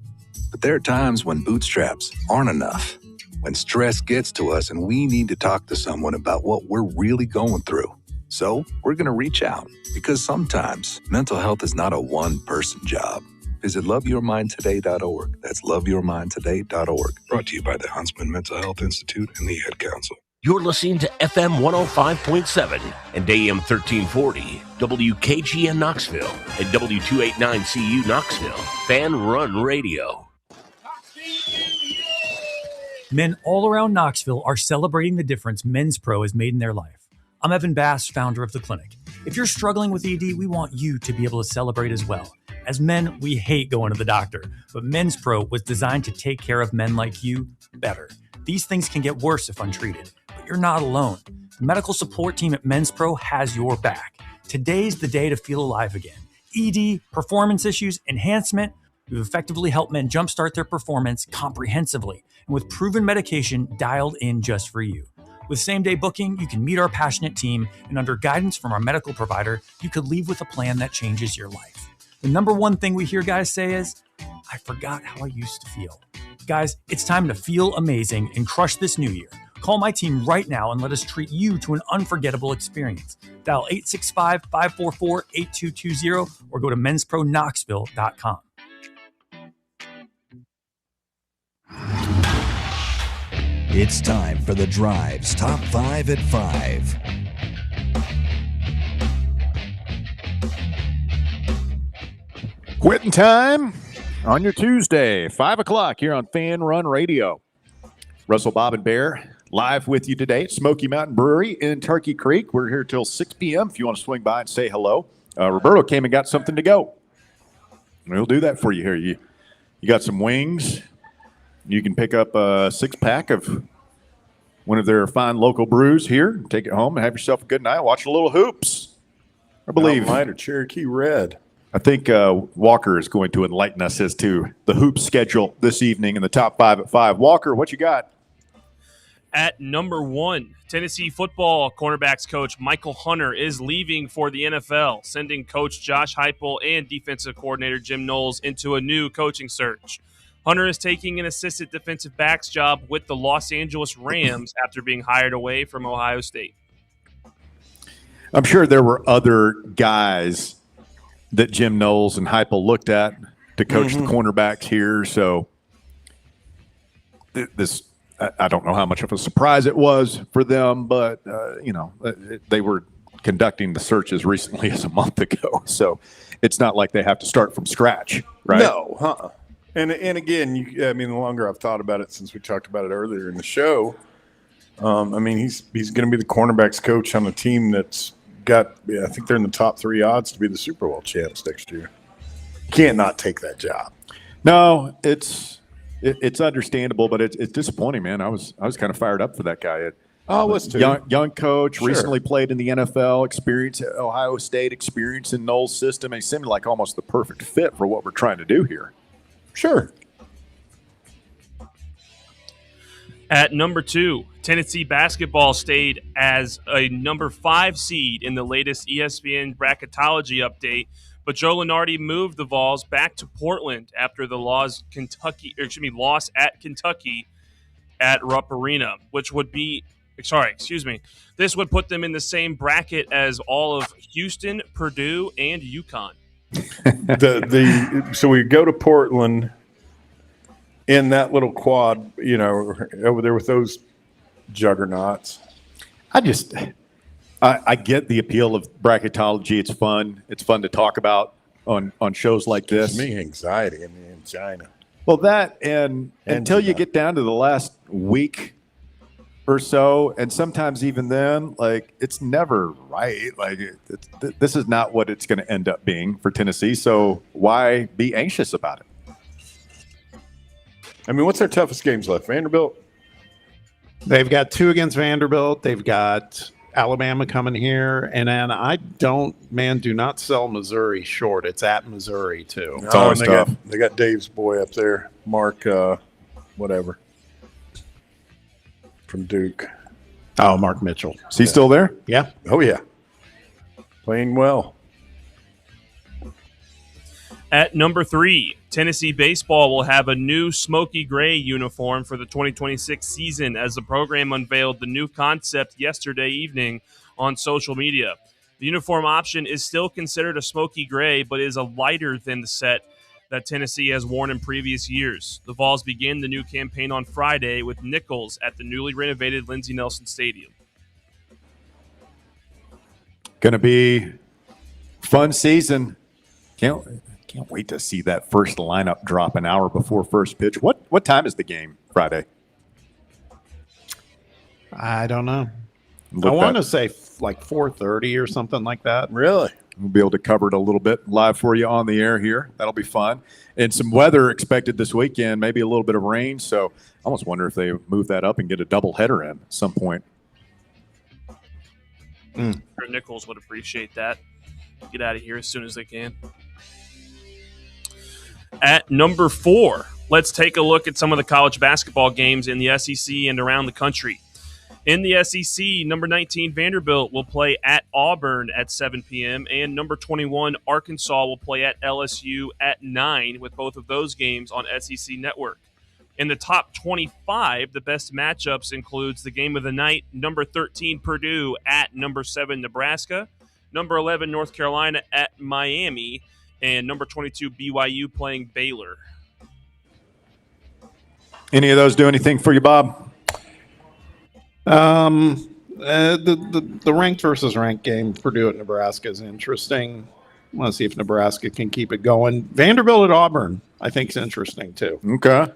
But there are times when bootstraps aren't enough. When stress gets to us and we need to talk to someone about what we're really going through. So we're going to reach out because sometimes mental health is not a one-person job. Visit loveyourmindtoday.org. That's loveyourmindtoday.org. Brought to you by the Huntsman Mental Health Institute and the Ad Council. You're listening to FM 105.7 and AM 1340, WKGN Knoxville, and W289CU Knoxville. Fan Run Radio. Men all around Knoxville are celebrating the difference Men's Pro has made in their life. I'm Evan Bass, founder of The Clinic. If you're struggling with ED, we want you to be able to celebrate as well. As men, we hate going to the doctor, but Men's Pro was designed to take care of men like you better. These things can get worse if untreated, but you're not alone. The medical support team at Men's Pro has your back. Today's the day to feel alive again. ED, performance issues, enhancement, we've effectively helped men jumpstart their performance comprehensively and with proven medication dialed in just for you. With same-day booking, you can meet our passionate team, and under guidance from our medical provider, you could leave with a plan that changes your life. The number one thing we hear guys say is, I forgot how I used to feel. Guys, it's time to feel amazing and crush this new year. Call my team right now and let us treat you to an unforgettable experience. Dial 865-544-8220 or go to menspronknoxville.com. It's time for The Drive's Top 5 at 5. Quitting time on your Tuesday, 5 o'clock here on Fan Run Radio. Russell, Bob, and Bear live with you today at Smoky Mountain Brewery in Turkey Creek. We're here till 6 p.m. if you want to swing by and say hello. Roberto came and got something to go. We'll do that for you here. You got some wings. You can pick up a 6-pack of one of their fine local brews here. Take it home and have yourself a good night. Watch a little hoops. I believe. Mine or Cherokee Red. I think Walker is going to enlighten us as to the hoop schedule this evening in the top 5 at 5. Walker, what you got? At number 1, Tennessee football cornerbacks coach Michael Hunter is leaving for the NFL, sending coach Josh Heupel and defensive coordinator Jim Knowles into a new coaching search. Hunter is taking an assistant defensive backs job with the Los Angeles Rams after being hired away from Ohio State. I'm sure there were other guys that Jim Knowles and Heupel looked at to coach the cornerbacks here. So this, I don't know how much of a surprise it was for them, but, they were conducting the search as recently as a month ago. So it's not like they have to start from scratch, right? No, And again, the longer I've thought about it since we talked about it earlier in the show, he's going to be the cornerbacks coach on a team that's got, I think they're in the top 3 odds to be the Super Bowl champs next year. Can't not take that job. No, it's understandable, but it's disappointing, man. I was kind of fired up for that guy. Was too. Young coach, Sure. recently played in the NFL, experience at Ohio State, experience in Knowles' system. And he seemed like almost the perfect fit for what we're trying to do here. Sure. At number 2, Tennessee basketball stayed as a number 5 seed in the latest ESPN bracketology update, but Joe Lunardi moved the Vols back to Portland after the loss at Kentucky at Rupp Arena, which would be this would put them in the same bracket as all of Houston, Purdue, and UConn. So we go to Portland in that little quad, over there with those juggernauts. I get the appeal of bracketology. It's fun. It's fun to talk about on shows like this. Gives me anxiety in the angina. Well, that and until you get down to the last week or so, and sometimes even then, like, it's never right. Like, this is not what it's going to end up being for Tennessee. So why be anxious about it? What's their toughest games left? Vanderbilt? They've got 2 against Vanderbilt. They've got Alabama coming here. And then do not sell Missouri short. It's at Missouri, too. It's always tough. They got Dave's boy up there, Mark, whatever, from Duke. Oh, Mark Mitchell. Is he still there? Yeah. Oh, yeah. Playing well. At number 3, Tennessee baseball will have a new smoky gray uniform for the 2026 season as the program unveiled the new concept yesterday evening on social media. The uniform option is still considered a smoky gray, but is a lighter than the set that Tennessee has worn in previous years. The Vols begin the new campaign on Friday with Nichols at the newly renovated Lindsey Nelson Stadium. Going to be fun season. Can't wait to see that first lineup drop an hour before first pitch. What time is the game Friday? I don't know. Look, I want to say like 4:30 or something like that. Really? We'll be able to cover it a little bit live for you on the air here. That'll be fun. And some weather expected this weekend, maybe a little bit of rain. So I almost wonder if they move that up and get a double header in at some point. Nichols would appreciate that. Get out of here as soon as they can. At number 4, let's take a look at some of the college basketball games in the SEC and around the country. In the SEC, number 19 Vanderbilt will play at Auburn at 7 p.m. and number 21 Arkansas will play at LSU at 9, with both of those games on SEC Network. In the top 25, the best matchups includes the game of the night, number 13 Purdue at number 7 Nebraska, number 11 North Carolina at Miami, and number 22 BYU playing Baylor. Any of those do anything for you, Bob? The ranked versus ranked game, Purdue at Nebraska, is interesting. I want to see if Nebraska can keep it going. Vanderbilt at Auburn, I think, is interesting too. Okay.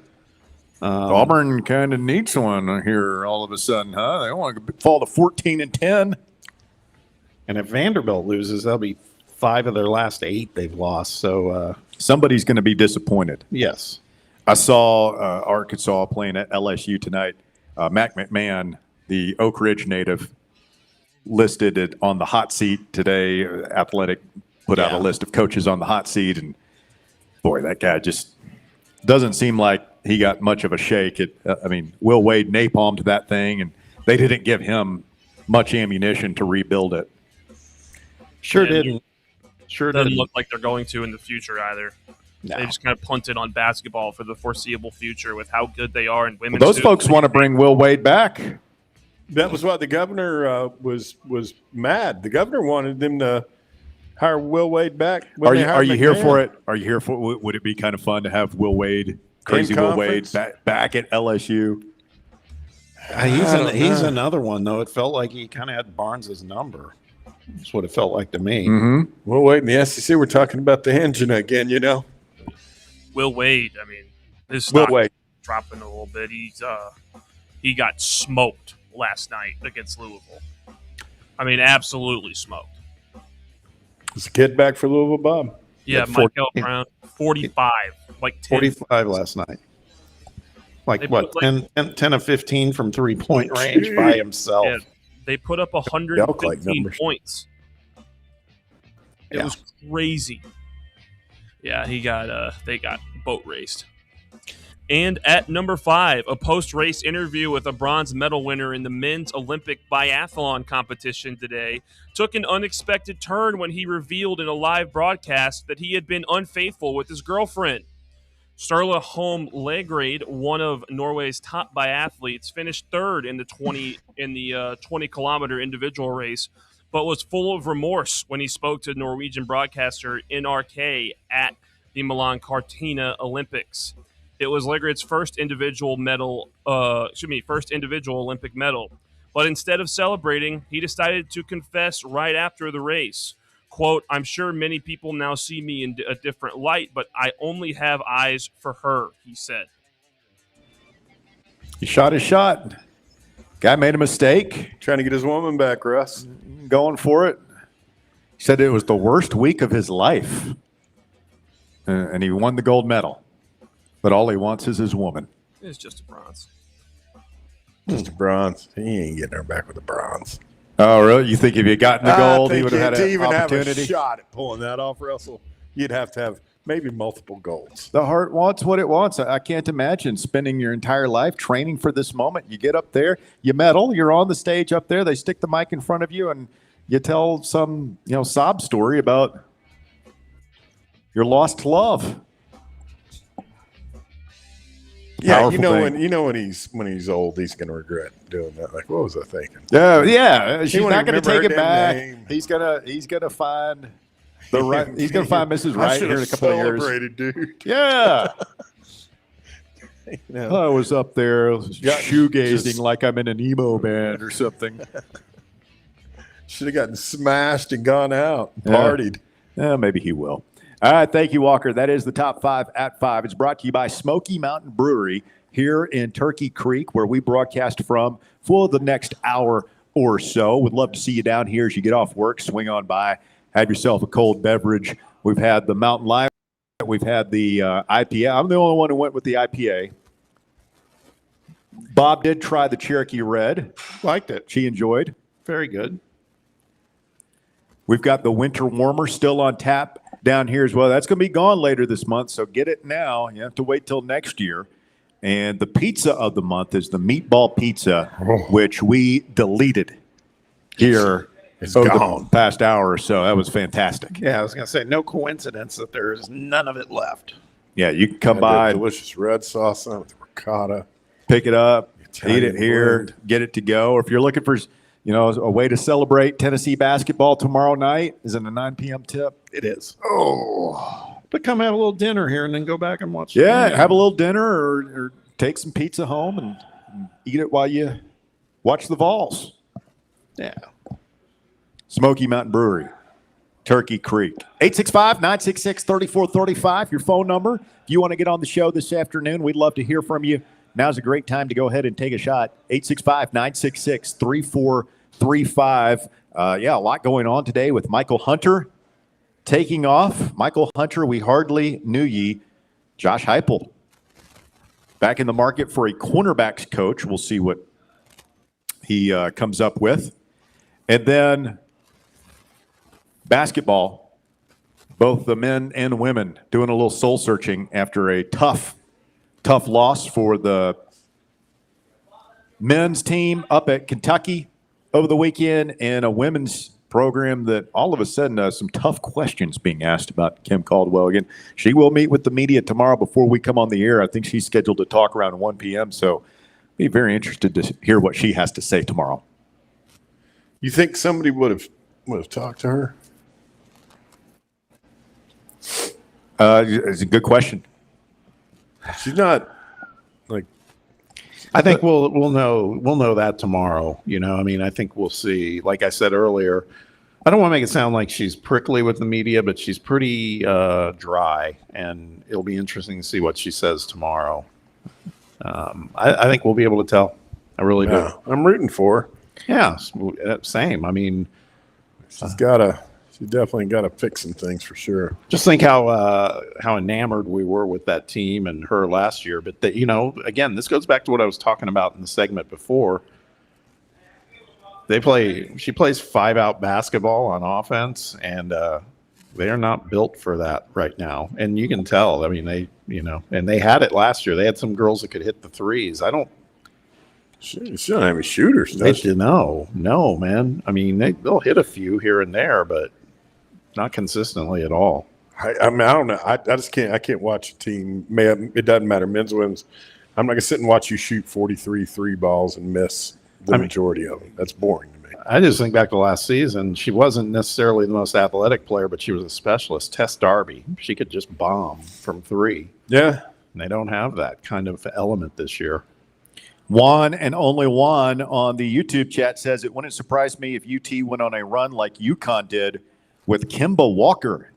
Auburn kind of needs one here all of a sudden, huh? They want to fall to 14-10. And if Vanderbilt loses, that'll be 5 of their last 8 they've lost. So somebody's going to be disappointed. Yes. I saw Arkansas playing at LSU tonight. Mac McMahon, the Oak Ridge native, listed it on the hot seat today. Athletic put out a list of coaches on the hot seat, and boy, that guy just doesn't seem like he got much of a shake. Will Wade napalmed that thing, and they didn't give him much ammunition to rebuild it. Sure didn't. Sure doesn't didn't look like they're going to in the future either. No. They just kind of punted on basketball for the foreseeable future with how good they are in women's. Well, those folks want to bring Will Wade back. That was what the governor was mad. The governor wanted them to hire Will Wade back. Are you here for it? Are you here for it? Would it be kind of fun to have Will Wade, crazy Will Wade, back at LSU? He's another one, though. It felt like he kind of had Barnes' number. That's what it felt like to me. Mm-hmm. Well, wait, in the SEC, we're talking about the engine again, you know? Will Wade, his stock dropping a little bit. He got smoked last night against Louisville. Absolutely smoked. Is the kid back for Louisville, Bob? Yeah, Michael Brown, 45. 45 last night. 10 of 15 from three-point range by himself. Yeah, they put up 115 points. It was crazy. Yeah, they got boat raced. And at number 5, a post-race interview with a bronze medal winner in the men's Olympic biathlon competition today took an unexpected turn when he revealed in a live broadcast that he had been unfaithful with his girlfriend. Sturla Holm Legrade, one of Norway's top biathletes, finished third in the 20-kilometer individual race, but was full of remorse when he spoke to Norwegian broadcaster NRK at the Milan Cortina Olympics. It was Legrade's first individual Olympic medal. But instead of celebrating, he decided to confess right after the race. Quote, "I'm sure many people now see me in a different light, but I only have eyes for her," he said. He shot his shot. Guy made a mistake. Trying to get his woman back, Russ. Going for it. He said it was the worst week of his life. And he won the gold medal. But all he wants is his woman. It's just a bronze. Just a bronze. He ain't getting her back with a bronze. Oh, really? You think if you gotten the gold, he would have had an opportunity? Have a shot at pulling that off, Russell, you'd have to have maybe multiple golds. The heart wants what it wants. I can't imagine spending your entire life training for this moment. You get up there, you medal, you're on the stage up there, they stick the mic in front of you, and you tell some sob story about your lost love. Yeah, Powerful when he's old, he's going to regret doing that. Like, what was I thinking? Yeah. She's not going to take it back. Name. He's gonna find the right. He's going to find Mrs. Right here in a couple of years. Dude. Yeah. I was up there shoegazing like I'm in an emo band or something. Should have gotten smashed and gone out, partied. Yeah, maybe he will. All right, thank you, Walker. That is the top 5 at 5. It's brought to you by Smokey Mountain Brewery here in Turkey Creek, where we broadcast from for the next hour or so. Would love to see you down here as you get off work. Swing on by, have yourself a cold beverage. We've had the Mountain Lion. We've had the IPA. I'm the only one who went with the IPA. Bob did try the Cherokee Red. Liked it. She enjoyed. Very good. We've got the Winter Warmer still on tap down here as well. That's going to be gone later this month, so get it now. You have to wait till next year. And the pizza of the month is the meatball pizza, which we deleted here over the past hour or so. That was fantastic. Yeah, I was going to say, no coincidence that there's none of it left. Yeah, you can come by. Delicious red sauce on it with ricotta. Pick it up, eat it here, get it to go. Or if you're looking for a way to celebrate Tennessee basketball tomorrow night, is it a 9 p.m. tip? It is. Oh. But come have a little dinner here and then go back and watch. Yeah, have a little dinner or take some pizza home and eat it while you watch the Vols. Yeah. Smoky Mountain Brewery. Turkey Creek. 865-966-3435, your phone number. If you want to get on the show this afternoon, we'd love to hear from you. Now's a great time to go ahead and take a shot. 865-966-3435. A lot going on today with Michael Hunter taking off. Michael Hunter, we hardly knew ye. Josh Heupel back in the market for a cornerbacks coach. We'll see what he comes up with. And then basketball, both the men and women doing a little soul searching after a tough loss for the men's team up at Kentucky over the weekend, and a women's program that all of a sudden some tough questions being asked about Kim Caldwell again. She will meet with the media tomorrow before we come on the air. I think she's scheduled to talk around 1 p.m., so be very interested to hear what she has to say tomorrow. You think somebody would have talked to her? It's a good question. She's not like. I think we'll know that tomorrow. I think we'll see. Like I said earlier, I don't want to make it sound like she's prickly with the media, but she's pretty dry, and it'll be interesting to see what she says tomorrow. I think we'll be able to tell. I really do. I'm rooting for her. Yeah, same. She's definitely got to fix some things for sure. Just think how enamored we were with that team and her last year. But again, this goes back to what I was talking about in the segment before. She plays 5-out basketball on offense, and they are not built for that right now. And you can tell. And they had it last year. They had some girls that could hit the threes. She don't have any shooters, does she? No, man. They'll hit a few here and there, but not consistently at all. I don't know. I just can't. I can't watch a team. It doesn't matter, men's, women's. I'm not gonna sit and watch you shoot 43 3 balls and miss the majority of them. That's boring to me. I just think back to last season. She wasn't necessarily the most athletic player, but she was a specialist. Tess Darby. She could just bomb from 3. Yeah, and they don't have that kind of element this year. Juan and only Juan on the YouTube chat says it wouldn't surprise me if UT went on a run like UConn did with Kemba Walker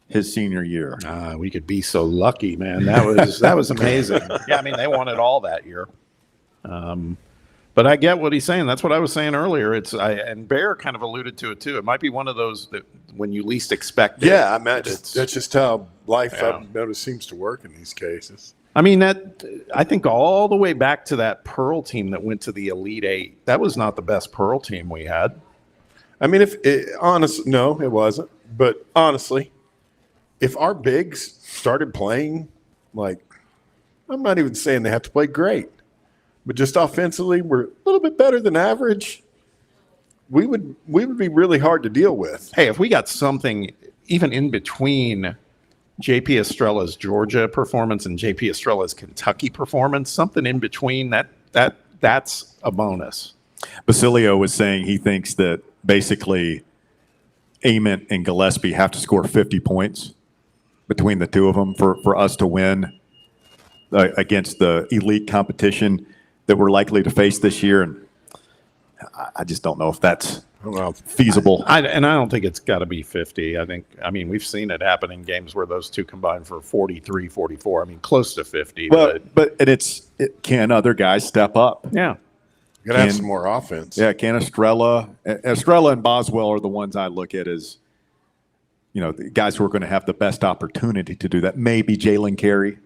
his senior year. We could be so lucky, man. That was amazing. Yeah, they won it all that year. But I get what he's saying. That's what I was saying earlier. And Bear kind of alluded to it too. It might be one of those that when you least expect it. Yeah, that's just how life I've noticed seems to work in these cases. I think all the way back to that Pearl team that went to the Elite Eight. That was not the best Pearl team we had. No, it wasn't. But honestly, if our bigs started playing I'm not even saying they have to play great, but just offensively, we're a little bit better than average. We would be really hard to deal with. Hey, if we got something even in between JP Estrella's Georgia performance and JP Estrella's Kentucky performance, something in between that's a bonus. Basilio was saying he thinks that basically Ament and Gillespie have to score 50 points between the two of them for us to win against the elite competition that we're likely to face this year. And I just don't know if that's feasible. I don't think it's got to be 50. We've seen it happen in games where those two combine for 43, 44. Close to 50. But can other guys step up? Yeah. You got to have some more offense. Yeah, can Estrella and Boswell are the ones I look at as, the guys who are going to have the best opportunity to do that. Maybe Jalen Carey.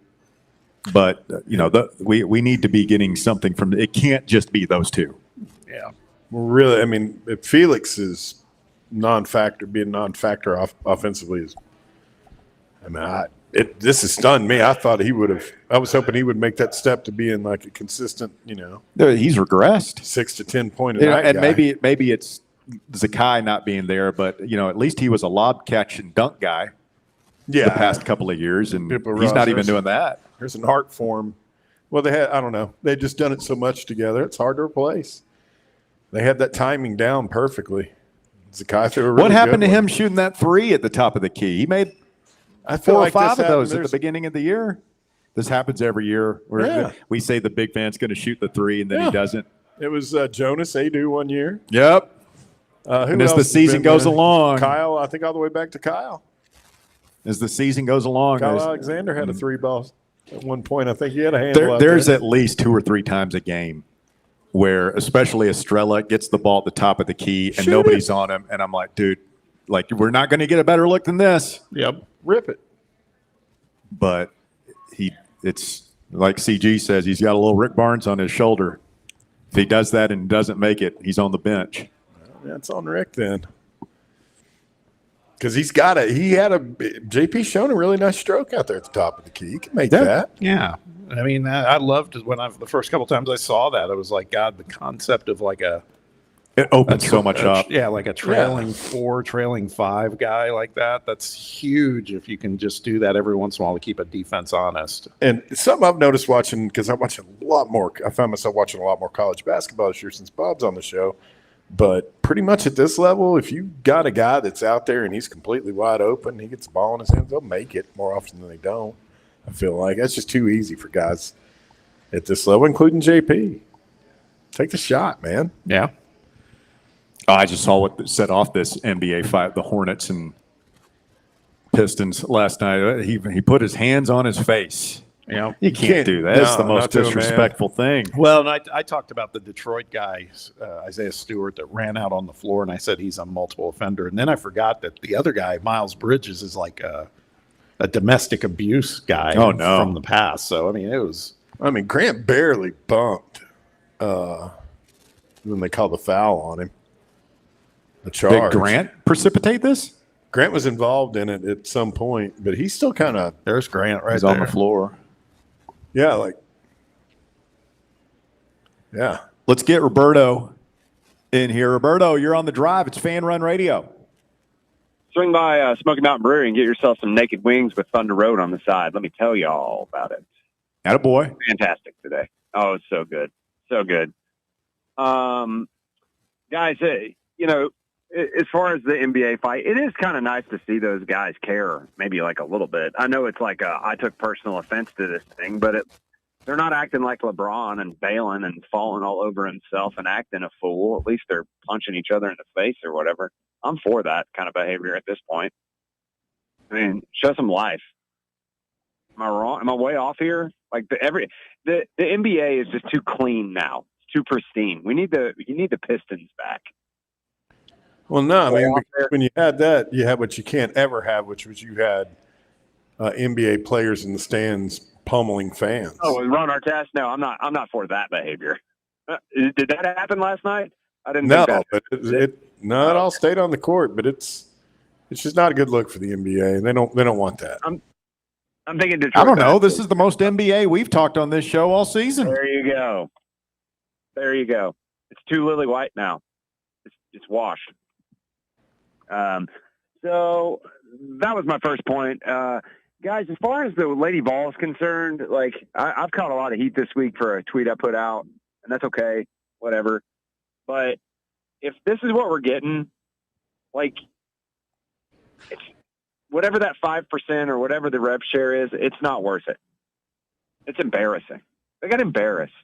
But, we need to be getting something from it. Can't just be those two. Yeah. Really, if Felix is being non-factor offensively is, this has stunned me. I thought I was hoping he would make that step to being like a consistent, He's regressed. 6 to 10 point and guy. maybe it's Zakai not being there, but at least he was a lob catch and dunk guy. Yeah, the past couple of years, and he's not even doing that. There's an art form. Well, I don't know. They've just done it so much together. It's hard to replace. They had that timing down perfectly. Zakai threw a really What happened good to one. him shooting that 3 at the top of the key? He made 4 or 5 of those at the beginning of the year. This happens every year. We say the big man's going to shoot the 3, and then he doesn't. It was Jonas Adu one year. Yep. Who And as else the has season been goes there? along, Kyle, I think all the way back to Kyle. As the season goes along, Kyle Alexander had a 3-ball at one point. I think he had a handle out there's there. at least 2 or 3 times a game where, especially Estrella gets the ball at the top of the key and nobody's on him, and I'm like, dude, like we're not going to get a better look than this. Yep, rip it. But it's like CG says, he's got a little Rick Barnes on his shoulder. If he does that and doesn't make it, he's on the bench. That's on Rick then. Because JP's shown a really nice stroke out there at the top of the key. He can make that. Yeah. I mean, I loved it when the first couple times I saw that. I was like, God, the concept of like it opens so much up. Yeah, like a trailing 4, trailing 5 guy like that. That's huge if you can just do that every once in a while to keep a defense honest. And something I've noticed watching, because I found myself watching a lot more college basketball this year since Bob's on the show. But pretty much at this level, if you got a guy that's out there and he's completely wide open, he gets the ball in his hands, they'll make it more often than they don't. I feel like that's just too easy for guys at this level, including JP. Take the shot, man. Yeah. I just saw what set off this NBA fight, the Hornets and Pistons last night. He put his hands on his face. Yeah, you can't do that. It's the most disrespectful thing. Well, and I talked about the Detroit guy, Isaiah Stewart, that ran out on the floor, and I said he's a multiple offender. And then I forgot that the other guy, Miles Bridges, is like a domestic abuse guy from the past. So, I mean, Grant barely bumped when they called the foul on him. The charge. Did Grant precipitate this? Grant was involved in it at some point, but he's still kind of. There's Grant right he's there. on the floor. Yeah, Let's get Roberto in here. Roberto, you're on the drive. It's Fan Run Radio. Swing by Smoky Mountain Brewery and get yourself some naked wings with Thunder Road on the side. Let me tell you all about it. Attaboy. Fantastic today. Oh, it's so good. So good. Guys, as far as the NBA fight, it is kind of nice to see those guys care, maybe like a little bit. I know it's like I took personal offense to this thing, but they're not acting like LeBron and bailing and falling all over himself and acting a fool. At least they're punching each other in the face or whatever. I'm for that kind of behavior at this point. I mean, show some life. Am I wrong? Am I way off here? Like the NBA is just too clean now. It's too pristine. You need the Pistons back. Well, no, I mean, when you had that, you had what you can't ever have, which was you had NBA players in the stands pummeling fans. Oh, Ron Artest? No, I'm not for that behavior. Did that happen last night? I didn't. No, think that but it all stayed on the court, but it's just not a good look for the NBA, and they don't want that. I'm thinking Detroit. I don't know. This is the most NBA we've talked on this show all season. There you go. It's too lily white now. It's washed. So that was my first point. Guys, as far as the Lady Vol is concerned, like I've caught a lot of heat this week for a tweet I put out, and that's okay, whatever. But if this is what we're getting, like it's whatever that 5% or whatever the rev share is, it's not worth it. It's embarrassing. They got embarrassed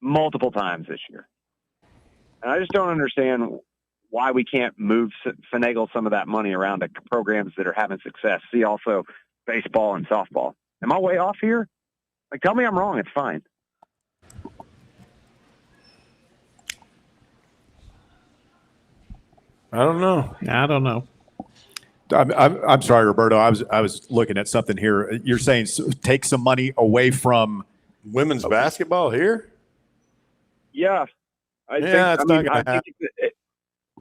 multiple times this year. And I just don't understand why we can't finagle some of that money around to programs that are having success. See also baseball and softball. Am I way off here? Like, tell me I'm wrong. It's fine. I don't know. I'm sorry, Roberto. I was looking at something here. You're saying take some money away from women's basketball here? Yeah. I think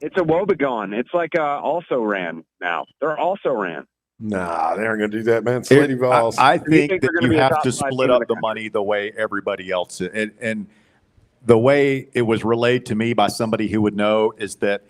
it's a woebegone. It's like also ran now. They're also ran. Nah, they aren't going to do that, man. Lady Vols. I think that you have to split up the money the way everybody else is. And the way it was relayed to me by somebody who would know is that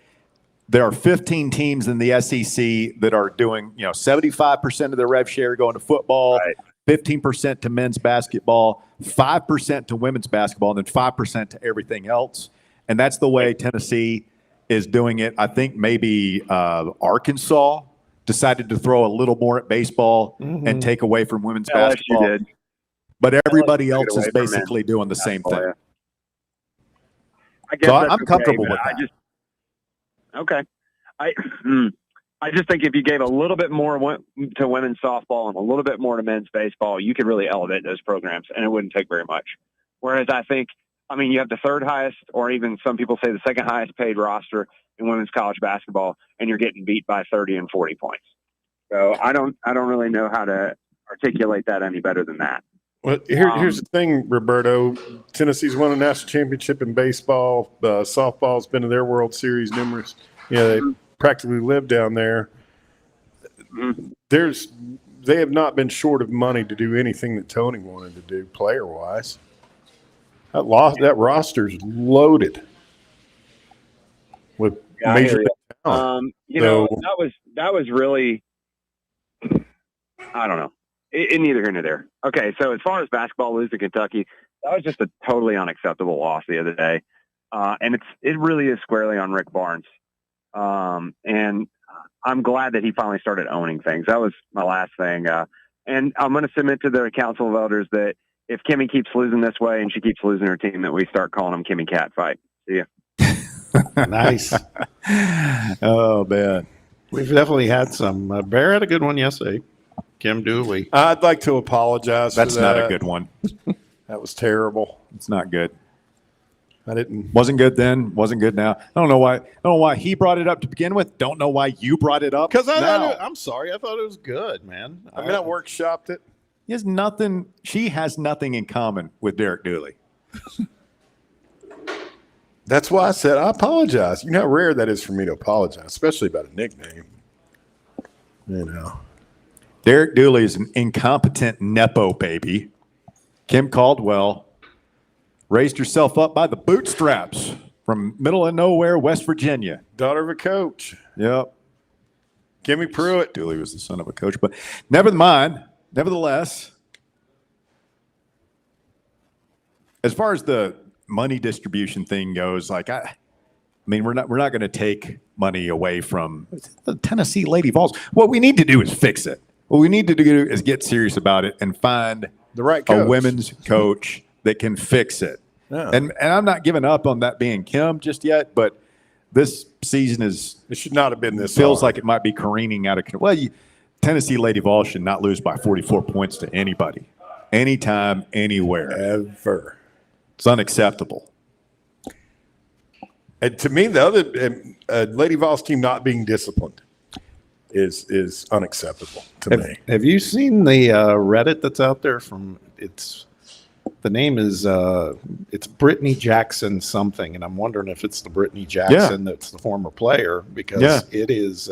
there are 15 teams in the SEC that are doing, 75% of their rev share going to football, right, 15% to men's basketball, 5% to women's basketball, and then 5% to everything else. And that's the way Tennessee is doing it. I think maybe Arkansas decided to throw a little more at baseball and take away from women's basketball. Did. But everybody else is basically doing the same thing. I guess so I'm comfortable with that. Okay. I just think if you gave a little bit more to women's softball and a little bit more to men's baseball, you could really elevate those programs, and it wouldn't take very much. Whereas you have the third highest, or even some people say the second highest paid roster in women's college basketball, and you're getting beat by 30 and 40 points. So I don't really know how to articulate that any better than that. Well, here's the thing, Roberto. Tennessee's won a national championship in baseball. Softball's been to their World Series numerous. They practically live down there. They have not been short of money to do anything that Tony wanted to do player-wise. That roster's loaded with major talent. That was really, I don't know. Neither here nor there. Okay, so as far as basketball losing to Kentucky, that was just a totally unacceptable loss the other day, and it really is squarely on Rick Barnes. And I'm glad that he finally started owning things. That was my last thing. And I'm going to submit to the Council of Elders that if Kimmy keeps losing this way and she keeps losing her team, that we start calling them Kimmy Cat Fight. See ya. Nice. Oh, man. We've definitely had some. Bear had a good one yesterday. Kim Dooley. I'd like to apologize That's for that. not a good one. That was terrible. It's not good. Wasn't good then. Wasn't good now. I don't know why he brought it up to begin with. Don't know why you brought it up. Because now. I'm sorry. I thought it was good, man. I workshopped it. He has nothing. She has nothing in common with Derek Dooley. That's why I said I apologize. You know how rare that is for me to apologize, especially about a nickname. Derek Dooley is an incompetent Nepo baby. Kim Caldwell raised herself up by the bootstraps from middle of nowhere, West Virginia. Daughter of a coach. Yep. Kimmy Pruitt. Dooley was the son of a coach. But nevertheless, as far as the money distribution thing goes, we're not going to take money away from the Tennessee Lady Vols. What we need to do is fix it. What we need to do is get serious about it and find the right coach. A women's coach that can fix it. Yeah. And I'm not giving up on that being Kim just yet, but this season it should not have been this feels hard. like it might be careening out of control. Well, Tennessee Lady Vols should not lose by 44 points to anybody, anytime, anywhere. Ever. It's unacceptable. And to me, the other Lady Vols team not being disciplined is unacceptable to me. Have you seen the Reddit that's out there the name is it's Brittany Jackson something, and I'm wondering if it's the Brittany Jackson that's the former player, because it is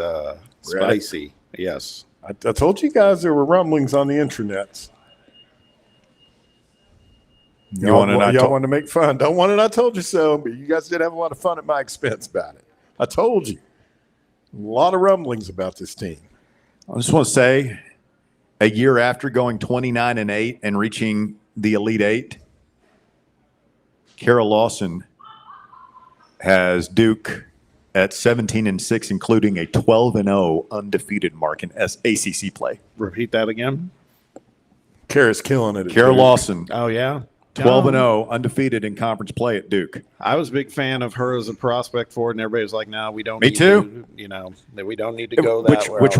spicy. Yes. I told you guys there were rumblings on the intranets. Y'all wanted to make fun. Don't want it, I told you so, but you guys did have a lot of fun at my expense about it. I told you. A lot of rumblings about this team. I just want to say, a year after going 29-8 and reaching the Elite Eight, Carol Lawson has Duke at 17-6, including a 12-0 undefeated mark in ACC play. Repeat that again. Kara's killing it. Carol Lawson. Oh, yeah. 12-0 undefeated in conference play at Duke. I was a big fan of her as a prospect for it, and everybody was like, "No, we don't." Me too. That we don't need to go that way. Which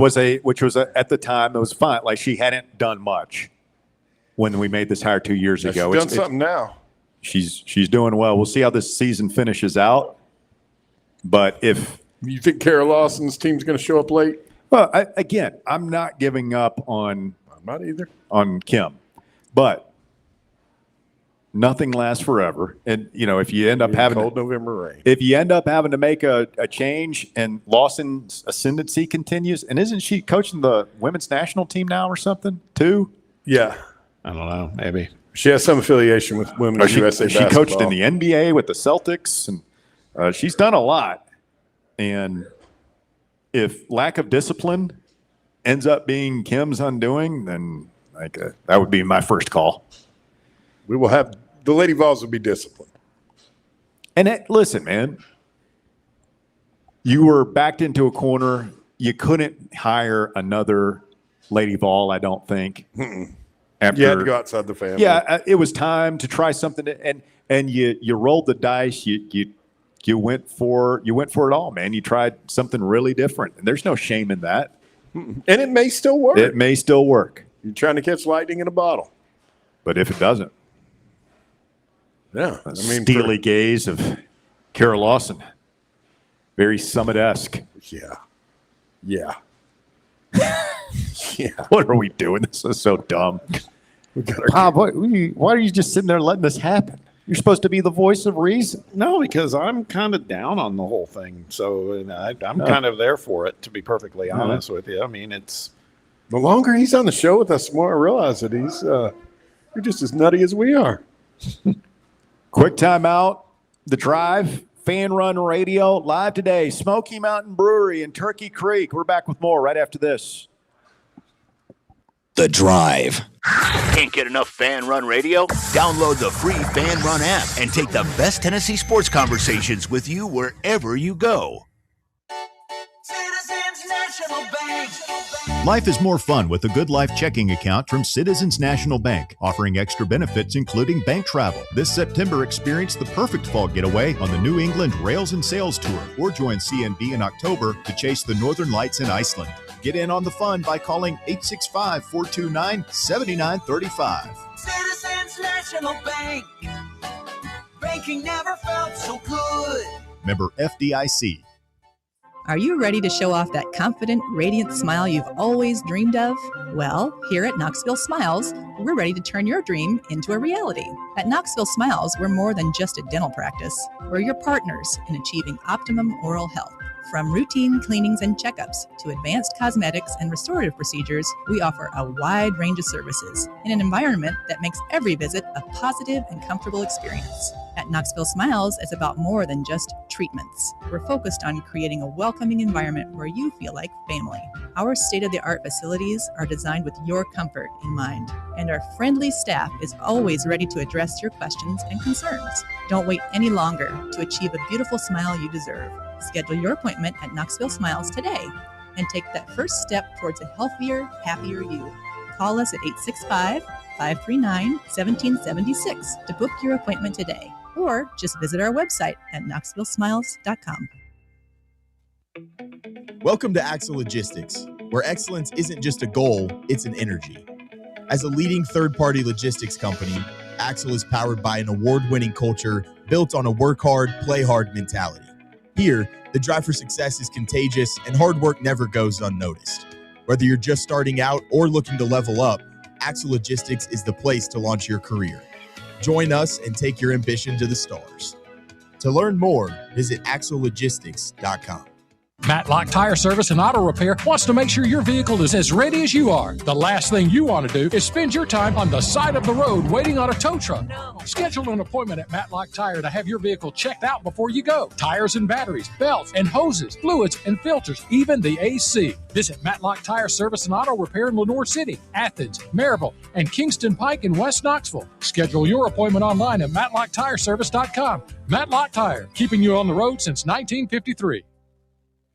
was at the time it was fine. Like, she hadn't done much when we made this hire 2 years ago. She's done something now. She's doing well. We'll see how this season finishes out. But if you think Carol Lawson's team's going to show up late, well, I'm not giving up on. I'm not either on Kim, but. Nothing lasts forever, and if you end up having cold November rain, if you end up having to make a change, and Lawson's ascendancy continues, and isn't she coaching the women's national team now or something too? Yeah, I don't know, maybe she has some affiliation with women's USA basketball. She coached in the NBA with the Celtics, and she's done a lot. And if lack of discipline ends up being Kim's undoing, then that would be my first call. We will have the Lady Vols will be disciplined. And listen, man, you were backed into a corner. You couldn't hire another Lady Vol, I don't think. After, you had to go outside the family. Yeah, it was time to try something, and you rolled the dice. You You went for it all, man. You tried something really different, and there's no shame in that. And it may still work. It may still work. You're trying to catch lightning in a bottle. But if it doesn't, yeah, steely gaze of Kara Lawson, very Summit-esque. Yeah. Yeah. What are we doing? This is so dumb. Bob, why are you just sitting there letting this happen? You're supposed to be the voice of reason. No, because I'm kind of down on the whole thing. So I'm kind of there for it, to be perfectly honest with you. I mean, it's the longer he's on the show with us, the more I realize that you're just as nutty as we are. Quick timeout. The Drive, Fan Run Radio, live today. Smoky Mountain Brewery in Turkey Creek. We're back with more right after this. The Drive. Can't get enough Fan Run Radio? Download the free Fan Run app and take the best Tennessee sports conversations with you wherever you go. Citizens National Bank. Life is more fun with a Good Life checking account from Citizens National Bank, offering extra benefits including bank travel. This September, experience the perfect fall getaway on the New England Rails and Sails Tour, or join CNB in October to chase the Northern Lights in Iceland. Get in on the fun by calling 865-429-7935. Citizens National Bank. Banking never felt so good. Member FDIC. Are you ready to show off that confident, radiant smile you've always dreamed of? Well, here at Knoxville Smiles, we're ready to turn your dream into a reality. At Knoxville Smiles, we're more than just a dental practice. We're your partners in achieving optimum oral health. From routine cleanings and checkups to advanced cosmetics and restorative procedures, we offer a wide range of services in an environment that makes every visit a positive and comfortable experience. At Knoxville Smiles, it's about more than just treatments. We're focused on creating a welcoming environment where you feel like family. Our state-of-the-art facilities are designed with your comfort in mind, and our friendly staff is always ready to address your questions and concerns. Don't wait any longer to achieve a beautiful smile you deserve. Schedule your appointment at Knoxville Smiles today and take that first step towards a healthier, happier you. Call us at 865-539-1776 to book your appointment today, or just visit our website at knoxvillesmiles.com. Welcome to Axle Logistics, where excellence isn't just a goal, it's an energy. As a leading third-party logistics company, Axle is powered by an award-winning culture built on a work hard, play hard mentality. Here, the drive for success is contagious and hard work never goes unnoticed. Whether you're just starting out or looking to level up, Axle Logistics is the place to launch your career. Join us and take your ambition to the stars. To learn more, visit axlelogistics.com. Matlock Tire Service and Auto Repair wants to make sure your vehicle is as ready as you are. The last thing you want to do is spend your time on the side of the road waiting on a tow truck. No. Schedule an appointment at Matlock Tire to have your vehicle checked out before you go. Tires and batteries, belts and hoses, fluids and filters, even the AC. Visit Matlock Tire Service and Auto Repair in Lenoir City, Athens, Maryville, and Kingston Pike in West Knoxville. Schedule your appointment online at MatlockTireService.com. Matlock Tire, keeping you on the road since 1953.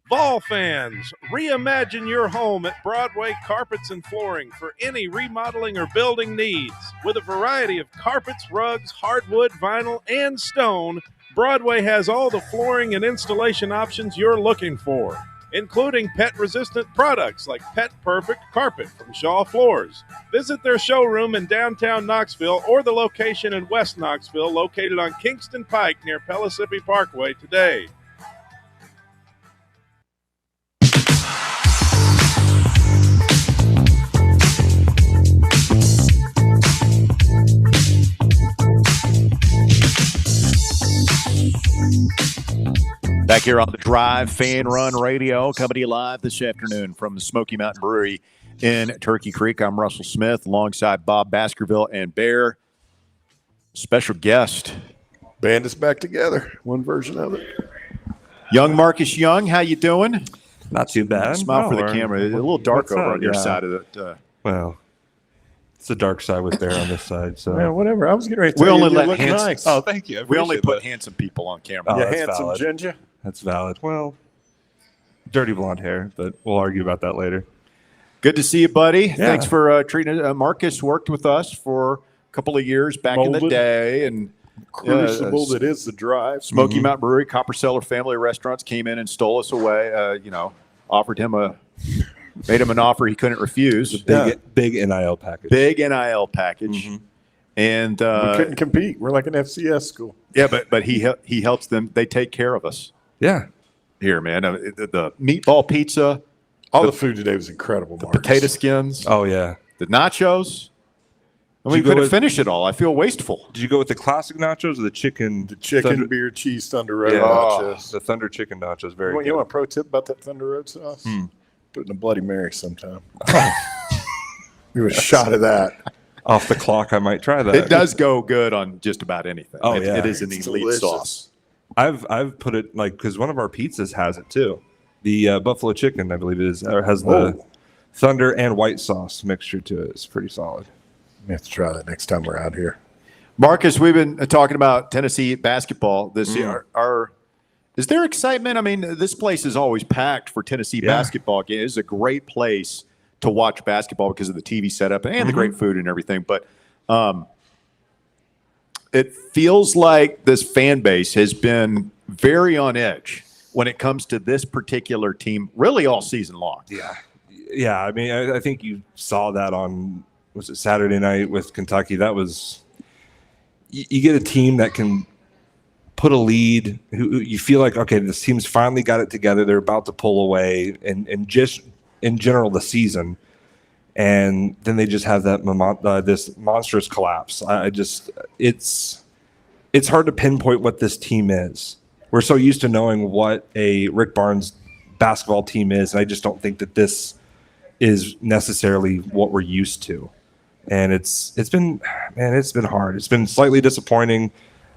Vol fans, reimagine your home at Broadway Carpets and Flooring for any remodeling or building needs. With a variety of carpets, rugs, hardwood, vinyl, and stone, Broadway has all the flooring and installation options you're looking for, including pet-resistant products like Pet Perfect Carpet from Shaw Floors. Visit their showroom in downtown Knoxville or the location in West Knoxville located on Kingston Pike near Pellissippi Parkway today. Back here on the Drive, Fan Run Radio, coming to you live this afternoon from the Smoky Mountain Brewery in Turkey Creek. I'm Russell Smith, alongside Bob Baskerville and Bear. Special guest. Band is back together. One version of it. Young Marcus Young, how you doing? Not too bad. Smile for the camera. It's a little dark over on your side of it. Well, it's the dark side with Bear on this side. So yeah, whatever. I was getting ready to we tell only you let look nice. Oh, thank you. We only put handsome people on camera. Oh, Yeah, that's handsome valid. ginger. That's valid. Well, dirty blonde hair, but we'll argue about that later. Good to see you, buddy. Yeah. Thanks for treating us. Marcus worked with us for a couple of years back in the Molded. day, and crucible that is the drive. Smoky Mountain Brewery, Copper Cellar Family Restaurants came in and stole us away. Made him an offer he couldn't refuse. Big NIL package. Big NIL package. And we couldn't compete. We're like an FCS school. Yeah, but he helps them. They take care of us. Yeah. Here, man. The meatball pizza. All the food today was incredible. The potato skins. Oh, yeah. The nachos. And we couldn't finish it all. I feel wasteful. Did you go with the classic nachos or the chicken? The chicken, beer, cheese, Thunder Road nachos. The Thunder chicken nachos. Very good. You want a pro tip about that Thunder Road sauce? Put it in a Bloody Mary sometime. Do a shot of that. Off the clock, I might try that. It does go good on just about anything. Oh, yeah. It is an elite sauce. I've put it because one of our pizzas has it too. The buffalo chicken, I believe, has the Thunder and white sauce mixture to it. It's pretty solid. We have to try that next time we're out here. Marcus, we've been talking about Tennessee basketball this year. Is there excitement? I mean, this place is always packed for Tennessee basketball games. It's a great place to watch basketball because of the TV setup and the great food and everything. But it feels like this fan base has been very on edge when it comes to this particular team, really all season long. Yeah. I mean, I think you saw that on, was it Saturday night with Kentucky? That was, you get a team that can put a lead, who you feel like, okay, this team's finally got it together. They're about to pull away, and just in general the season, and then they just have that this monstrous collapse. It's hard to pinpoint what this team is. We're so used to knowing what a Rick Barnes basketball team is, and I just don't think that this is necessarily what we're used to. And it's been hard. It's been slightly disappointing.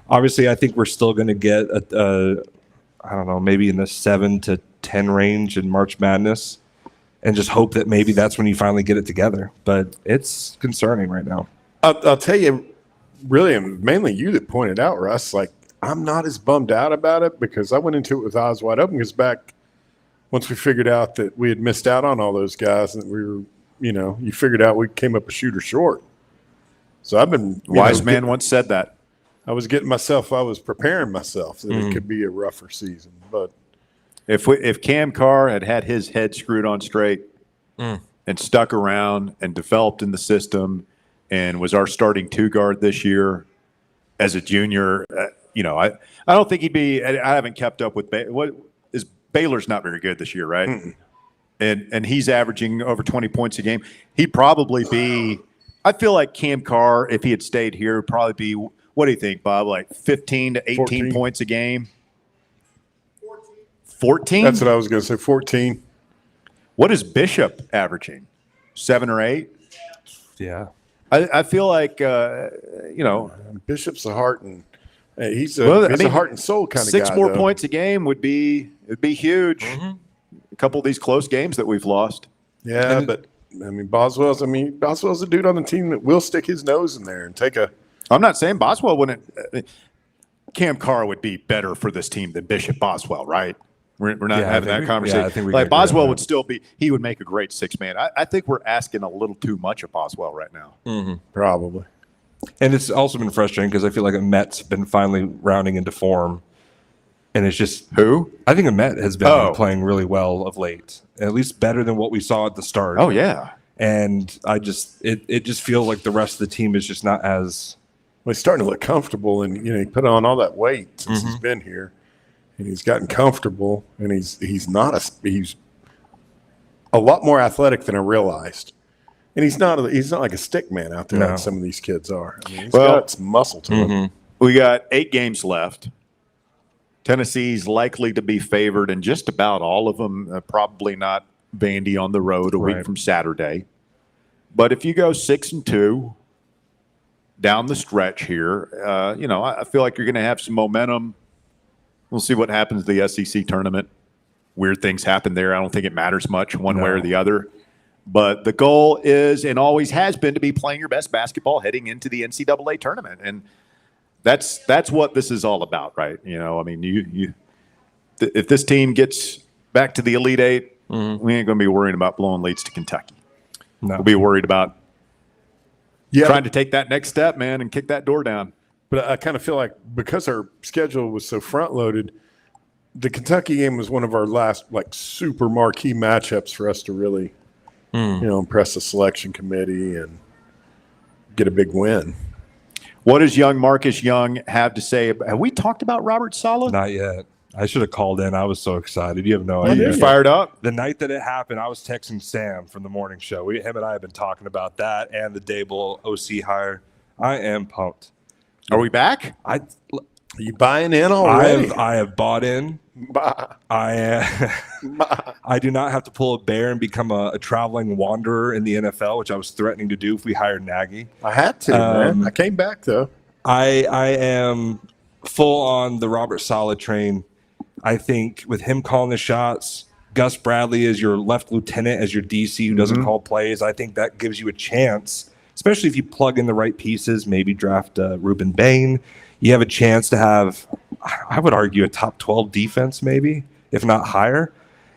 Obviously, I think we're still going to get I don't know, maybe in the 7 to 10 range in March Madness, and just hope that maybe that's when you finally get it together. But it's concerning right now. I'll tell you, really, and mainly you that pointed out, Russ, like, I'm not as bummed out about it because I went into it with eyes wide open, because back once we figured out that we had missed out on all those guys and we were, you figured out we came up a shooter short. So I've been wise man once said that. I was preparing myself that it could be a rougher season. But if Cam Carr had his head screwed on straight and stuck around and developed in the system and was our starting two guard this year as a junior, I don't think he'd be. I haven't kept up with Baylor's not very good this year, right? And he's averaging over 20 points a game. He'd probably be. I feel like Cam Carr, if he had stayed here, would probably be. What do you think, Bob? Like 15 to 18 14 points a game? 14? That's what I was going to say, 14. What is Bishop averaging? 7 or 8? Yeah. I feel like, Bishop's a heart and he's a heart and soul kind of guy. 6 more points a game would be huge. A couple of these close games that we've lost. Yeah, but Boswell's a dude on the team that will stick his nose in there and take a. I'm not saying Boswell wouldn't. Cam Carr would be better for this team than Bishop Boswell, right? We're not having that conversation. I think like Boswell would still be. He would make a great 6-man. I think we're asking a little too much of Boswell right now. Probably. And it's also been frustrating because I feel like Met's been finally rounding into form, and it's just who I think Met has been playing really well of late, at least better than what we saw at the start. Oh yeah. And I just it just feels like the rest of the team is just not as. Well, he's starting to look comfortable, and he put on all that weight since he's been here, and he's gotten comfortable, and he's a lot more athletic than I realized, and he's not like a stick man out there like some of these kids are. I mean, he's got some muscle to him. We got 8 games left. Tennessee's likely to be favored in just about all of them. Probably not Vandy on the road a week from Saturday, but if you go 6-2. Down the stretch here, I feel like you're going to have some momentum. We'll see what happens to the SEC tournament. Weird things happen there. I don't think it matters much one way or the other. But the goal is and always has been to be playing your best basketball heading into the NCAA tournament. And that's what this is all about, right? If this team gets back to the Elite Eight, we ain't going to be worrying about blowing leads to Kentucky. No. We'll be worried about trying to take that next step, man, and kick that door down. But I kind of feel like because our schedule was so front loaded, the Kentucky game was one of our last like super marquee matchups for us to really, impress the selection committee and get a big win. What does young Marcus Young have to say? Have we talked about Robert Saleh? Not yet. I should have called in. I was so excited. You have no idea. You fired up? The night that it happened, I was texting Sam from the morning show. Him and I have been talking about that and the Dable OC hire. I am pumped. Are we back? Are you buying in already? I have bought in. I do not have to pull a bear and become a traveling wanderer in the NFL, which I was threatening to do if we hired Nagy. I had to, man. I came back, though. I am full on the Robert Saleh train. I think with him calling the shots, Gus Bradley as your left lieutenant, as your DC who doesn't call plays, I think that gives you a chance, especially if you plug in the right pieces, maybe draft Ruben Bain. You have a chance to have, I would argue, a top 12 defense maybe, if not higher.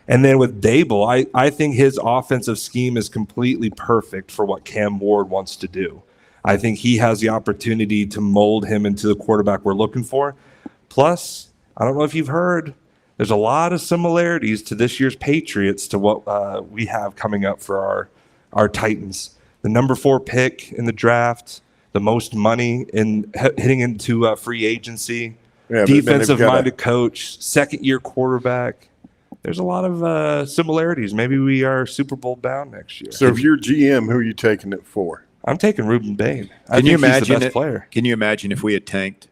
And then with Dable, I think his offensive scheme is completely perfect for what Cam Ward wants to do. I think he has the opportunity to mold him into the quarterback we're looking for. Plus, I don't know if you've heard, there's a lot of similarities to this year's Patriots to what we have coming up for our Titans. The number 4 pick in the draft, the most money in hitting into free agency, defensive-minded coach, second-year quarterback. There's a lot of similarities. Maybe we are Super Bowl bound next year. So if you're GM, who are you taking it for? I'm taking Ruben Bain. Can you imagine he's the best player. Can you imagine if we had tanked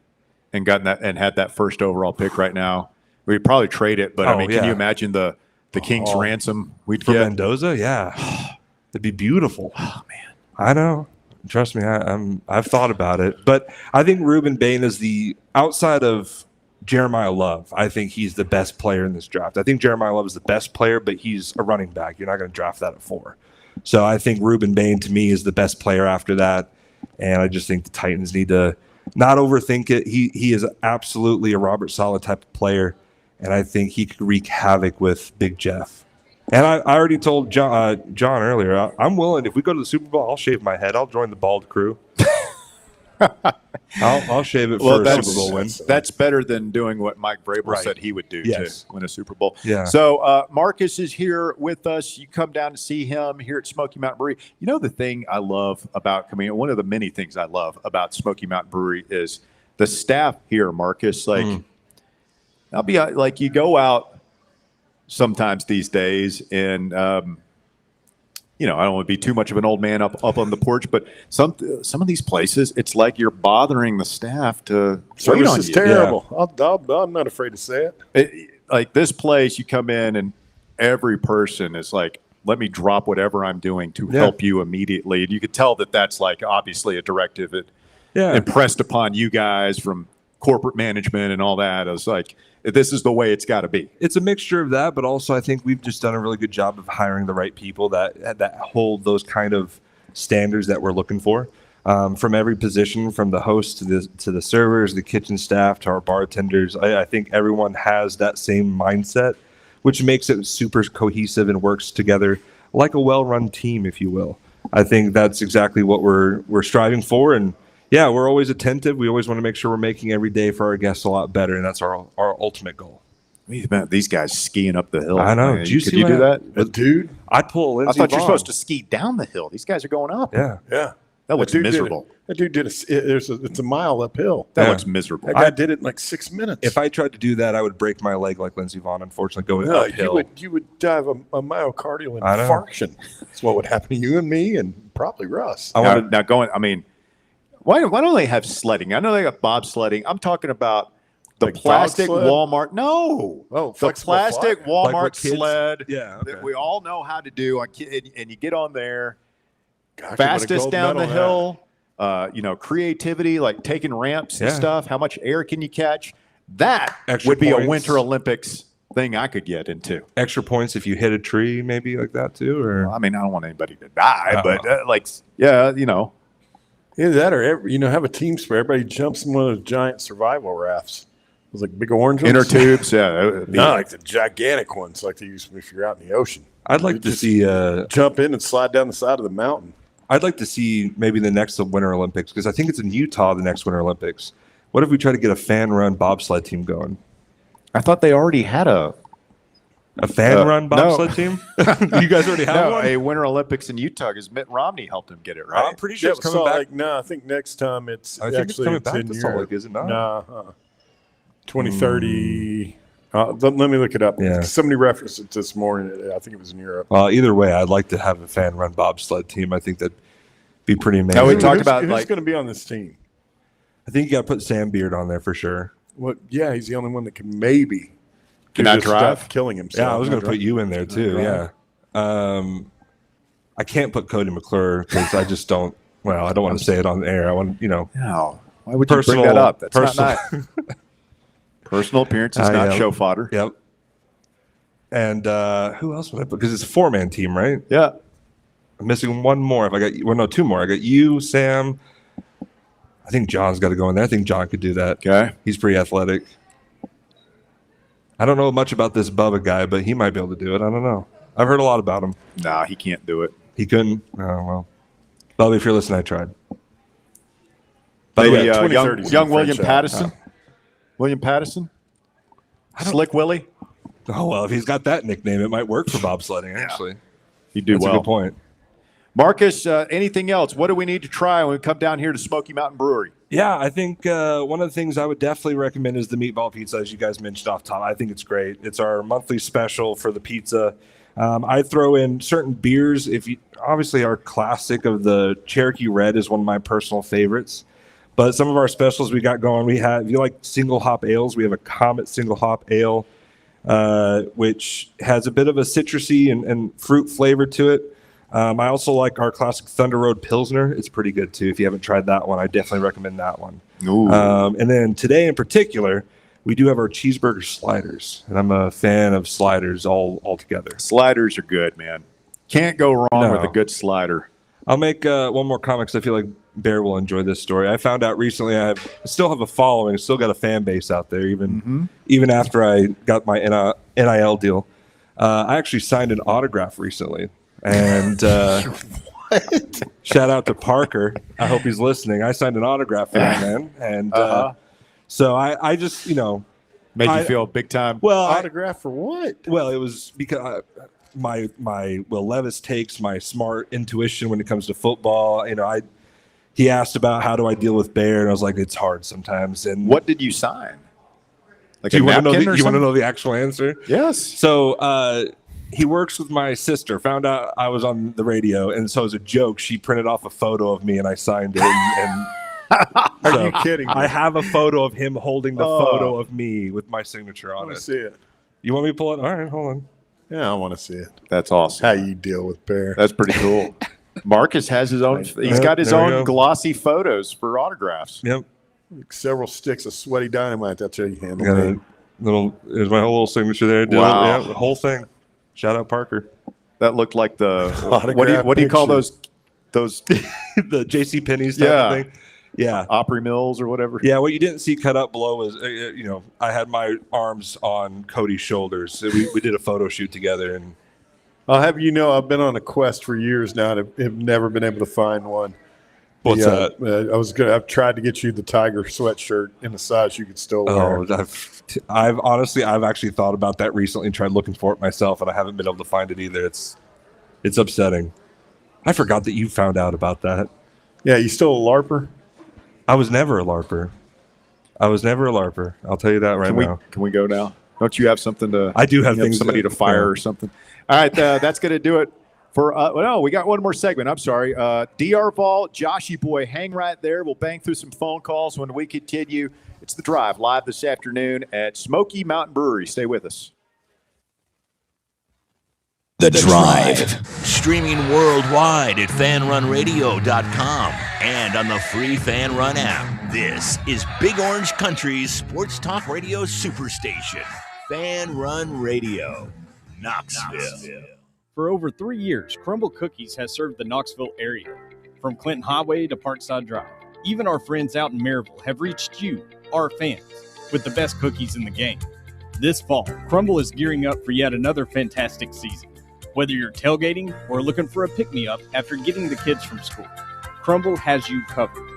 and gotten that and had that first overall pick right now? We'd probably trade it, but can you imagine the King's ransom we'd for get? Mendoza? Yeah, it'd be beautiful. Oh man, I know. Trust me, I've thought about it, but I think Ruben Bain is the outside of Jeremiah Love. I think he's the best player in this draft. I think Jeremiah Love is the best player, but he's a running back. You're not going to draft that at 4. So I think Ruben Bain to me is the best player after that, and I just think the Titans need to not overthink it. He is absolutely a Robert Saleh type of player, and I think he could wreak havoc with Big Jeff. And I already told John earlier, I'm willing, if we go to the Super Bowl, I'll shave my head. I'll join the bald crew. I'll shave it for a Super Bowl win. That's better than doing what Mike Vrabel said he would do to win a Super Bowl. Yeah. So Marcus is here with us. You come down to see him here at Smoky Mountain Brewery. You know the thing I love about coming, one of the many things I love about Smoky Mountain Brewery is the staff here, Marcus. Like, I'll be like, you go out sometimes these days, and I don't want to be too much of an old man up on the porch, but some of these places, it's like you're bothering the staff to service is terrible. Yeah. I'm not afraid to say it. Like this place, you come in and every person is like, let me drop whatever I'm doing to help you immediately. And you could tell that that's like obviously a directive impressed upon you guys from corporate management and all that. I was like, this is the way it's got to be. It's a mixture of that, but also I think we've just done a really good job of hiring the right people that hold those kind of standards that we're looking for. From every position, from the host to the servers, the kitchen staff, to our bartenders, I think everyone has that same mindset, which makes it super cohesive and works together like a well-run team, if you will. I think that's exactly what we're striving for, and yeah, we're always attentive. We always want to make sure we're making every day for our guests a lot better, and that's our ultimate goal. These guys skiing up the hill. I know. Man, Could you do that? Dude, I'd pull Lindsey I thought Vonn. you're supposed to ski down the hill. These guys are going up. Yeah. That looks miserable. That dude did it's a mile uphill. That looks miserable. That guy did it in like 6 minutes. If I tried to do that, I would break my leg like Lindsey Vonn, unfortunately, going uphill. You would die of a myocardial infarction. That's what would happen to you and me and probably Russ. Why don't they have sledding? I know they got bobsledding. I'm talking about the like plastic Walmart. No. Oh, the plastic Walmart like sled that we all know how to do. And you get on there. Gosh, fastest down the hill. Creativity, like taking ramps and stuff. How much air can you catch? That Extra would be points. a Winter Olympics thing I could get into. Extra points if you hit a tree, maybe like that too. Or Well, I mean, I don't want anybody to die, but Either that or have a team spray. Everybody jumps in one of those giant survival rafts. Those like big orange ones. inner tubes. Yeah, No, like the gigantic ones, like they use if you're out in the ocean. I'd like to see jump in and slide down the side of the mountain. I'd like to see maybe the next Winter Olympics, because I think it's in Utah, the next Winter Olympics. What if we try to get a fan-run bobsled team going? I thought they already had a fan-run bobsled team? You guys already have one? A Winter Olympics in Utah because Mitt Romney helped him get it, right? I'm pretty sure it's coming back. No, I think next time it's I think it's coming back in to Europe. Salt Lake, is it not? No, 2030. Let me look it up. Yeah. Somebody referenced it this morning. I think it was in Europe. Either way, I'd like to have a fan-run bobsled team. I think that'd be pretty amazing. Now we talked about who's going to be on this team. I think you got to put Sam Beard on there for sure. Well, yeah, he's the only one that can maybe Cannot drive, killing himself. Yeah, I was going to put you in there too. Yeah, I can't put Cody McClure because I just don't. Well, I don't want to say it on the air. I want No, why would you bring that up? That's personal, not nice. Personal appearance is not show fodder. Yep. And who else would I put? Because it's a 4-man team, right? Yeah. I'm missing one more. If I got, well, no, 2 more. I got you, Sam. I think John's got to go in there. I think John could do that. Okay. He's pretty athletic. I don't know much about this Bubba guy, but he might be able to do it. I don't know. I've heard a lot about him. Nah, he can't do it. He couldn't? Oh, well. Bubba, if you're listening, I tried. By the Maybe way, young William Pattison. William Pattison? Slick Willie? Oh, well, if he's got that nickname, it might work for bobsledding, actually. He'd do That's well. a good point. Marcus, anything else? What do we need to try when we come down here to Smoky Mountain Brewery? Yeah, I think one of the things I would definitely recommend is the meatball pizza, as you guys mentioned off top. I think it's great. It's our monthly special for the pizza. I throw in certain beers. Obviously, our classic of the Cherokee Red is one of my personal favorites. But some of our specials we got going, if you like single hop ales, we have a Comet single hop ale, which has a bit of a citrusy and fruit flavor to it. I also like our classic Thunder Road Pilsner. It's pretty good too. If you haven't tried that one, I definitely recommend that one. And then today in particular, we do have our cheeseburger sliders, and I'm a fan of sliders all together. Sliders are good, man. Can't go wrong with a good slider. I'll make one more comment because I feel like Bear will enjoy this story. I found out recently I still have a following, still got a fan base out there, even after I got my NIL deal. I actually signed an autograph recently. And shout out to Parker. I hope he's listening. I signed an autograph for that man. And so I just, made you feel big time. Well, autograph for what? Well, it was because my Will Levis takes, my smart intuition when it comes to football. He asked about how do I deal with Bear, and I was like, it's hard sometimes. And what did you sign? Like do you want to know the actual answer? Yes. So he works with my sister. Found out I was on the radio, and so as a joke, she printed off a photo of me, and I signed it. And Are you kidding me? I have a photo of him holding the photo of me with my signature on it. I want to see it. You want me to pull it? All right, hold on. Yeah, I want to see it. That's awesome. How you deal with Bear? That's pretty cool. Marcus has his own. He's got his own glossy photos for autographs. Yep. Like several sticks of sweaty dynamite. That's how you handle Got it. there's my whole little signature there. Wow. Yeah, the whole thing. Shout out Parker. That looked like the Autograph what do you call picture. those The J.C. Penney's type of thing. Yeah. Opry Mills or whatever. Yeah, what you didn't see cut up below was, I had my arms on Cody's shoulders. So we did a photo shoot together, and I'll have you know, I've been on a quest for years now and have never been able to find one. What's that? I've tried to get you the Tiger sweatshirt in a size you could still wear. I've honestly actually thought about that recently and tried looking for it myself, and I haven't been able to find it either. It's upsetting. I forgot that you found out about that. Yeah, you still a LARPer? I was never a LARPer. I'll tell you that right now. Can we go now? Don't you have something to? I do have things. Somebody to fire or something. All right, that's going to do it for. No, we got one more segment. I'm sorry. DR Vol, Joshy boy, hang right there. We'll bang through some phone calls when we continue. It's The Drive live this afternoon at Smoky Mountain Brewery. Stay with us. The Drive. Streaming worldwide at fanrunradio.com and on the free Fan Run app. This is Big Orange Country's sports talk radio superstation. Fan Run Radio, Knoxville. For over 3 years, Crumble Cookies has served the Knoxville area. From Clinton Highway to Parkside Drive. Even our friends out in Maryville have reached you, our fans, with the best cookies in the game. This fall, Crumble is gearing up for yet another fantastic season. Whether you're tailgating or looking for a pick-me-up after getting the kids from school, Crumble has you covered.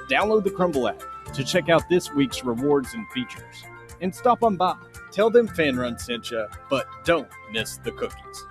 Download the Crumble app, to check out this week's rewards and features. And stop on by. Tell them Fan Run sent you, but don't miss the cookies.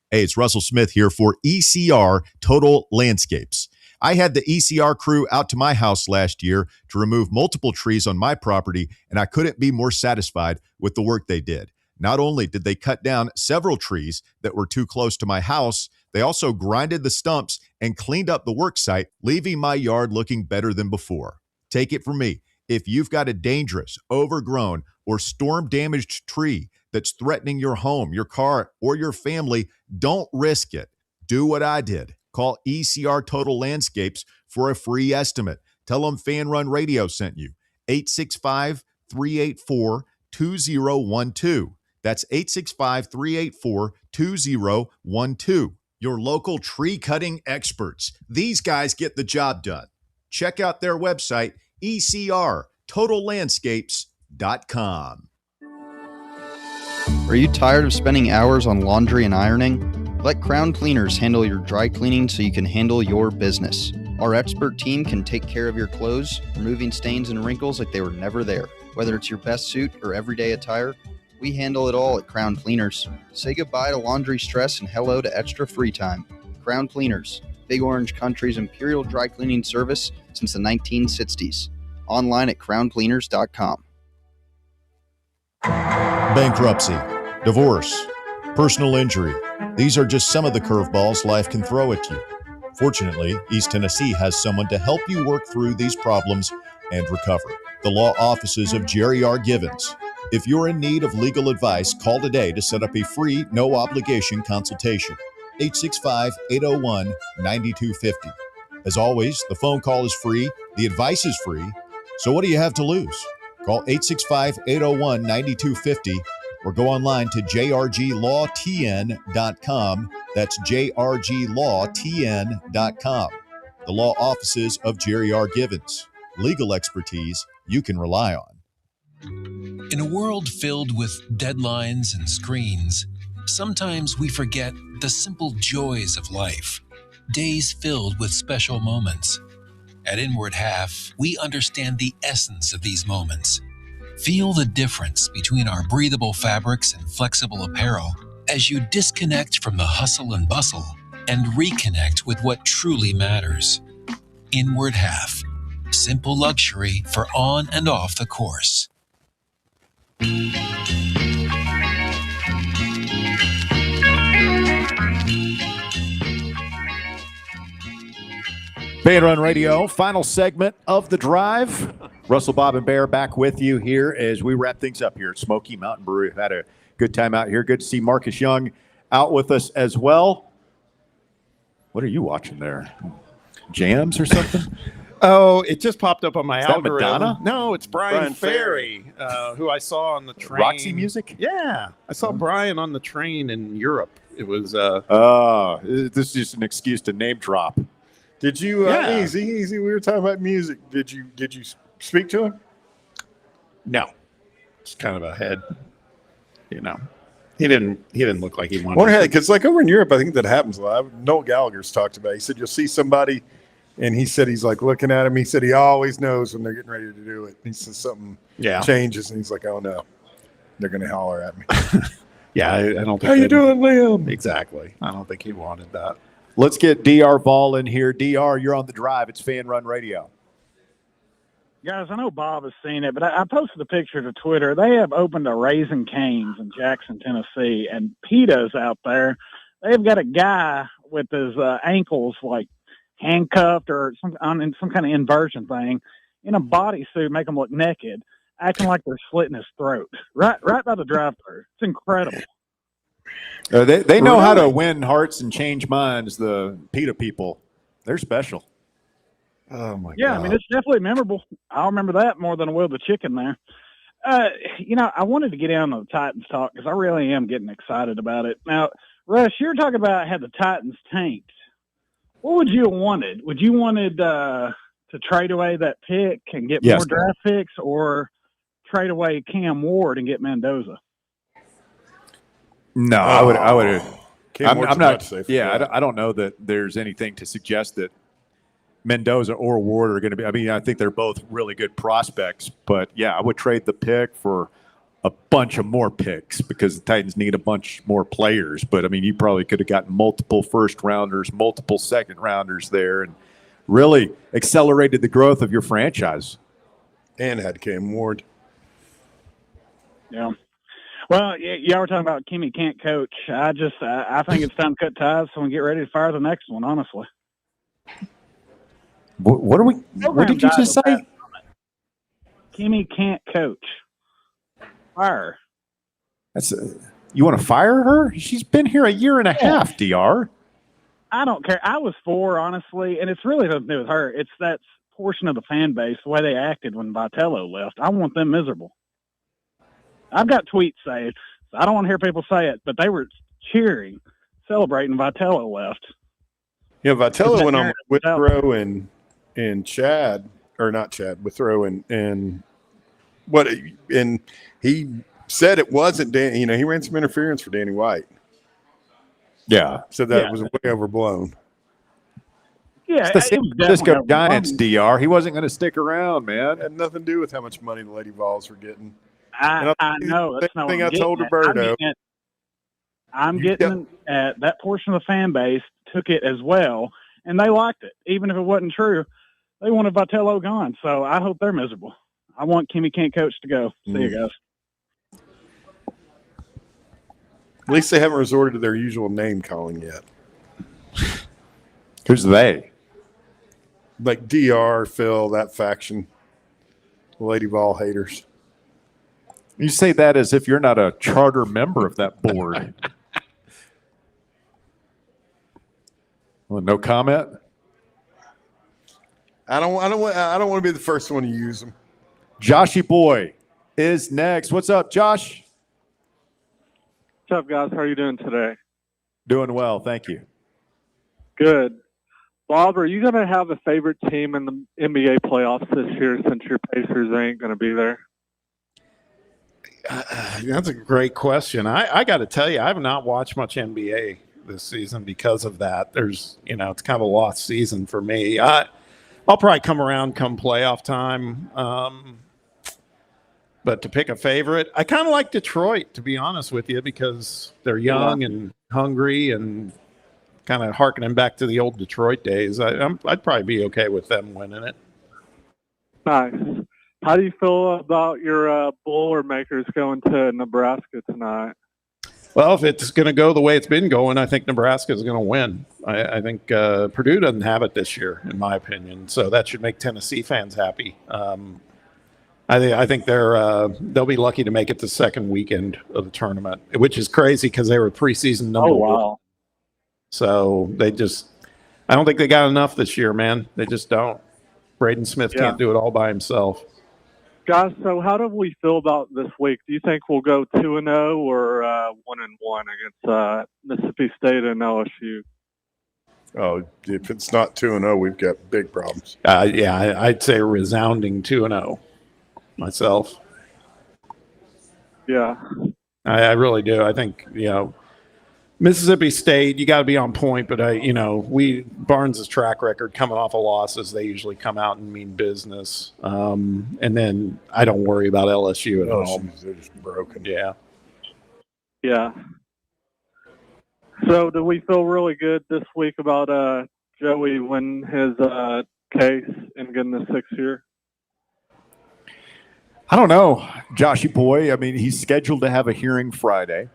Hey, it's Russell Smith here for ECR Total Landscapes. I had the ECR crew out to my house last year to remove multiple trees on my property, and I couldn't be more satisfied with the work they did. Not only did they cut down several trees that were too close to my house, they also grinded the stumps and cleaned up the work site, leaving my yard looking better than before. Take it from me. If you've got a dangerous, overgrown, or storm-damaged tree that's threatening your home, your car, or your family, don't risk it. Do what I did. Call ECR Total Landscapes for a free estimate. Tell them Fan Run Radio sent you. 865-384-2012. That's 865-384-2012. Your local tree cutting experts. These guys get the job done. Check out their website, ecrtotallandscapes.com. Are you tired of spending hours on laundry and ironing? Let Crown Cleaners handle your dry cleaning so you can handle your business. Our expert team can take care of your clothes, removing stains and wrinkles like they were never there. Whether it's your best suit or everyday attire, we handle it all at Crown Cleaners. Say goodbye to laundry stress and hello to extra free time. Crown Cleaners, Big Orange Country's imperial dry cleaning service since the 1960s. Online at crowncleaners.com. Bankruptcy, divorce, personal injury. These are just some of the curveballs life can throw at you. Fortunately, East Tennessee has someone to help you work through these problems and recover. The law offices of Jerry R. Givens. If you're in need of legal advice, call today to set up a free, no-obligation consultation. 865-801-9250. As always, the phone call is free, the advice is free, so what do you have to lose? Call 865-801-9250 or go online to jrglawtn.com. That's jrglawtn.com. The law offices of Jerry R. Givens. Legal expertise you can rely on. In a world filled with deadlines and screens, sometimes we forget the simple joys of life. Days filled with special moments. At Inward Half, we understand the essence of these moments. Feel the difference between our breathable fabrics and flexible apparel as you disconnect from the hustle and bustle and reconnect with what truly matters. Inward Half. Simple luxury for on and off the course. Fan Run Radio, final segment of the drive. Russell, Bob, and Bear back with you here as we wrap things up here at Smokey Mountain Brewery. We've had a good time out here. Good to see Marcus Young out with us as well. What are you watching there? Jams or something? Oh, it just popped up on my Is that algorithm. Madonna? No, it's Brian Ferry, who I saw on the train. Roxy Music? Yeah, I saw Brian on the train in Europe. It was. This is just an excuse to name drop. Did you? Yeah. Easy. We were talking about music. Did you speak to him? No, it's kind of a head. You know, he didn't look like he wanted. Wonder how, because like over in Europe, I think that happens a lot. Noel Gallagher's talked about it. He said you'll see somebody, and he said he's like looking at him. He said he always knows when they're getting ready to do it. He says something changes, and he's like, oh no, they're going to holler at me. Yeah, I don't think. How you doing, Liam? Exactly. I don't think he wanted that. Let's get DR Ball in here. DR, you're on the drive. It's Fan Run Radio. Guys, I know Bob has seen it, but I posted a picture to Twitter. They have opened a Raising Cane's in Jackson, Tennessee, and PETA's out there. They've got a guy with his ankles like handcuffed or some kind of inversion thing in a bodysuit, make him look naked, acting like they're slitting his throat right by the drive-thru. It's incredible. They know how to win hearts and change minds. The PETA people, they're special. Oh my Yeah, God. I mean, it's definitely memorable. I'll remember that more than I will the chicken there. I wanted to get in on the Titans talk because I really am getting excited about it. Now, Russ, you were talking about how the Titans tanked. What would you have wanted? Would you wanted to trade away that pick and get more draft picks, or trade away Cam Ward and get Mendoza? No, I would. I'm not. Safe I don't know that there's anything to suggest that Mendoza or Ward are going to be. I mean, I think they're both really good prospects. But yeah, I would trade the pick for a bunch of more picks because the Titans need a bunch more players. But I mean, you probably could have gotten multiple first rounders, multiple second rounders there, and really accelerated the growth of your franchise. And had Cam Ward. Yeah. Well, y'all were talking about Kimmy can't coach. I think it's time to cut ties so we get ready to fire the next one, honestly. What did you just say? Kimmy can't coach. Fire. You want to fire her? She's been here a year and a half, DR. I don't care. I was for, honestly, and it's really nothing to do with her. It's that portion of the fan base, the way they acted when Vitello left. I want them miserable. I've got tweets saying, I don't want to hear people say it, but they were cheering, celebrating Vitello left. Yeah, Vitello went on with Withrow and Chad, or not Chad, Withrow and he said it wasn't Danny. He ran some interference for Danny White. Yeah. So that was way overblown. Yeah, it's the San Francisco Giants, DR. He wasn't going to stick around, man. It had nothing to do with how much money the Lady Vols were getting. I know. That's not thing what I told Roberto. I'm getting at that portion of the fan base took it as well, and they liked it. Even if it wasn't true, they wanted Vitello gone. So I hope they're miserable. I want Kimmy can't coach to go. See you guys. At least they haven't resorted to their usual name calling yet. Who's they? Like DR, Phil, that faction. Lady Vol haters. You say that as if you're not a charter member of that board. Well, no comment. I don't want to be the first one to use them. Joshy Boy is next. What's up, Josh? What's up, guys? How are you doing today? Doing well, thank you. Good. Bob, are you going to have a favorite team in the NBA playoffs this year since your Pacers ain't going to be there? That's a great question. I got to tell you, I have not watched much NBA this season because of that. There's, it's kind of a lost season for me. I'll probably come around come playoff time. But to pick a favorite, I kind of like Detroit, to be honest with you, because they're young and hungry and kind of harkening back to the old Detroit days. I'd probably be okay with them winning it. Nice. How do you feel about your Boilermakers going to Nebraska tonight? Well, if it's going to go the way it's been going, I think Nebraska is going to win. I think Purdue doesn't have it this year, in my opinion. So that should make Tennessee fans happy. I think they'll be lucky to make it the second weekend of the tournament, which is crazy because they were preseason number one. So I don't think they got enough this year, man. They just don't. Braden Smith can't do it all by himself. Guys, so how do we feel about this week? Do you think we'll go 2-0 or 1-1 against Mississippi State and LSU? Oh, if it's not 2-0, we've got big problems. I'd say a resounding 2-0 myself. Yeah. I really do. I think, Mississippi State, you got to be on point, but Barnes' track record coming off of losses, they usually come out and mean business. And then I don't worry about LSU at all. They're just broken. Yeah. Yeah. So do we feel really good this week about Joey winning his case and getting the 6th year? I don't know, Joshy Boy. I mean, he's scheduled to have a hearing Friday.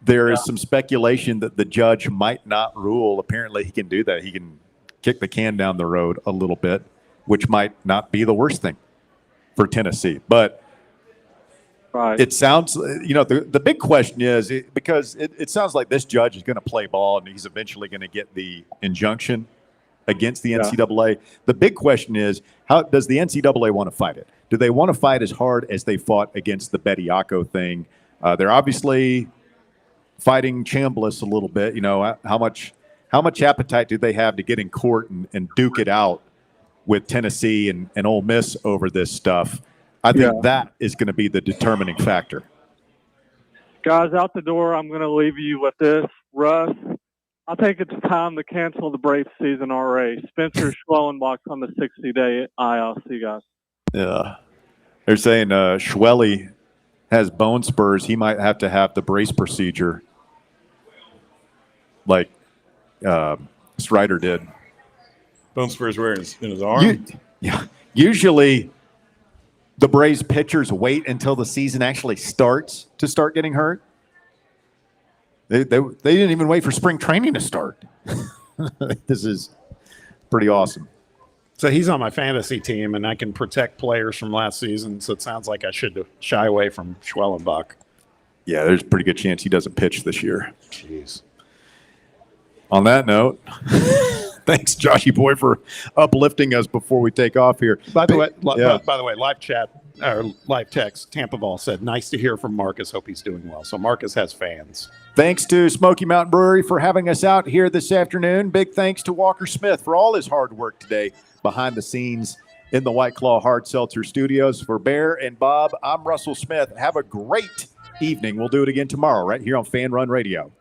There is some speculation that the judge might not rule. Apparently, he can do that. He can kick the can down the road a little bit, which might not be the worst thing for Tennessee. But it sounds, the big question is, because it sounds like this judge is going to play ball and he's eventually going to get the injunction against the NCAA. The big question is, how does the NCAA want to fight it? Do they want to fight as hard as they fought against the Bediako thing? They're obviously fighting Chambliss a little bit. How much appetite do they have to get in court and duke it out with Tennessee and Ole Miss over this stuff? I think that is going to be the determining factor. Guys, out the door, I'm going to leave you with this. Russ, I think it's time to cancel the Braves season already. Spencer Schwellenbach's on the 60-day IL. See you guys. Yeah. They're saying Schwelly has bone spurs. He might have to have the brace procedure like Strider did. Bone spurs were in his arm? Yeah. Usually the Braves pitchers wait until the season actually starts to start getting hurt. They didn't even wait for spring training to start. This is pretty awesome. So he's on my fantasy team, and I can protect players from last season, so it sounds like I should shy away from Schwellenbach. Yeah, there's a pretty good chance he doesn't pitch this year. Jeez. On that note, thanks, Joshy boy, for uplifting us before we take off here. By the way, live chat or live text, Tampa Ball said, nice to hear from Marcus. Hope he's doing well. So Marcus has fans. Thanks to Smokey Mountain Brewery for having us out here this afternoon. Big thanks to Walker Smith for all his hard work today behind the scenes in the White Claw Hard Seltzer Studios. For Bear and Bob, I'm Russell Smith. Have a great evening. We'll do it again tomorrow right here on Fan Run Radio.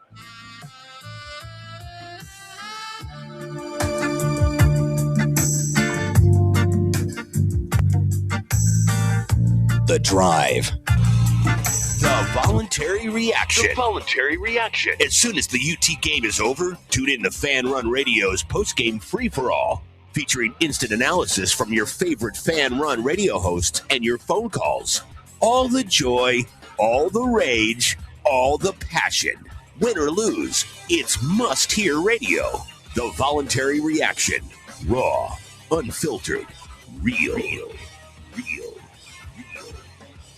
The Drive. The voluntary reaction. As soon as the UT game is over, tune in to Fan Run Radio's post-game free-for-all, featuring instant analysis from your favorite Fan Run Radio hosts and your phone calls. All the joy, all the rage, all the passion. Win or lose, it's must-hear radio. The voluntary reaction. Raw, unfiltered, real.